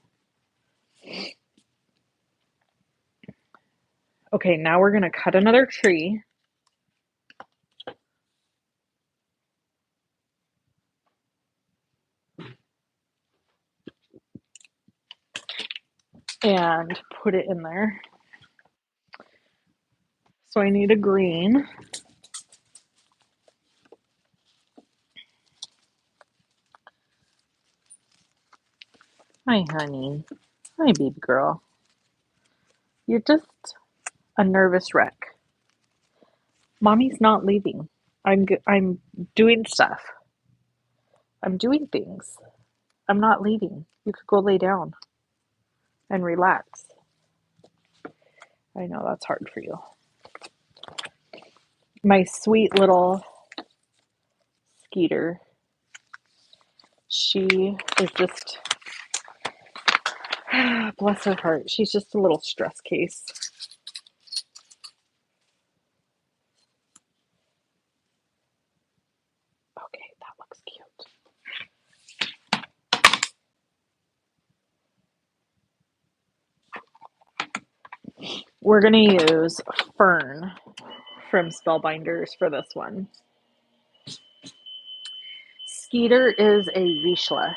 Okay, now we're gonna cut another tree. And put it in there. So I need a green. Hi, honey. Hi, baby girl. You're just a nervous wreck. Mommy's not leaving. I'm doing stuff. I'm doing things. I'm not leaving. You could go lay down and relax. I know that's hard for you. My sweet little Skeeter. She is just, bless her heart, she's just a little stress case. Okay, that looks cute. We're going to use Fern from Spellbinders for this one. Skeeter is a Vizsla.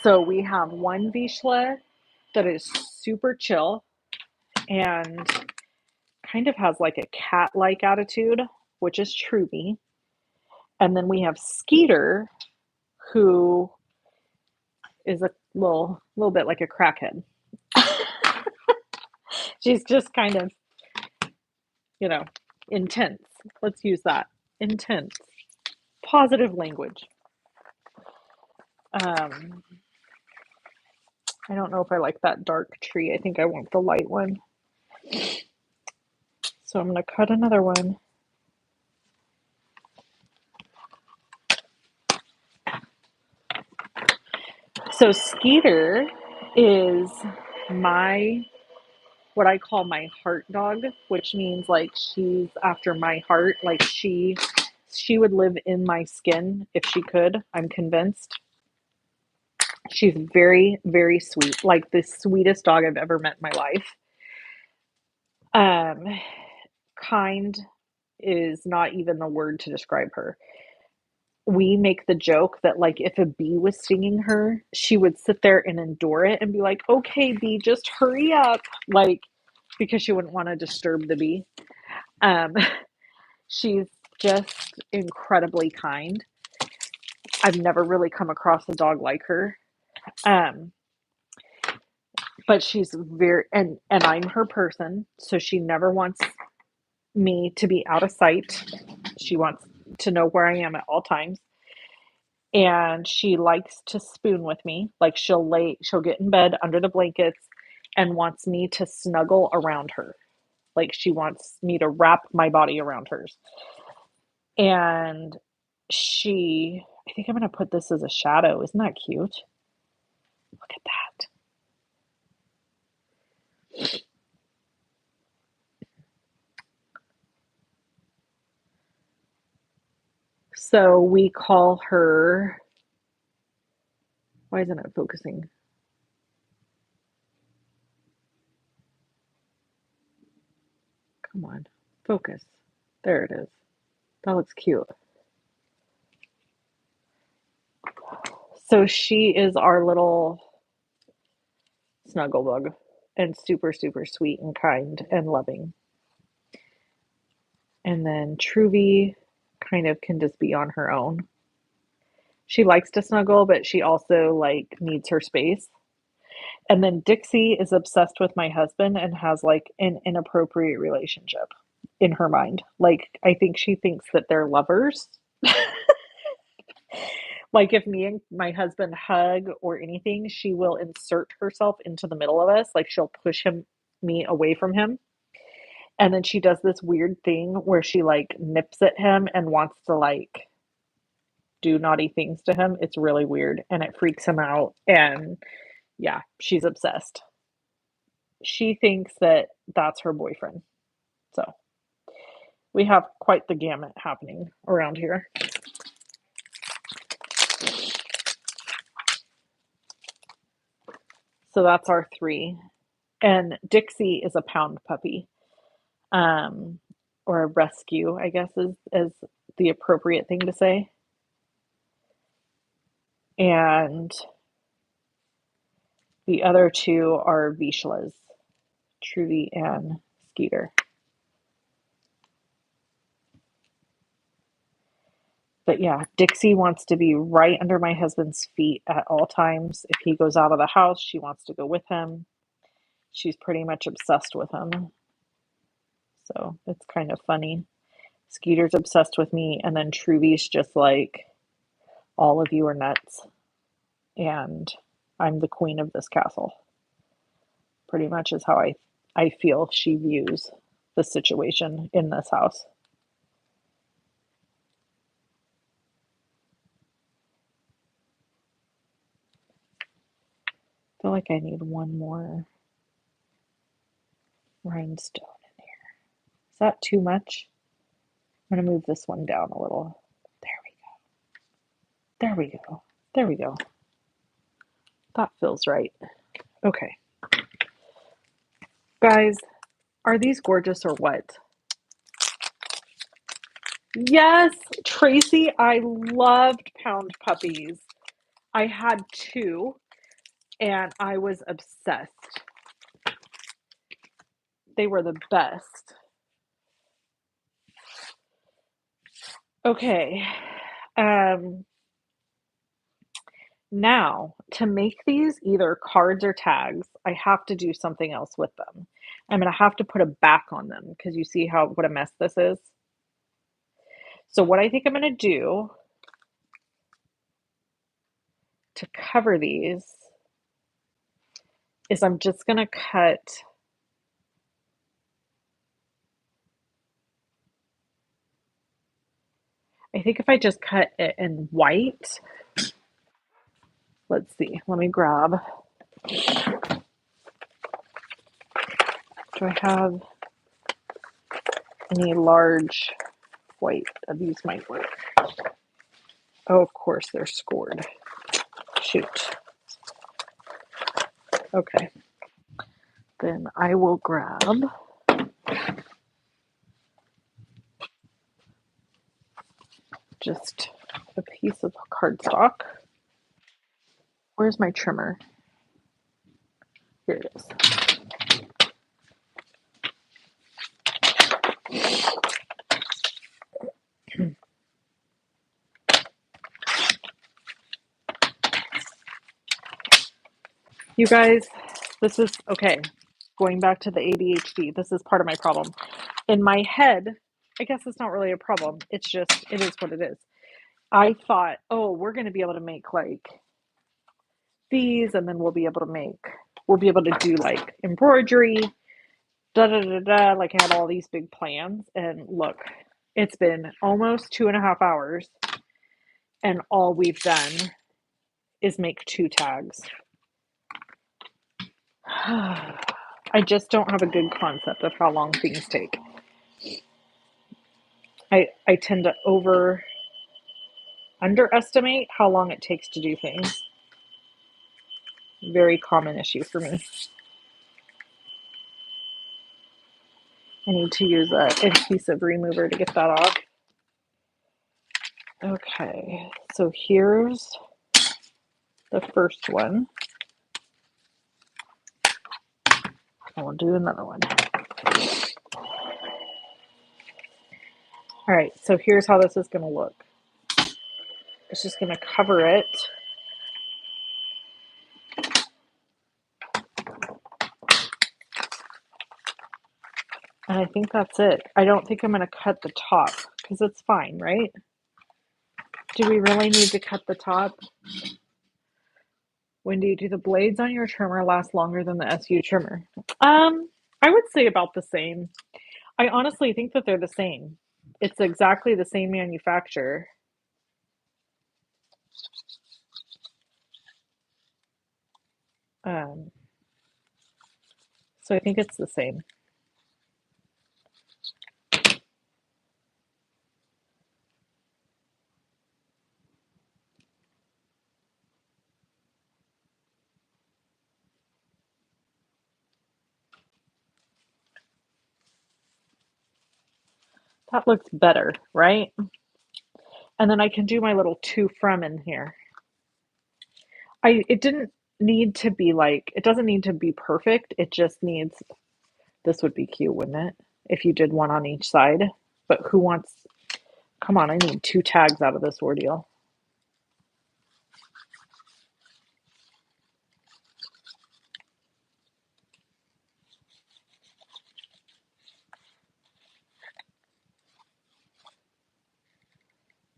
So we have one Vizsla that is super chill and kind of has like a cat-like attitude, which is Truby. And then we have Skeeter, who is a little bit like a crackhead. She's just kind of, intense. Let's use that. Intense. Positive language. I don't know if I like that dark tree. I think I want the light one. So I'm going to cut another one. So Skeeter is what I call my heart dog, which means like she's after my heart. Like she would live in my skin if she could. I'm convinced. She's very, very sweet. Like the sweetest dog I've ever met in my life. Kind is not even the word to describe her. We make the joke that like if a bee was stinging her, she would sit there and endure it and be like, okay, bee, just hurry up. Like, because she wouldn't want to disturb the bee. She's just incredibly kind. I've never really come across a dog like her. But she's very, and I'm her person, so she never wants me to be out of sight. She wants to know where I am at all times. And she likes to spoon with me. Like she'll get in bed under the blankets and wants me to snuggle around her. Like she wants me to wrap my body around hers. And I think I'm going to put this as a shadow. Isn't that cute? Look at that. So we call her, why isn't it focusing? Come on, focus. There it is. That looks cute. So she is our little snuggle bug and super, super sweet and kind and loving. And then Truby kind of can just be on her own. She likes to snuggle, but she also like needs her space. And then Dixie is obsessed with my husband and has like an inappropriate relationship in her mind. Like I think she thinks that they're lovers. Like if me and my husband hug or anything, she will insert herself into the middle of us. Like she'll push me away from him. And then she does this weird thing where she like nips at him and wants to like do naughty things to him. It's really weird and it freaks him out. And yeah, she's obsessed. She thinks that that's her boyfriend. So we have quite the gamut happening around here. So that's our three. And Dixie is a pound puppy, um, or a rescue, I guess is the appropriate thing to say. And the other two are Vishlas, Trudy and Skeeter. But yeah, Dixie wants to be right under my husband's feet at all times. If he goes out of the house, she wants to go with him. She's pretty much obsessed with him. So it's kind of funny. Skeeter's obsessed with me, and then Trudy's just like, all of you are nuts, and I'm the queen of this castle. Pretty much is how I feel she views the situation in this house. I feel like I need one more rhinestone in here. Is that too much? I'm going to move this one down a little. There we go. There we go. There we go. That feels right. Okay. Guys, are these gorgeous or what? Yes, Tracy, I loved pound puppies. I had two and I was obsessed. They were the best. Okay. Now, to make these either cards or tags, I have to do something else with them. I'm going to have to put a back on them because you see what a mess this is. So what I think I'm going to do to cover these is I'm just going to cut I think if I just cut it in white, let's see, let me grab. Do I have any large white? These might work. Oh, of course, they're scored. Shoot. Okay. Then I will grab just a piece of cardstock. Where's my trimmer? Here it is. You guys, this is okay. Going back to the ADHD, this is part of my problem. In my head, I guess it's not really a problem. It's just, it is what it is. I thought, oh, we're going to be able to make like these, and then we'll be able to do like embroidery, da da da da. Like I had all these big plans, and look, it's been almost 2.5 hours, and all we've done is make 2 tags. I just don't have a good concept of how long things take. I tend to underestimate how long it takes to do things. Very common issue for me. I need to use an adhesive remover to get that off. Okay, so here's the first one. I will do another one. All right, so here's how this is going to look. It's just going to cover it. And I think that's it. I don't think I'm going to cut the top because it's fine, right? Do we really need to cut the top? Wendy, do the blades on your trimmer last longer than the SU trimmer? I would say about the same. I honestly think that they're the same. It's exactly the same manufacturer. Um, so I think it's the same. That looks better, right? And then I can do my little to from in here. It didn't need to be like, it doesn't need to be perfect. It just needs, this would be cute, wouldn't it? If you did one on each side. But who wants, come on, I need 2 tags out of this ordeal.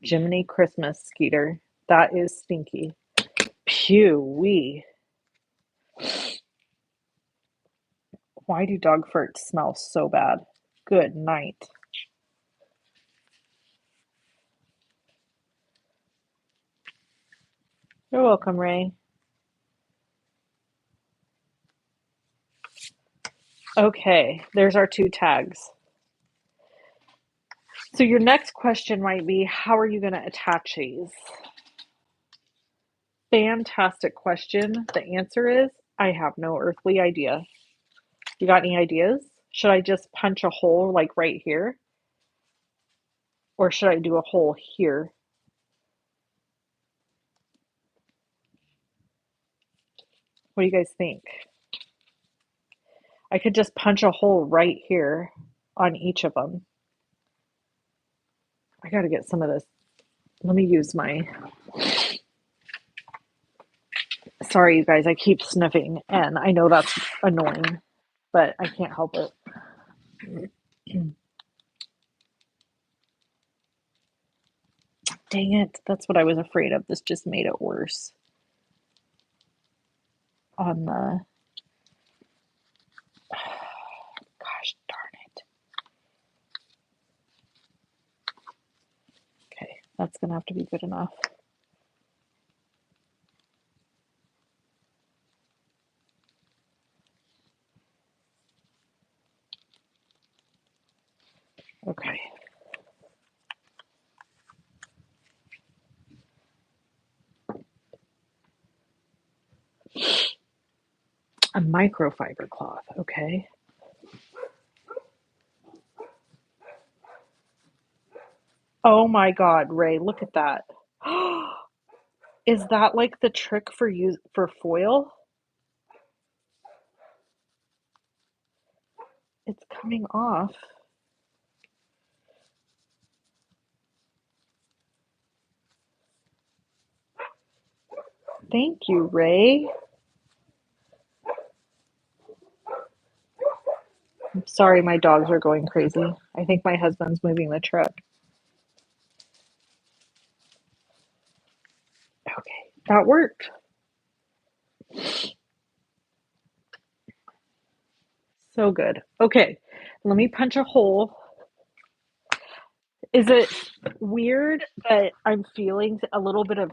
Jiminy Christmas, Skeeter. That is stinky. Pew wee. Why do dog farts smell so bad? Good night. You're welcome, Ray. Okay, there's our 2 tags. So your next question might be, how are you going to attach these? Fantastic question. The answer is, I have no earthly idea. You got any ideas? Should I just punch a hole like right here? Or should I do a hole here? What do you guys think? I could just punch a hole right here on each of them. I got to get some of this. Let me use my, sorry you guys, I keep sniffing and I know that's annoying, but I can't help it. Dang it, that's what I was afraid of. This just made it worse. On the, gosh darn it. Okay, that's gonna have to be good enough. Okay. A microfiber cloth, okay. Oh my God, Ray, look at that. Is that like the trick for foil? It's coming off. Thank you, Ray. I'm sorry, my dogs are going crazy. I think my husband's moving the truck. Okay, that worked. So good. Okay, let me punch a hole. Is it weird that I'm feeling a little bit of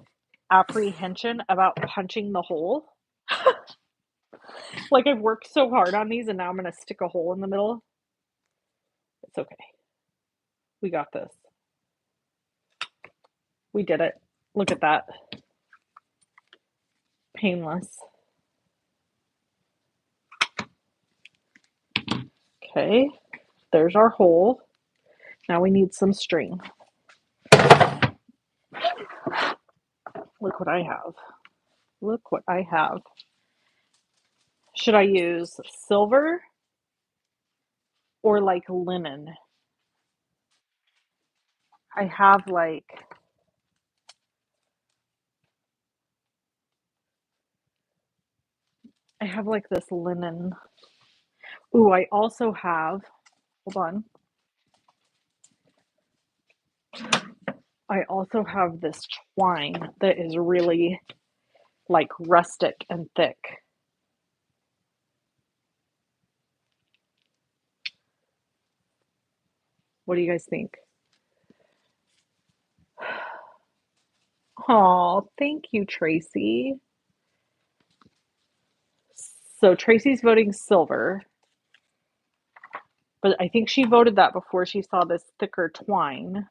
apprehension about punching the hole? Like I've worked so hard on these and now I'm going to stick a hole in the middle. It's okay. We got this. We did it. Look at that. Painless. Okay, there's our hole. Now we need some string. Look what I have. Look what I have. Should I use silver or like linen? I have like, this linen. Ooh, I also have, hold on. I also have this twine that is really like rustic and thick. What do you guys think? Oh, thank you, Tracy. So Tracy's voting silver, but I think she voted that before she saw this thicker twine.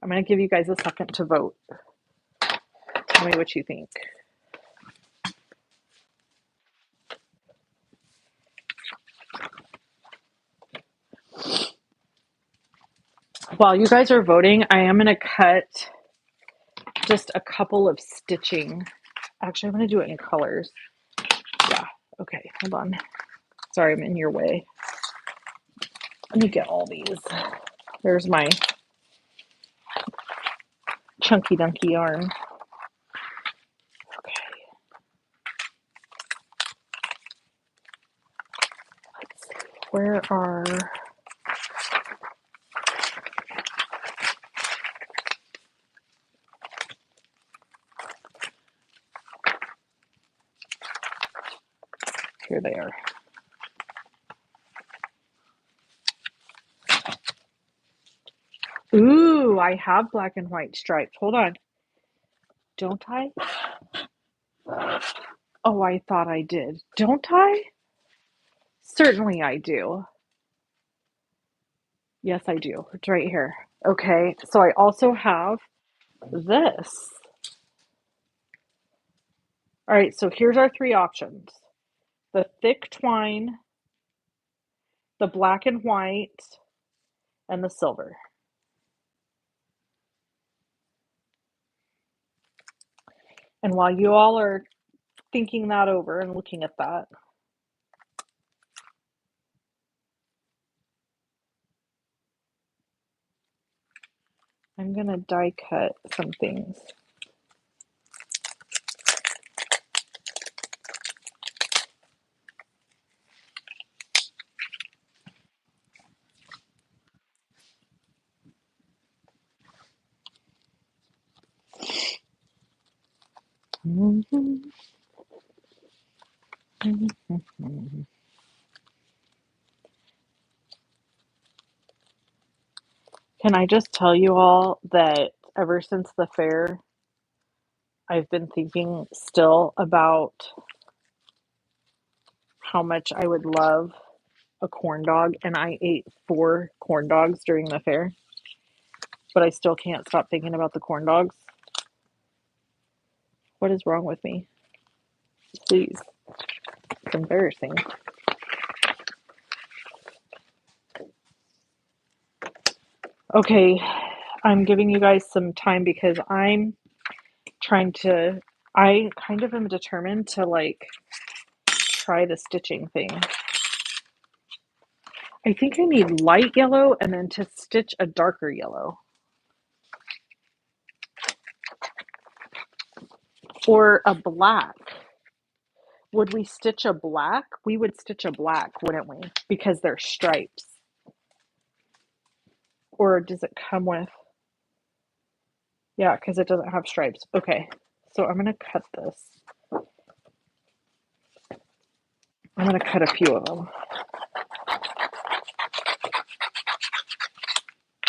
I'm going to give you guys a second to vote. Tell me what you think. While you guys are voting, I am going to cut just a couple of stitching. Actually, I'm going to do it in colors. Yeah. Okay, hold on. Sorry, I'm in your way. Let me get all these. There's my chunky dunky yarn. Okay. Let's see. Where are... Here they are. Ooh, I have black and white stripes. Hold on. Don't I? Oh, I thought I did. Don't I? Certainly I do. Yes, I do. It's right here. Okay, so I also have this. All right, so here's our three options. The thick twine, the black and white, and the silver. And while you all are thinking that over and looking at that, I'm going to die cut some things. Can I just tell you all that ever since the fair, I've been thinking still about how much I would love a corn dog, and I ate 4 corn dogs during the fair, but I still can't stop thinking about the corn dogs. What is wrong with me? Please. It's embarrassing. Okay, I'm giving you guys some time because I kind of am determined to like try the stitching thing. I think I need light yellow and then to stitch a darker yellow. Or a black. Would we stitch a black? We would stitch a black, wouldn't we? Because they're stripes. Or does it come with... Yeah, because it doesn't have stripes. Okay, so I'm going to cut this. I'm going to cut a few of them.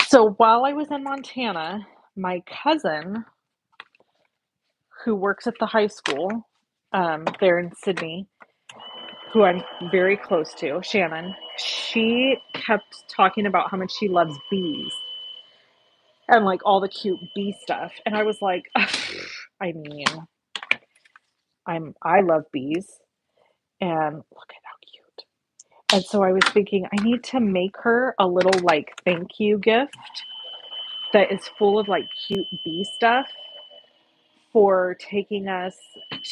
So while I was in Montana, my cousin, who works at the high school there in Sydney, who I'm very close to, Shannon, she kept talking about how much she loves bees and like all the cute bee stuff. And I was like, I mean, I love bees, and look at how cute. And so I was thinking I need to make her a little like thank you gift that is full of like cute bee stuff for taking us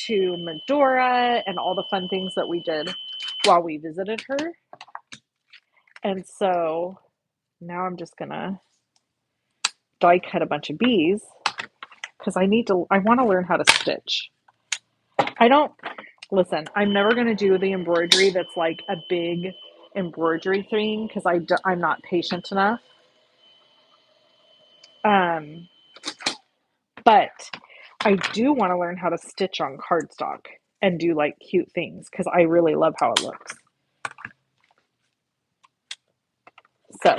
to Medora and all the fun things that we did while we visited her. And so now I'm just gonna die cut a bunch of bees because I want to learn how to stitch. Listen, I'm never gonna do the embroidery that's like a big embroidery thing because I'm not patient enough. But I do want to learn how to stitch on cardstock and do like cute things because I really love how it looks. So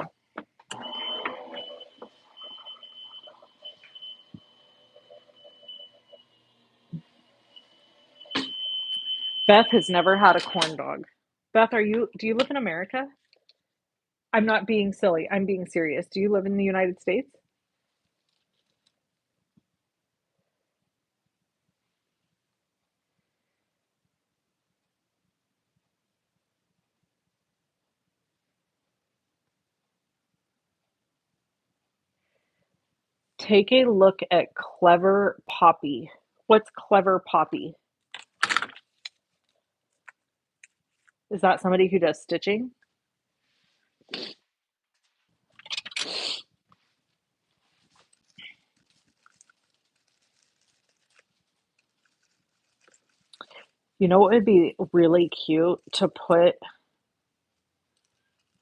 Beth has never had a corn dog. Beth, do you live in America? I'm not being silly. I'm being serious. Do you live in the United States? Take a look at Clever Poppy. What's Clever Poppy? Is that somebody who does stitching? You know what would be really cute to put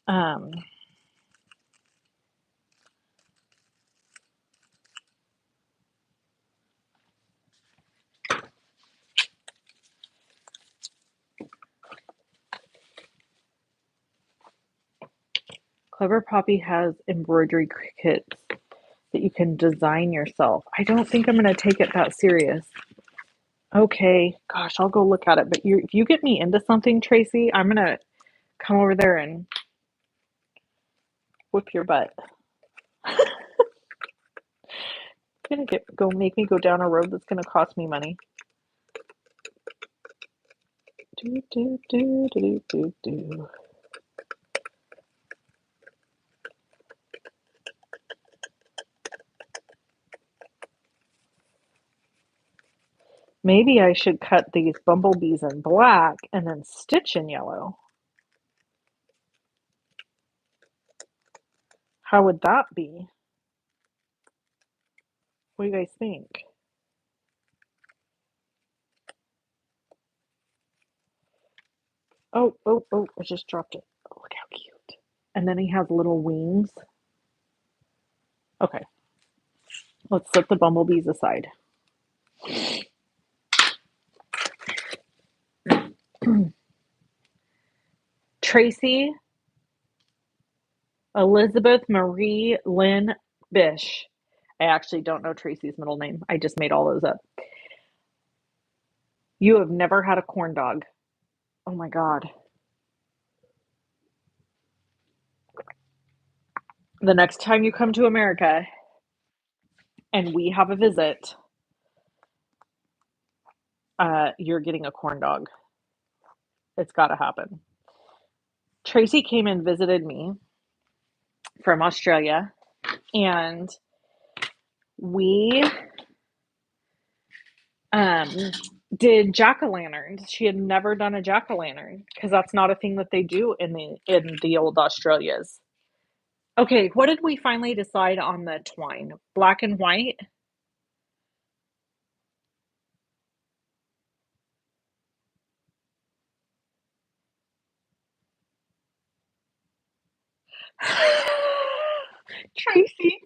um Clever Poppy has embroidery kits that you can design yourself. I don't think I'm going to take it that serious. Okay, gosh, I'll go look at it. But if you get me into something, Tracy, I'm going to come over there and whip your butt. You're going to go make me go down a road that's going to cost me money. Do, do, do, do, do, do. Maybe I should cut these bumblebees in black and then stitch in yellow. How would that be? What do you guys think? Oh, oh, oh, I just dropped it. Oh, look how cute. And then he has little wings. Okay, let's set the bumblebees aside. Tracy Elizabeth Marie Lynn Bish. I actually don't know Tracy's middle name. I just made all those up. You have never had a corn dog. Oh my God. The next time you come to America and we have a visit, you're getting a corn dog. It's got to happen. Tracy came and visited me from Australia, and we um, did jack-o'-lanterns. She had never done a jack-o'-lantern because that's not a thing that they do in the old Australias. Okay, what did we finally decide on the twine? Black and white? Tracy,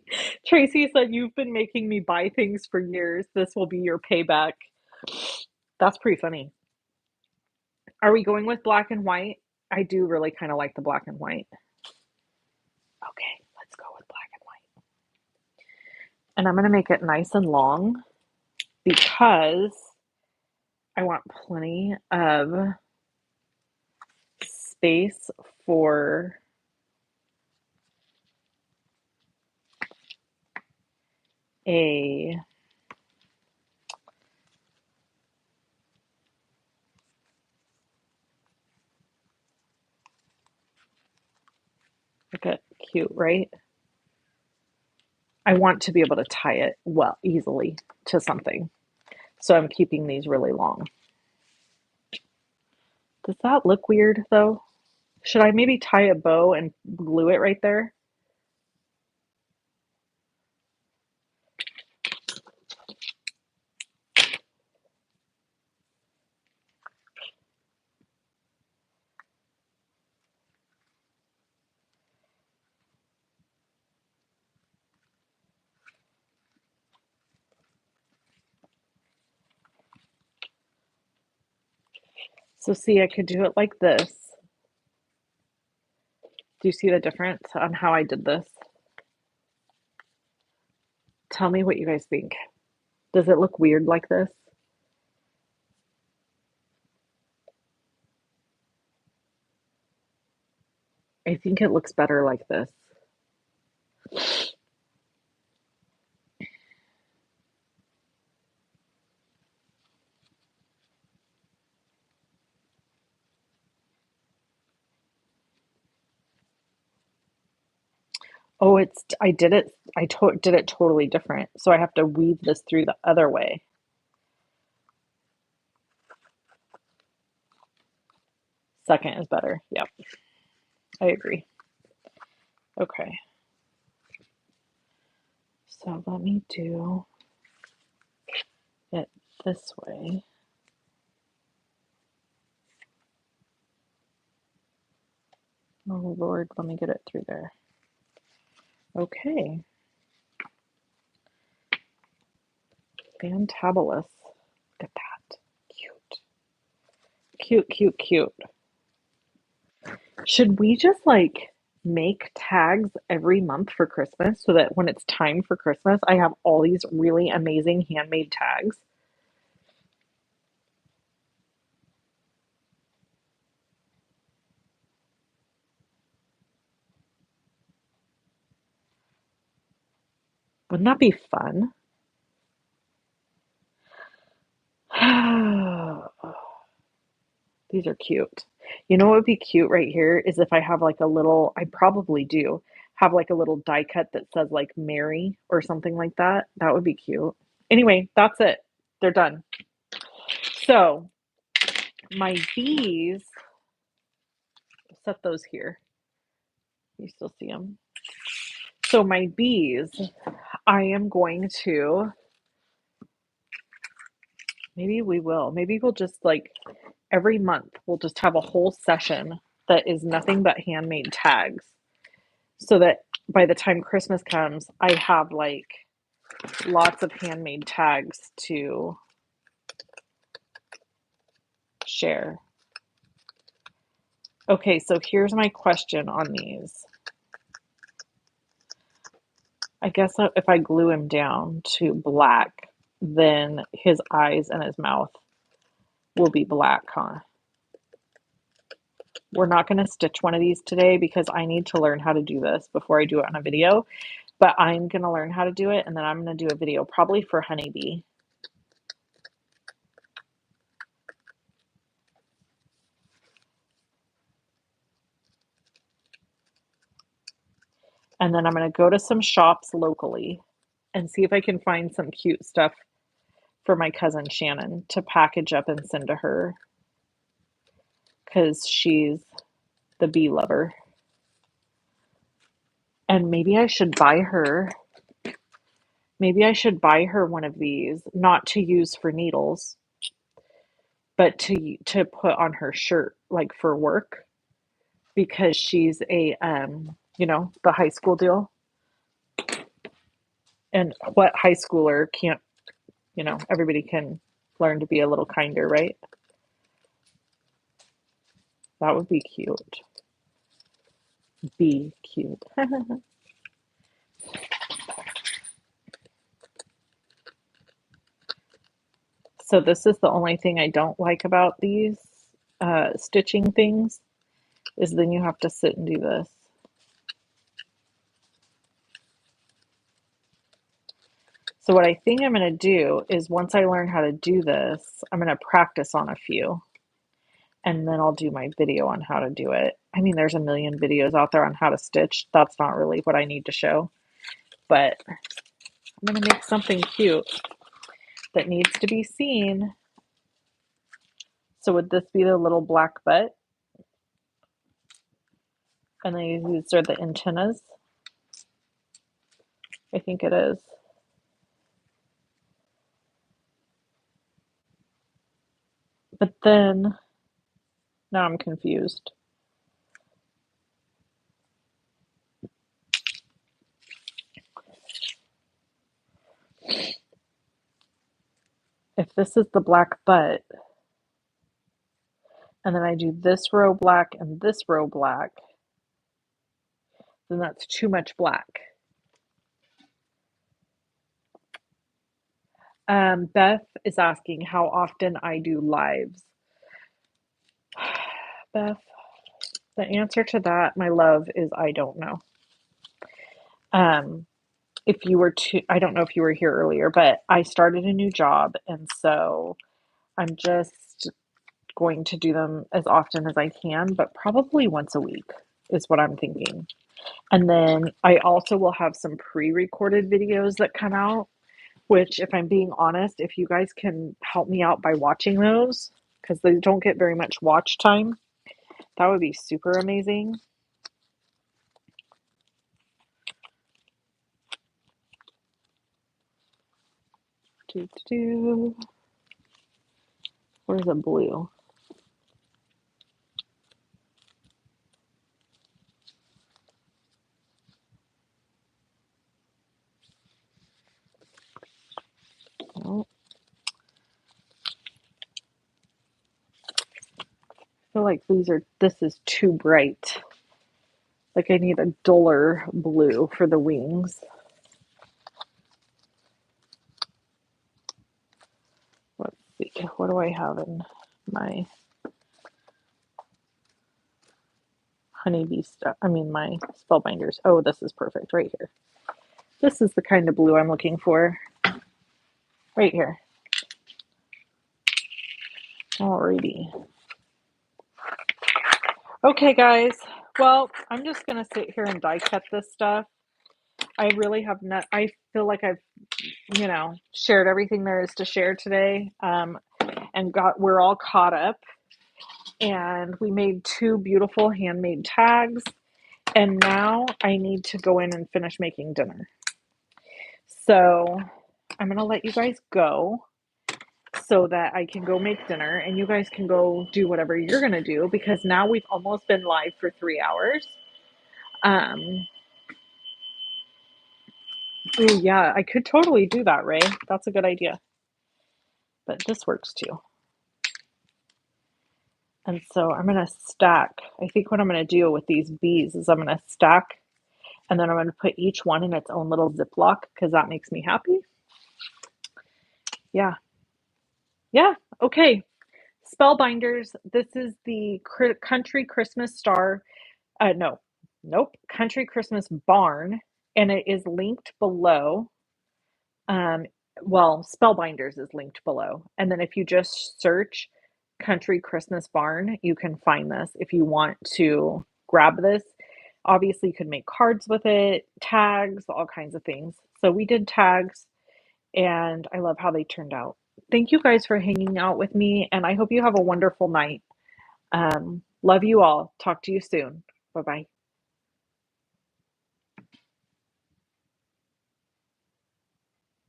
Tracy said, "You've been making me buy things for years. This will be your payback." That's pretty funny. Are we going with black and white? I do really kind of like the black and white. Okay, let's go with black and white. And I'm going to make it nice and long because I want plenty of space for a look at cute, right? I want to be able to tie it well easily to something. So I'm keeping these really long. Does that look weird though? Should I maybe tie a bow and glue it right there? So see, I could do it like this. Do you see the difference on how I did this? Tell me what you guys think. Does it look weird like this? I think it looks better like this. Oh, I did it, did it totally different. So I have to weave this through the other way. Second is better. Yep, I agree. Okay. So let me do it this way. Oh Lord, let me get it through there. Okay. Fantabulous. Look at that. Cute. Cute, cute, cute. Should we just like make tags every month for Christmas so that when it's time for Christmas, I have all these really amazing handmade tags? Wouldn't that be fun? These are cute. You know what would be cute right here is if I have like a little, I probably do have like a little die cut that says like Mary or something like that. That would be cute. Anyway, that's it. They're done. So my bees, set those here. You still see them. So my bees, I am going to, maybe we will, maybe we'll just like every month, we'll just have a whole session that is nothing but handmade tags so that by the time Christmas comes, I have like lots of handmade tags to share. Okay, so here's my question on these. I guess if I glue him down to black, then his eyes and his mouth will be black, huh? We're not going to stitch one of these today because I need to learn how to do this before I do it on a video. But I'm going to learn how to do it, and then I'm going to do a video probably for Honeybee. And then I'm going to go to some shops locally and see if I can find some cute stuff for my cousin Shannon to package up and send to her because she's the bee lover. And maybe I should buy her one of these, not to use for needles, but to put on her shirt like for work because she's a the high school deal. And what high schooler can't, everybody can learn to be a little kinder, right? That would be cute. Be cute. So this is the only thing I don't like about these stitching things is then you have to sit and do this. So what I think I'm going to do is once I learn how to do this, I'm going to practice on a few and then I'll do my video on how to do it. I mean, there's a million videos out there on how to stitch. That's not really what I need to show, but I'm going to make something cute that needs to be seen. So would this be the little black butt? And then these are the antennas. I think it is. But then, now I'm confused. If this is the black butt, and then I do this row black and this row black, then that's too much black. Beth is asking how often I do lives. Beth, the answer to that, my love, is I don't know. If you were to, I don't know if you were here earlier, but I started a new job, and so I'm just going to do them as often as I can, but probably once a week is what I'm thinking. And then I also will have some pre-recorded videos that come out, which, if I'm being honest, if you guys can help me out by watching those, because they don't get very much watch time, that would be super amazing. Where's the blue? Oh, I feel like this is too bright. Like I need a duller blue for the wings. Let's see, what do I have in my Honeybee stuff? I mean, my spellbinders. Oh, this is perfect right here. This is the kind of blue I'm looking for. Right here. Alrighty. Okay, guys. Well, I'm just going to sit here and die cut this stuff. I really have not, I feel like I've, shared everything there is to share today. And we're all caught up. And we made 2 beautiful handmade tags. And now I need to go in and finish making dinner. So I'm going to let you guys go so that I can go make dinner and you guys can go do whatever you're going to do, because now we've almost been live for 3 hours. Oh yeah, I could totally do that, Ray. That's a good idea. But this works too. And so I'm going to stack. I think what I'm going to do with these bees is I'm going to stack, and then I'm going to put each one in its own little Ziploc, because that makes me happy. Yeah. Yeah. Okay. Spellbinders. This is the Country Christmas Star. Nope. Country Christmas Barn, and it is linked below. Well, Spellbinders is linked below. And then if you just search Country Christmas Barn, you can find this if you want to grab this. Obviously, you could make cards with it, tags, all kinds of things. So we did tags, and I love how they turned out. Thank you guys for hanging out with me, and I hope you have a wonderful night. Love you all. Talk to you soon. Bye bye.